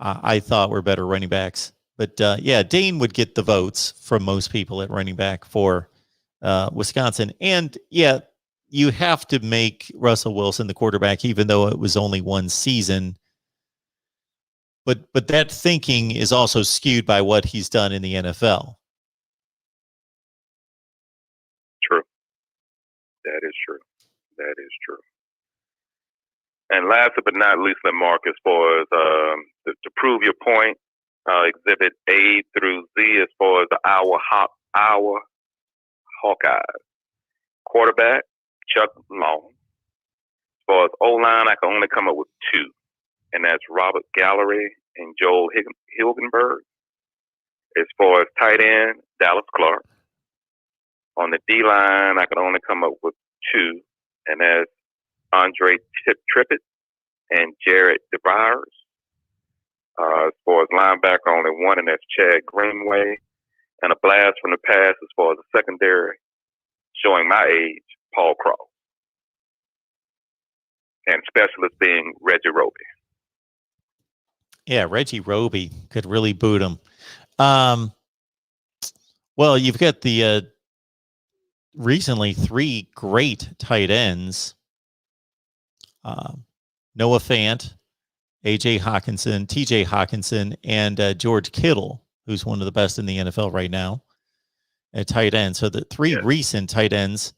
I thought were better running backs. But yeah, Dane would get the votes from most people at running back for Wisconsin. And yeah, you have to make Russell Wilson the quarterback, even though it was only one season. But that thinking is also skewed by what he's done in the NFL. True. That is true. That is true. And last but not least, Mark, as far as to prove your point, Exhibit A through Z, as far as the our Hawkeyes. Quarterback, Chuck Long. As far as O-line, I can only come up with two, and that's Robert Gallery and Joel Hilgenberg. As far as tight end, Dallas Clark. On the D-line, I can only come up with two, and that's Andre Trippett and Jared DeBriers. As far as linebacker, only one, and that's Chad Greenway. And a blast from the past as far as the secondary, showing my age, Paul Cross. And specialist being Reggie Roby. Yeah, Reggie Roby could really boot him. Well, you've got the recently 3 great tight ends. Noah Fant, AJ Hawkinson, TJ Hawkinson, and George Kittle, who's one of the best in the NFL right now at tight end. So the 3 recent tight ends.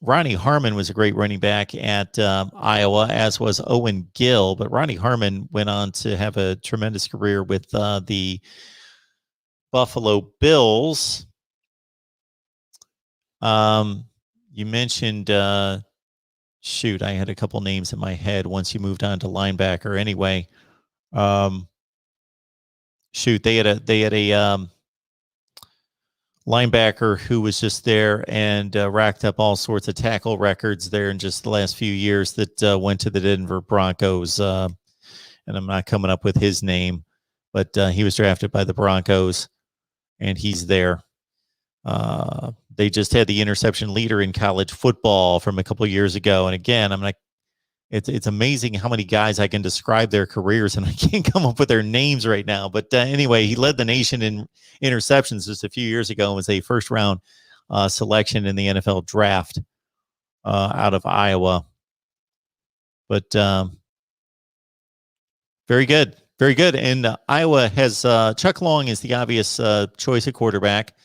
Ronnie Harmon was a great running back at Iowa, as was Owen Gill. But Ronnie Harmon went on to have a tremendous career with the Buffalo Bills. You mentioned, shoot, I had a couple names in my head once you moved on to linebacker. Anyway, shoot, they had a linebacker who was just there and racked up all sorts of tackle records there in just the last few years that went to the Denver Broncos. And I'm not coming up with his name, but he was drafted by the Broncos, and he's there. They just had the interception leader in college football from a couple of years ago. And again, I'm like, it's amazing how many guys I can describe their careers, and I can't come up with their names right now. But anyway, he led the nation in interceptions just a few years ago and was a first-round selection in the NFL draft out of Iowa. But very good. Very good. And Iowa has Chuck Long is the obvious choice at quarterback.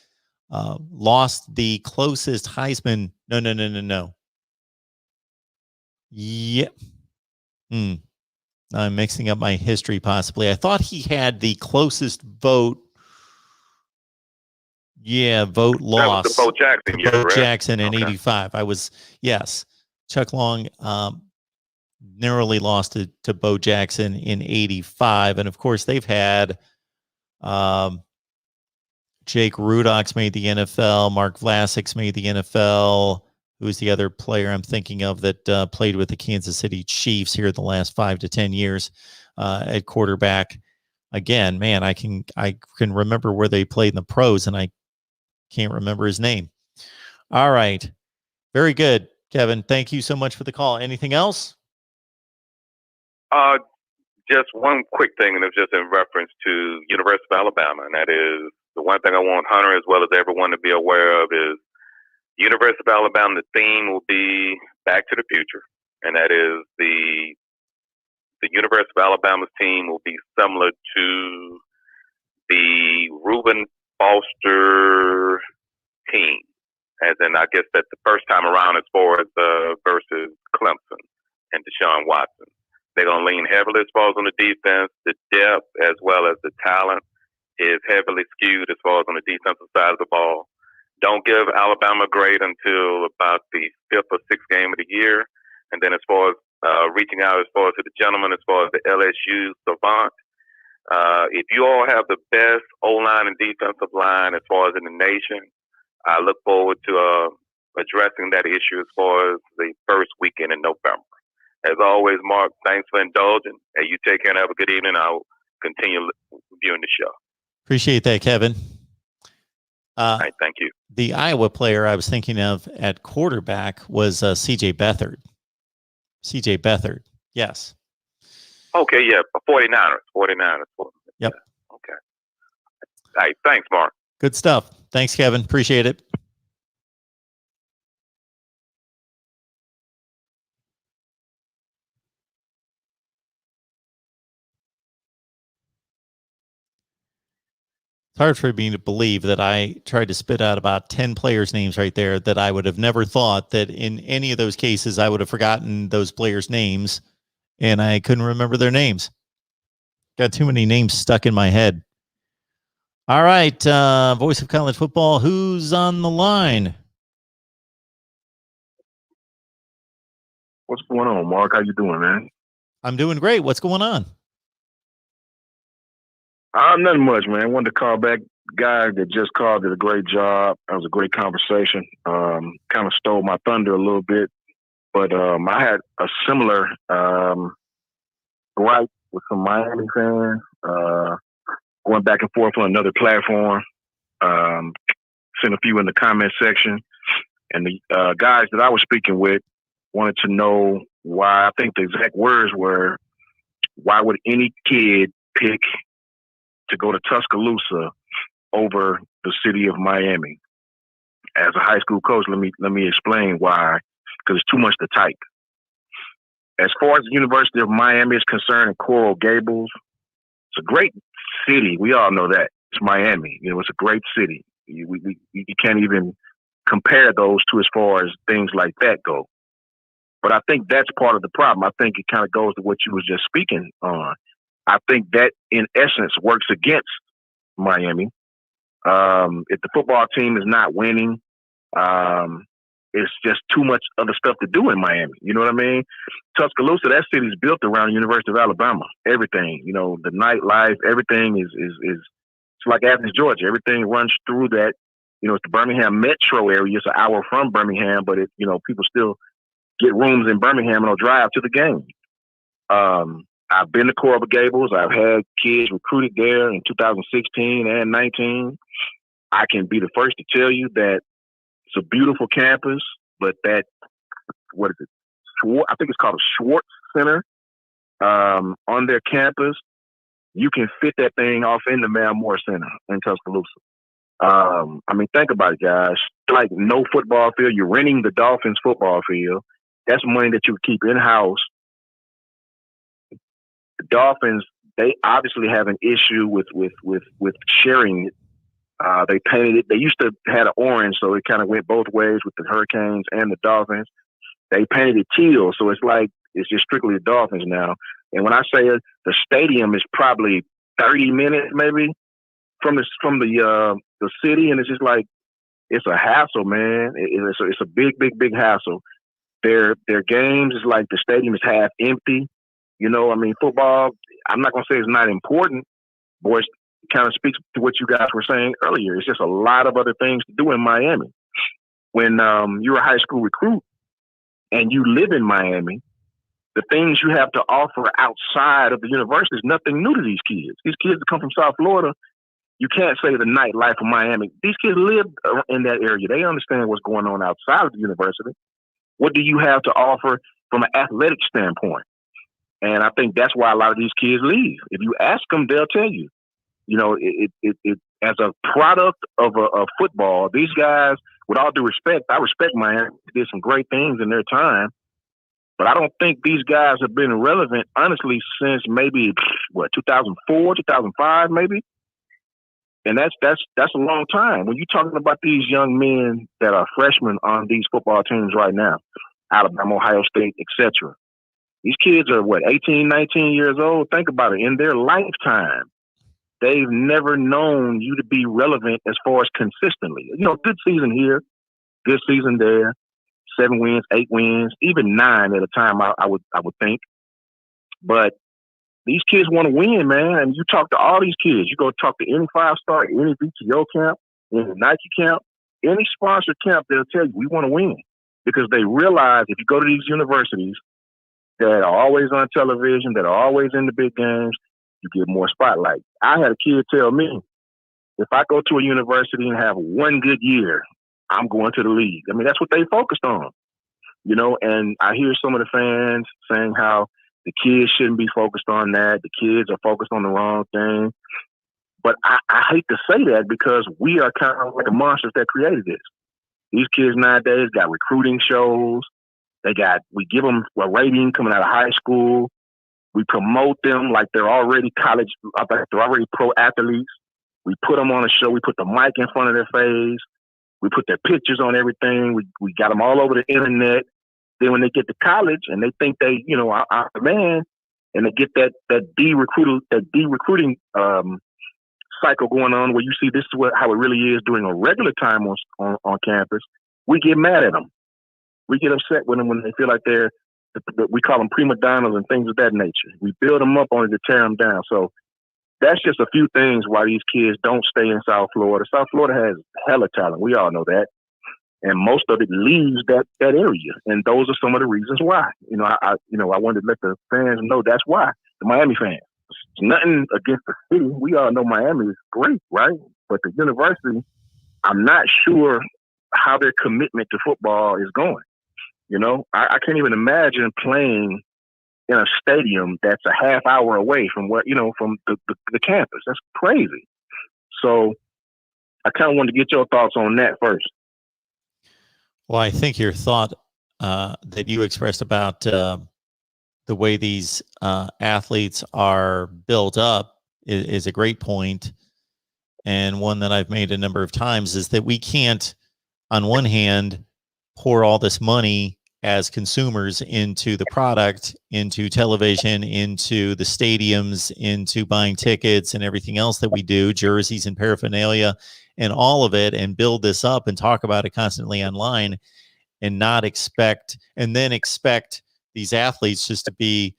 Lost the closest Heisman. No. Yeah. I'm mixing up my history possibly. I thought he had the closest vote. Yeah, vote loss. That was the Bo Jackson year, Bo right? Jackson in 85. Yes. Chuck Long narrowly lost to Bo Jackson in 85. And of course, they've had Jake Rudock's made the NFL. Mark Vlasic's made the NFL. Who's the other player I'm thinking of that played with the Kansas City Chiefs here the last 5 to 10 years at quarterback? Again, man, I can remember where they played in the pros, and I can't remember his name. All right. Very good, Kevin. Thank you so much for the call. Anything else? Just one quick thing, and it's just in reference to University of Alabama, and that is the one thing I want Hunter as well as everyone to be aware of is University of Alabama, the theme will be Back to the Future, and that is the University of Alabama's team will be similar to the Reuben Foster team, as in I guess that's the first time around as far as versus Clemson and Deshaun Watson. They're going to lean heavily as far as on the defense. The depth as well as the talent is heavily skewed as far as on the defensive side of the ball. Don't give Alabama a grade until about the 5th or 6th game of the year. And then as far as reaching out as far as to the gentleman, as far as the LSU savant, if you all have the best O-line and defensive line as far as in the nation, I look forward to addressing that issue as far as the first weekend in November. As always, Mark, thanks for indulging. Hey, you take care and have a good evening. I'll continue viewing the show. Appreciate that, Kevin. All right, thank you. The Iowa player I was thinking of at quarterback was C.J. Beathard. C.J. Beathard, yes. Okay, yeah, 49ers. Yep. Okay. All right, thanks, Mark. Good stuff. Thanks, Kevin. Appreciate it. hard for me to believe that I tried to spit out about 10 players' names right there that I would have never thought that in any of those cases I would have forgotten those players' names and I couldn't remember their names. Got too many names stuck in my head. All right, voice of college football, who's on the line? What's going on, Mark? How you doing, man? I'm doing great. What's going on? Nothing much, man. I wanted to call back. Guy that just called did a great job. That was a great conversation. Kind of stole my thunder a little bit, but I had a similar gripe with some Miami fans going back and forth on another platform. Sent a few in the comment section, and the guys that I was speaking with wanted to know why. I think the exact words were, "Why would any kid pick to go to Tuscaloosa over the city of Miami?" As a high school coach, let me explain why. Because it's too much to type. As far as the University of Miami is concerned, in Coral Gables, it's a great city. We all know that. It's Miami. You know, it's a great city. You can't even compare those two as far as things like that go. But I think that's part of the problem. I think it kind of goes to what you was just speaking on. I think that, in essence, works against Miami. If the football team is not winning, it's just too much other stuff to do in Miami. You know what I mean? Tuscaloosa, that city's built around the University of Alabama. Everything, you know, the nightlife, everything is it's like Athens, Georgia. Everything runs through that. You know, it's the Birmingham metro area. It's an hour from Birmingham, but people still get rooms in Birmingham and they'll drive to the game. I've been to Coral Gables. I've had kids recruited there in 2016 and 19. I can be the first to tell you that it's a beautiful campus, but that, what is it? I think it's called a Schwartz Center on their campus. You can fit that thing off in the Mel Moore Center in Tuscaloosa. I mean, think about it, guys. Like, no football field. You're renting the Dolphins football field. That's money that you would keep in-house. The Dolphins, they obviously have an issue with sharing it. They painted it. They used to have an orange, so it kind of went both ways with the Hurricanes and the Dolphins. They painted it teal, so it's like it's just strictly the Dolphins now. And when I say it, the stadium is probably 30 minutes maybe from the city, and it's just like, it's a hassle, man. It's a big hassle. Their games is like the stadium is half empty. You know, I mean, football, I'm not going to say it's not important, but it kind of speaks to what you guys were saying earlier. It's just a lot of other things to do in Miami. When you're a high school recruit and you live in Miami, the things you have to offer outside of the university is nothing new to these kids. These kids that come from South Florida, you can't say the nightlife of Miami. These kids live in that area. They understand what's going on outside of the university. What do you have to offer from an athletic standpoint? And I think that's why a lot of these kids leave. If you ask them, they'll tell you. You know, it as a product of football, these guys, with all due respect, I respect Miami. They did some great things in their time. But I don't think these guys have been relevant, honestly, since maybe, 2004, 2005, maybe? And that's a long time. When you're talking about these young men that are freshmen on these football teams right now, Alabama, Ohio State, etc. These kids are, 18, 19 years old? Think about it. In their lifetime, they've never known you to be relevant as far as consistently. You know, good season here, good season there, 7 wins, 8 wins, even 9 at a time, I would think. But these kids want to win, man. And you talk to all these kids. You go talk to any 5-star, any VTO camp, any Nike camp, any sponsored camp, they'll tell you, we want to win. Because they realize if you go to these universities that are always on television, that are always in the big games, you get more spotlight. I had a kid tell me, if I go to a university and have one good year, I'm going to the league. I mean, that's what they focused on, you know, and I hear some of the fans saying how the kids shouldn't be focused on that. The kids are focused on the wrong thing. But I hate to say that because we are kind of like the monsters that created this. These kids nowadays got recruiting shows. We give them a rating coming out of high school. We promote them like they're already they're already pro athletes. We put them on a show. We put the mic in front of their face. We put their pictures on everything. We got them all over the internet. Then when they get to college and they think they, are the man, and they get that de-recruiting cycle going on where you see this is how it really is during a regular time on campus, we get mad at them. We get upset with them when they feel like we call them prima donnas and things of that nature. We build them up only to tear them down. So that's just a few things why these kids don't stay in South Florida. South Florida has hella talent. We all know that. And most of it leaves that area. And those are some of the reasons why. I wanted to let the fans know that's why. The Miami fans. It's nothing against the city. We all know Miami is great, right? But the university, I'm not sure how their commitment to football is going. I can't even imagine playing in a stadium that's a half hour away from from the campus. That's crazy. So I kind of wanted to get your thoughts on that first. Well, I think your thought that you expressed about the way these athletes are built up is a great point, and one that I've made a number of times, is that we can't, on one hand, pour all this money as consumers into the product, into television, into the stadiums, into buying tickets and everything else that we do, jerseys and paraphernalia and all of it, and build this up and talk about it constantly online, and not expect these athletes just to be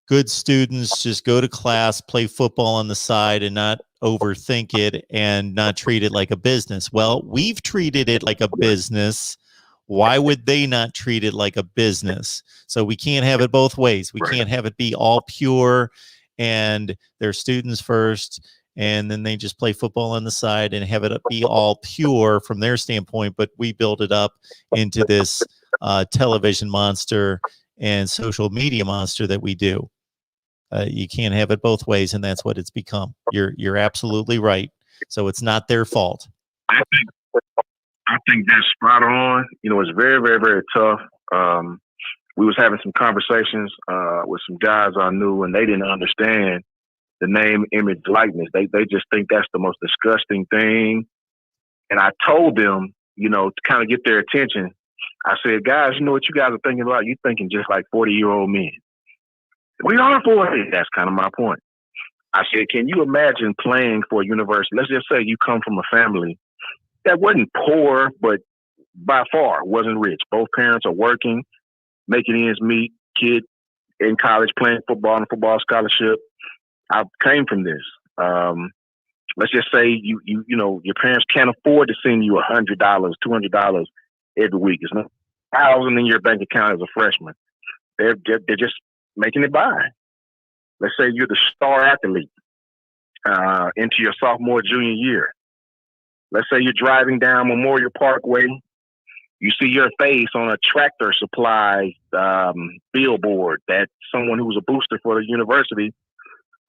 good students, just go to class, play football on the side, and not overthink it and not treat it like a business. Well, we've treated it like a business. Why would they not treat it like a business? So we can't have it both ways. We can't have it be all pure and they're students first, and then they just play football on the side, and have it be all pure from their standpoint, but we build it up into this television monster and social media monster that we do. You can't have it both ways, and that's what it's become. You're absolutely right. So it's not their fault. I think that's spot on. It's very, very, very tough. We was having some conversations with some guys I knew, and they didn't understand the name, image, likeness. They just think that's the most disgusting thing. And I told them, to kind of get their attention, I said, guys, you know what you guys are thinking about? You're thinking just like 40-year-old men. We are 40. That's kind of my point. I said, can you imagine playing for a university? Let's just say you come from a family that wasn't poor, but by far wasn't rich. Both parents are working, making ends meet, kid in college playing football on a football scholarship. I came from this. Let's just say your parents can't afford to send you $100, $200 every week. It's not $1,000 in your bank account as a freshman. They're just making it by. Let's say you're the star athlete into your sophomore, junior year. Let's say you're driving down Memorial Parkway. You see your face on a Tractor Supply billboard that someone who was a booster for the university,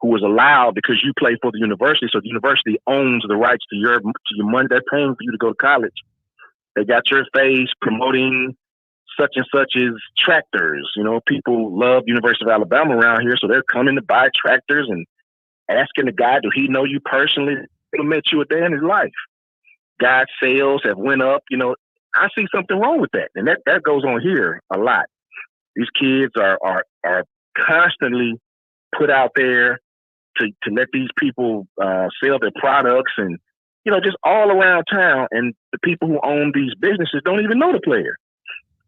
who was allowed because you play for the university. So the university owns the rights to your money they're paying for you to go to college. They got your face promoting such and such as tractors. People love University of Alabama around here, so they're coming to buy tractors and asking the guy, do he know you personally? He'll met you a day in his life. Guy's sales have went up. I see something wrong with that. And that goes on here a lot. These kids are constantly put out there to let these people sell their products and, just all around town. And the people who own these businesses don't even know the player.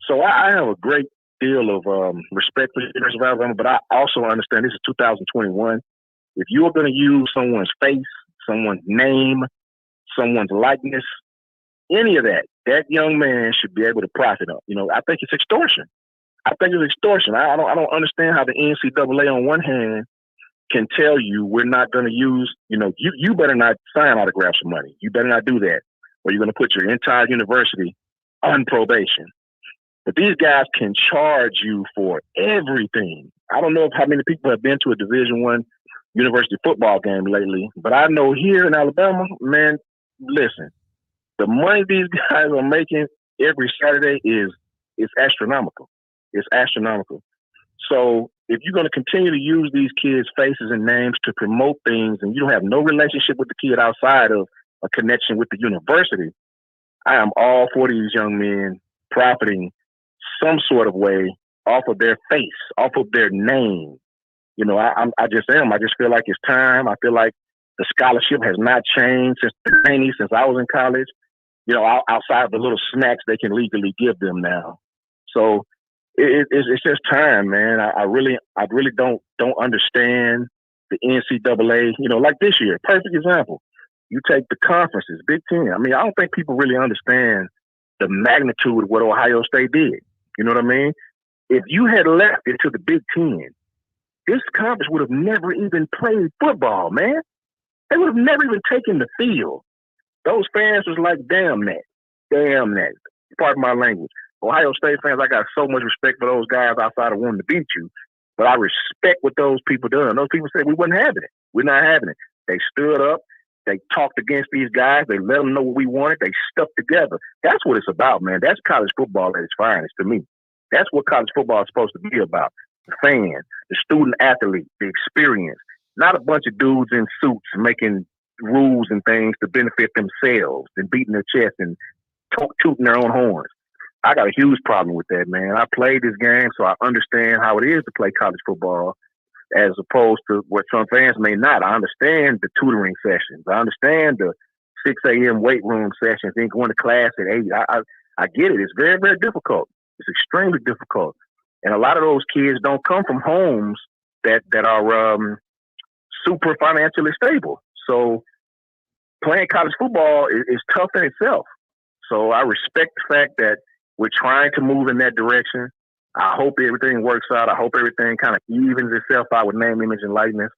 So I have a great deal of respect for the University of Alabama, but I also understand this is 2021. If you are going to use someone's face, someone's name, someone's likeness, any of that young man should be able to profit up. I think it's extortion. I don't understand how the NCAA on one hand can tell you we're not going to use, you better not sign autographs for money. You better not do that, or you're going to put your entire university on probation. But these guys can charge you for everything. I don't know how many people have been to a Division I university football game lately, but I know here in Alabama, man, listen, the money these guys are making every Saturday is astronomical. It's astronomical. So if you're going to continue to use these kids' faces and names to promote things, and you don't have no relationship with the kid outside of a connection with the university, I am all for these young men profiting some sort of way off of their face, off of their name. You know, I just am. I just feel like it's time. I feel like the scholarship has not changed since I was in college. You know, outside of the little snacks they can legally give them now. So it's just time, man. I really don't understand the NCAA. You know, like this year, perfect example. You take the conferences, Big Ten. I mean, I don't think people really understand the magnitude of what Ohio State did. You know what I mean? If you had left it to the Big Ten, this conference would have never even played football, man. They would have never even taken the field. Those fans was like, damn that. Pardon my language. Ohio State fans, I got so much respect for those guys outside of wanting to beat you, but I respect what those people done. Those people said we wasn't having it. We're not having it. They stood up. They talked against these guys. They let them know what we wanted. They stuck together. That's what it's about, man. That's college football at its finest to me. That's what college football is supposed to be about. The fan, the student athlete, the experience. Not a bunch of dudes in suits making rules and things to benefit themselves and beating their chest and tooting their own horns. I got a huge problem with that, man. I played this game, so I understand how it is to play college football as opposed to what some fans may not. I understand the tutoring sessions. I understand the 6 a.m. weight room sessions, then going to class at 8. I get it. It's very, very difficult. It's extremely difficult. And a lot of those kids don't come from homes that are super financially stable. So playing college football is tough in itself. So I respect the fact that we're trying to move in that direction. I hope everything works out. I hope everything kind of evens itself out with name, image, and likeness.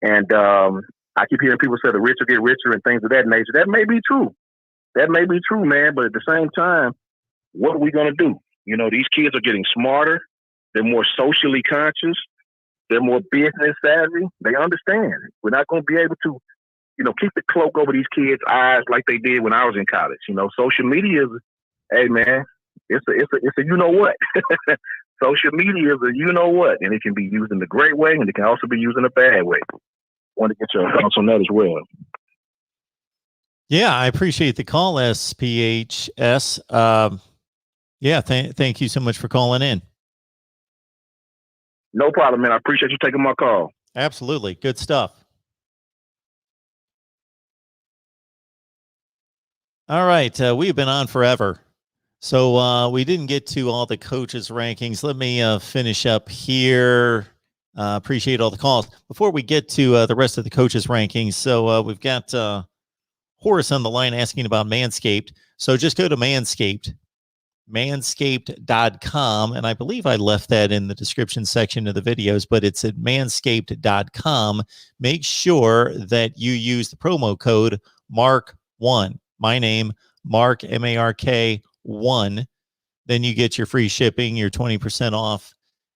And I keep hearing people say the rich will get richer and things of that nature. That may be true. That may be true, man. But at the same time, what are we going to do? You know, these kids are getting smarter. They're more socially conscious. They're more business savvy. They understand. We're not going to be able to, you know, keep the cloak over these kids' eyes like they did when I was in college. You know, social media is, hey, man, it's a you know what. Social media is a you know what, and it can be used in a great way, and it can also be used in a bad way. I want to get your thoughts on that as well. Yeah, I appreciate the call, SPHS. Yeah, thank you so much for calling in. No problem, man. I appreciate you taking my call. Absolutely. Good stuff. All right. We've been on forever. So we didn't get to all the coaches' rankings. Let me finish up here. Appreciate all the calls. Before we get to the rest of the coaches' rankings, so we've got Horace on the line asking about Manscaped. So just go to Manscaped. Manscaped.com, and I believe I left that in the description section of the videos, but it's at manscaped.com. Make sure that you use the promo code MARK1. My name, Mark, MARK 1. Then you get your free shipping, your 20% off,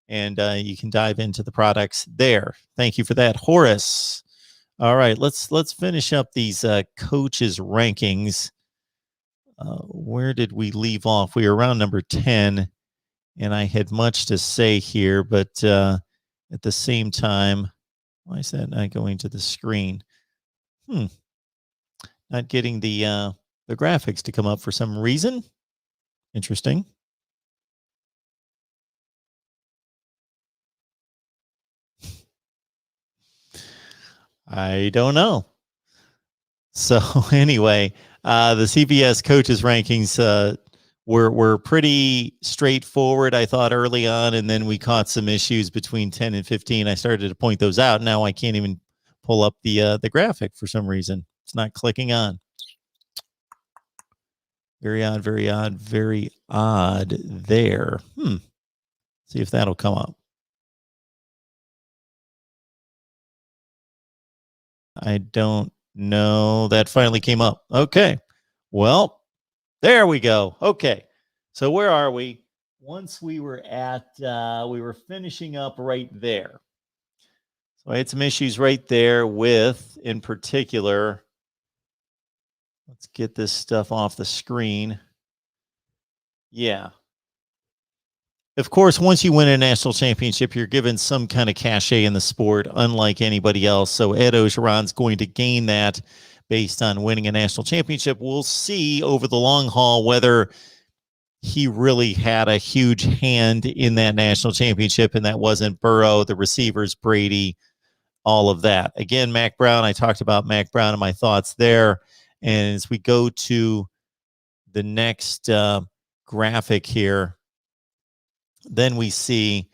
and you can dive into the products there. Thank you for that, Horace. All right, let's finish up these coaches' rankings. Where did we leave off? We were around number 10, and I had much to say here, but at the same time, why is that not going to the screen? Not getting the graphics to come up for some reason. Interesting. I don't know. So anyway, the CBS coaches rankings were pretty straightforward, I thought, early on, and then we caught some issues between 10 and 15. I started to point those out. Now I can't even pull up the graphic for some reason. It's not clicking on. Very odd, very odd, very odd there. See if that'll come up. I don't know. That finally came up. Okay. Well, there we go. Okay. So where are we? Once we were at, we were finishing up right there. So I had some issues right there with, in particular, let's get this stuff off the screen. Yeah. Of course, once you win a national championship, you're given some kind of cachet in the sport, unlike anybody else. So Ed Ogeron's going to gain that based on winning a national championship. We'll see over the long haul whether he really had a huge hand in that national championship, and that wasn't Burrow, the receivers, Brady, all of that. Again, Mac Brown, I talked about Mac Brown and my thoughts there. And as we go to the next graphic here, then we see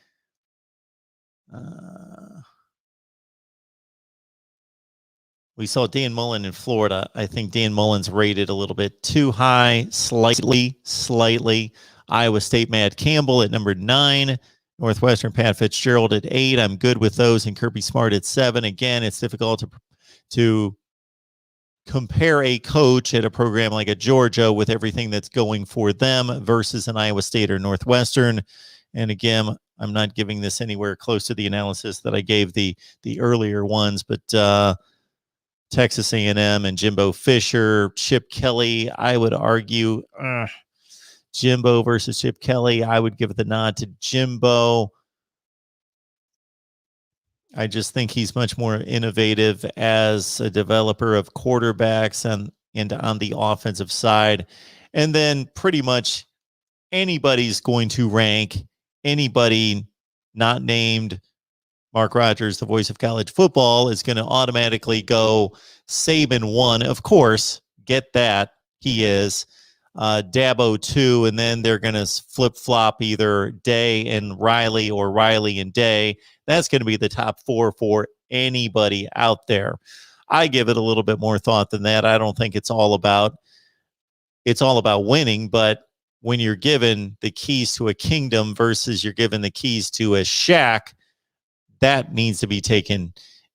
we saw Dan Mullen in Florida. I think Dan Mullen's rated a little bit too high, slightly. Iowa State, Matt Campbell at number 9. Northwestern, Pat Fitzgerald at 8. I'm good with those. And Kirby Smart at 7. Again, it's difficult to compare a coach at a program like a Georgia with everything that's going for them versus an Iowa State or Northwestern. And again, I'm not giving this anywhere close to the analysis that I gave the earlier ones, but Texas A&M and Jimbo Fisher, Chip Kelly, I would argue Jimbo versus Chip Kelly. I would give the nod to Jimbo. I just think he's much more innovative as a developer of quarterbacks and on the offensive side. And then pretty much anybody's going to rank anybody not named Mark Rogers, the voice of college football, is going to automatically go Saban 1. Of course, get that. He is. Dabo 2, and then they're going to flip-flop either Day and Riley or Riley and Day. That's going to be the top 4 for anybody out there. I give it a little bit more thought than that. I don't think it's all about winning, but when you're given the keys to a kingdom versus you're given the keys to a shack, that needs to be taken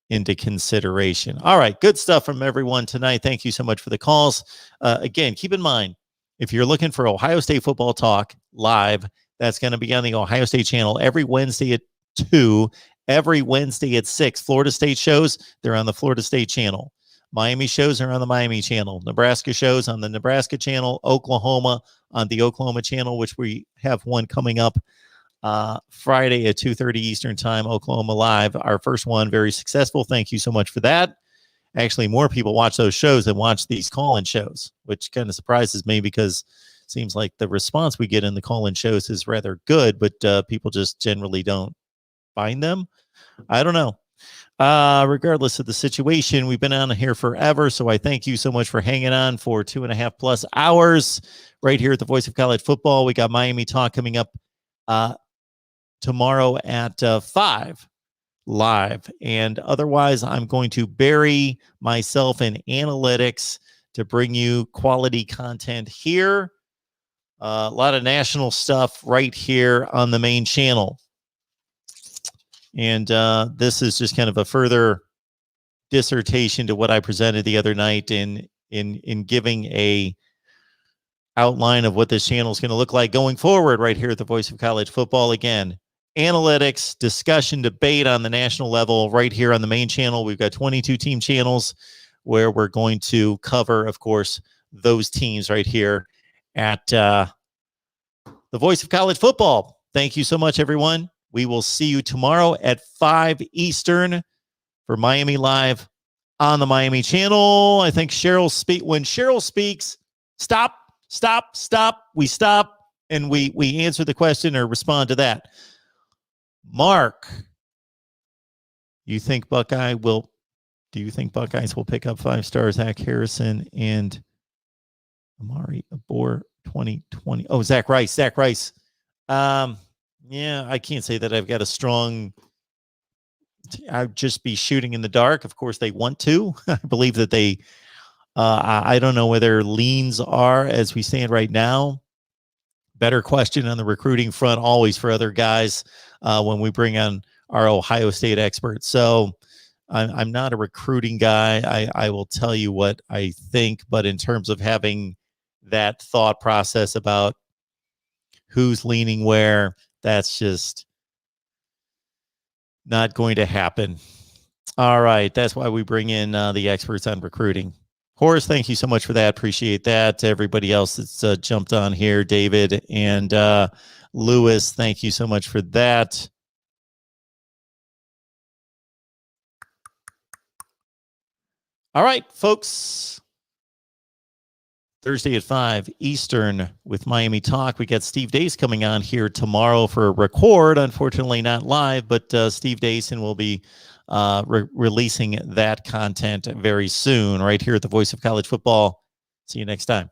into consideration. All right, good stuff from everyone tonight. Thank you so much for the calls. Again, keep in mind, if you're looking for Ohio State football talk live, that's going to be on the Ohio State channel every Wednesday at 2, every Wednesday at 6. Florida State shows, they're on the Florida State channel. Miami shows are on the Miami channel. Nebraska shows on the Nebraska channel. Oklahoma on the Oklahoma channel, which we have one coming up Friday at 2:30 Eastern time, Oklahoma Live. Our first one, very successful. Thank you so much for that. Actually, more people watch those shows than watch these call-in shows, which kind of surprises me because it seems like the response we get in the call-in shows is rather good, but people just generally don't find them. I don't know. Regardless of the situation, we've been on here forever, so I thank you so much for hanging on for 2.5+ hours right here at the Voice of College Football. We got Miami Talk coming up tomorrow at 5 live, and otherwise I'm going to bury myself in analytics to bring you quality content here. A lot of national stuff right here on the main channel. And this is just kind of a further dissertation to what I presented the other night in giving a outline of what this channel is going to look like going forward right here at the Voice of College Football. Again, analytics, discussion, debate on the national level right here on the main channel. We've got 22 team channels where we're going to cover, of course, those teams right here at the Voice of College Football. Thank you so much, everyone. We will see you tomorrow at 5 Eastern for Miami Live on the Miami channel. I think when Cheryl speaks, stop. We stop and we answer the question or respond to that. Mark, do you think Buckeyes will pick up 5-star Zach Harrison and Amari Abor 2020? Oh, Zach Rice. Yeah, I can't say that I've got a strong. I'd just be shooting in the dark. Of course, they want to. I believe that they. I don't know where their leans are as we stand right now. Better question on the recruiting front, always for other guys when we bring on our Ohio State experts. So I'm not a recruiting guy. I will tell you what I think, but in terms of having that thought process about who's leaning where, that's just not going to happen. All right. That's why we bring in the experts on recruiting. Horace, thank you so much for that. Appreciate that. To everybody else that's jumped on here, David and Lewis. Thank you so much for that. All right, folks. Thursday at 5 Eastern with Miami Talk. We got Steve Dace coming on here tomorrow for a record. Unfortunately, not live, but Steve Dace will be releasing that content very soon right here at the Voice of College Football. See you next time.